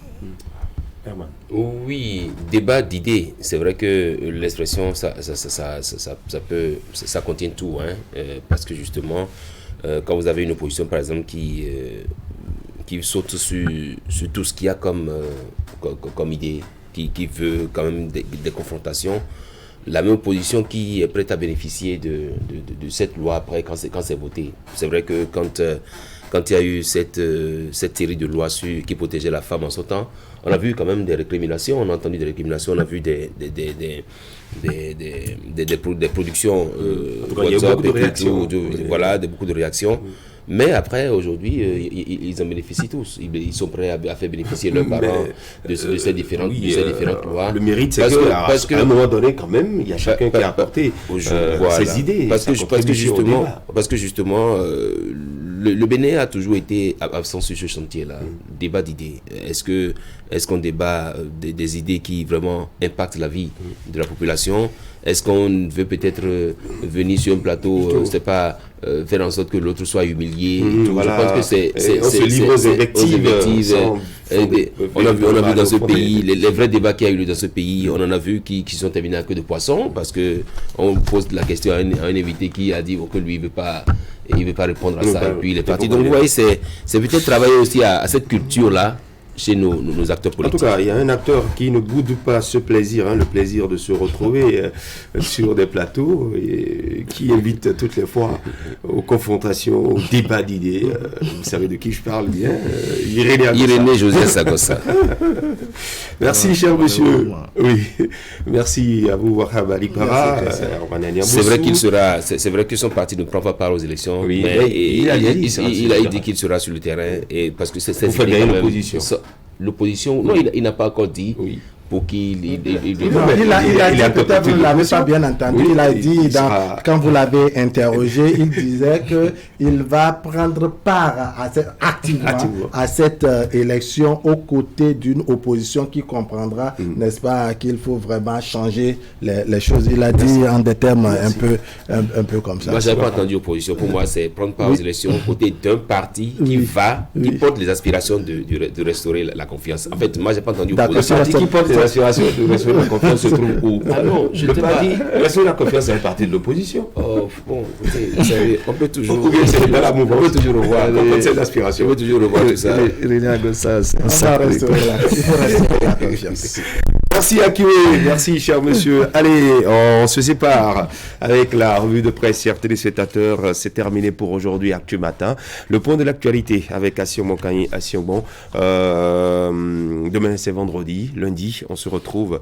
Oui, débat d'idées. C'est vrai que l'expression, ça contient tout. Parce que justement, quand vous avez une opposition, par exemple, qui saute sur tout ce qu'il y a comme idée, qui veut quand même des confrontations, la même opposition qui est prête à bénéficier de cette loi après quand c'est voté. C'est vrai que quand il y a eu cette série de lois qui protégeaient la femme en son temps, on a vu quand même des récriminations, on a entendu des récriminations, on a vu des productions WhatsApp, beaucoup de réactions. Mais après, aujourd'hui, ils en bénéficient tous. Ils sont prêts à faire bénéficier leurs parents de ces différentes lois. Le mérite, c'est qu'à un moment donné, quand même, il y a chacun qui a apporté ses idées. Parce que justement, le Bénin a toujours été absent sur ce chantier-là. Débat d'idées. Est-ce qu'on débat des idées qui vraiment impactent la vie de la population? Est-ce qu'on veut peut-être venir sur un plateau, c'est pas faire en sorte que l'autre soit humilié? Voilà. Je pense que c'est on se livre aux invectives. On a vu dans ce pays les vrais débats qu'il y a eu dans ce pays. On en a vu qui sont terminés à queue de poisson parce que on pose la question à un invité qui a dit que lui il veut pas répondre à ça et puis il est parti. Donc vous voyez, c'est peut-être travailler aussi à cette culture là chez nos acteurs politiques. En tout cas, il y a un acteur qui ne boude pas ce plaisir, le plaisir de se retrouver sur des plateaux et qui évite toutes les fois aux confrontations, aux débats d'idées. Vous savez de qui je parle bien, Irénée José Sagossa. Merci, cher monsieur. Oui, merci à vous, Wahab Ali Para. C'est vrai qu'ils sont partis, ne prend pas part aux élections, oui, mais il a dit qu'il sera sur le terrain et parce que c'est l'opposition. L'opposition, non, il n'a pas encore dit pour qu'il... Il a dit, peut-être vous ne l'avez pas bien entendu, il a dit, quand vous l'avez interrogé, il disait qu'il va prendre part activement à cette élection aux côtés d'une opposition qui comprendra, n'est-ce pas, qu'il faut vraiment changer les choses. Il a dit en des termes un peu comme ça. Moi, je n'ai pas entendu opposition. Pour moi, c'est prendre part aux élections aux côtés d'un parti qui porte les aspirations de restaurer la confiance. En fait, moi, je n'ai pas entendu opposition. Qui porte les aspirations de restaurer la confiance se trouve où? Ah non, je ne t'ai pas dit. Restaurer la confiance, c'est un parti de l'opposition. Bon, on peut toujours... On peut toujours revoir ces aspirations. On peut toujours revoir tout ça. Il faut restaurer la confiance. Merci Akimé, merci cher monsieur. Allez, on se sépare avec la revue de presse, chers téléspectateurs. C'est terminé pour aujourd'hui, Actu Matin. Le point de l'actualité avec Assion Monkani, Assion Bon. Demain c'est vendredi, lundi, on se retrouve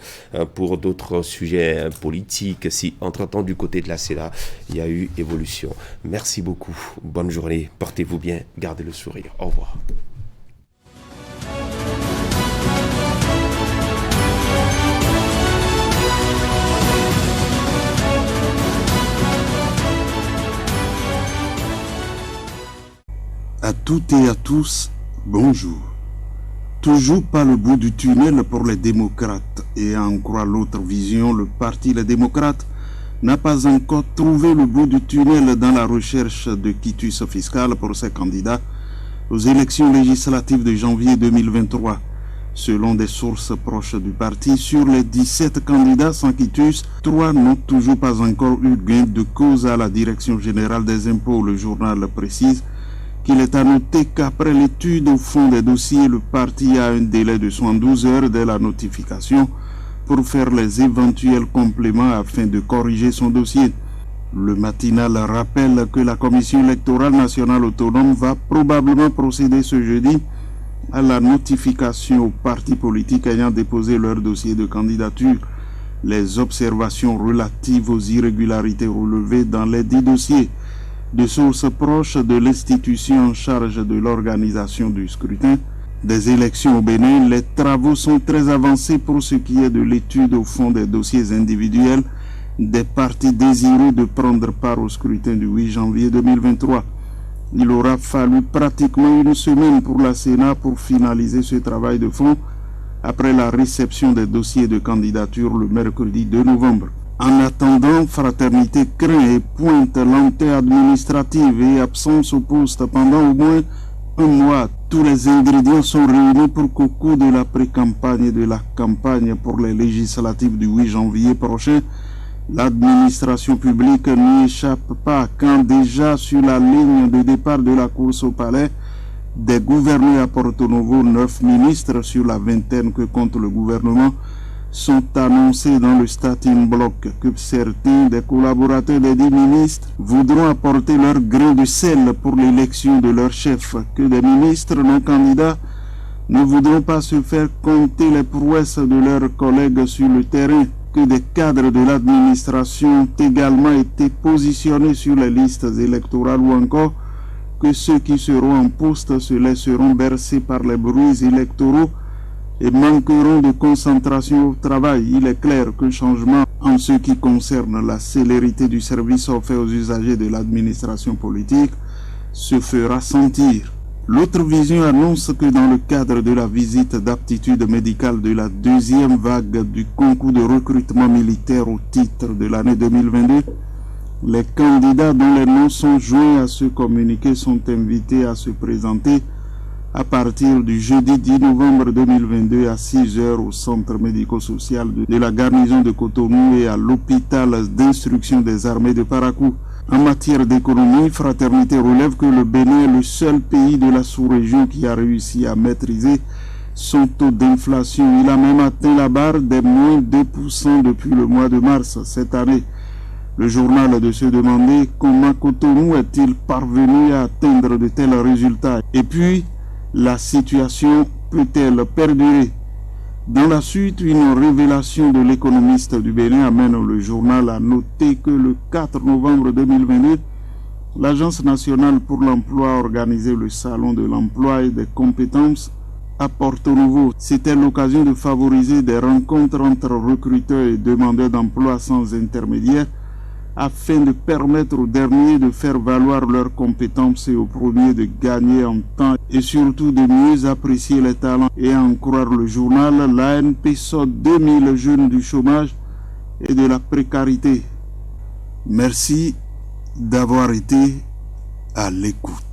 pour d'autres sujets politiques. Si entre-temps du côté de la CEDA, il y a eu évolution. Merci beaucoup, bonne journée, portez-vous bien, gardez le sourire. Au revoir. À toutes et à tous, bonjour. Toujours pas le bout du tunnel pour les démocrates. Et à en croire l'autre vision, le parti Les Démocrates n'a pas encore trouvé le bout du tunnel dans la recherche de quitus fiscal pour ses candidats aux élections législatives de janvier 2023. Selon des sources proches du parti, sur les 17 candidats sans quitus, 3 n'ont toujours pas encore eu gain de cause à la Direction générale des impôts. Le journal précise qu'il est à noter qu'après l'étude au fond des dossiers, le parti a un délai de 72 heures dès la notification pour faire les éventuels compléments afin de corriger son dossier. Le matinal rappelle que la Commission électorale nationale autonome va probablement procéder ce jeudi à la notification aux partis politiques ayant déposé leur dossier de candidature. Les observations relatives aux irrégularités relevées dans les 10 dossiers. De sources proches de l'institution en charge de l'organisation du scrutin des élections au Bénin, les travaux sont très avancés pour ce qui est de l'étude au fond des dossiers individuels des partis désireux de prendre part au scrutin du 8 janvier 2023. Il aura fallu pratiquement une semaine pour la Sénat pour finaliser ce travail de fond après la réception des dossiers de candidature le mercredi 2 novembre. En attendant, Fraternité craint et pointe lenteur administrative et absence au poste pendant au moins un mois. Tous les ingrédients sont réunis pour qu'au cours de la pré-campagne et de la campagne pour les législatives du 8 janvier prochain, l'administration publique n'y échappe pas quand déjà sur la ligne de départ de la course au palais, des gouverneurs à Porto Novo, 9 ministres sur la vingtaine que compte le gouvernement, sont annoncés dans le starting block. Que certains des collaborateurs des 10 ministres voudront apporter leur grain de sel pour l'élection de leur chef, que des ministres non candidats ne voudront pas se faire compter les prouesses de leurs collègues sur le terrain, que des cadres de l'administration ont également été positionnés sur les listes électorales ou encore que ceux qui seront en poste se laisseront bercer par les bruits électoraux et manqueront de concentration au travail. Il est clair que le changement en ce qui concerne la célérité du service offert aux usagers de l'administration politique se fera sentir. L'autre vision annonce que dans le cadre de la visite d'aptitude médicale de la deuxième vague du concours de recrutement militaire au titre de l'année 2022, les candidats dont les noms sont joints à ce communiqué sont invités à se présenter à partir du jeudi 10 novembre 2022 à 6 heures au centre médico-social de la garnison de Cotonou et à l'hôpital d'instruction des armées de Parakou. En matière d'économie, Fraternité relève que le Bénin est le seul pays de la sous-région qui a réussi à maîtriser son taux d'inflation. Il a même atteint la barre des moins 2% depuis le mois de mars cette année. Le journal de se demander comment Cotonou est-il parvenu à atteindre de tels résultats. Et puis, la situation peut-elle perdurer? Dans la suite, une révélation de l'économiste du Bénin amène le journal à noter que le 4 novembre 2022, l'Agence nationale pour l'emploi a organisé le salon de l'emploi et des compétences à Porto Novo. C'était l'occasion de favoriser des rencontres entre recruteurs et demandeurs d'emploi sans intermédiaire afin de permettre aux derniers de faire valoir leurs compétences et aux premiers de gagner en temps et surtout de mieux apprécier les talents. Et à en croire le journal, l'ANP sort 2000 jeunes du chômage et de la précarité. Merci d'avoir été à l'écoute.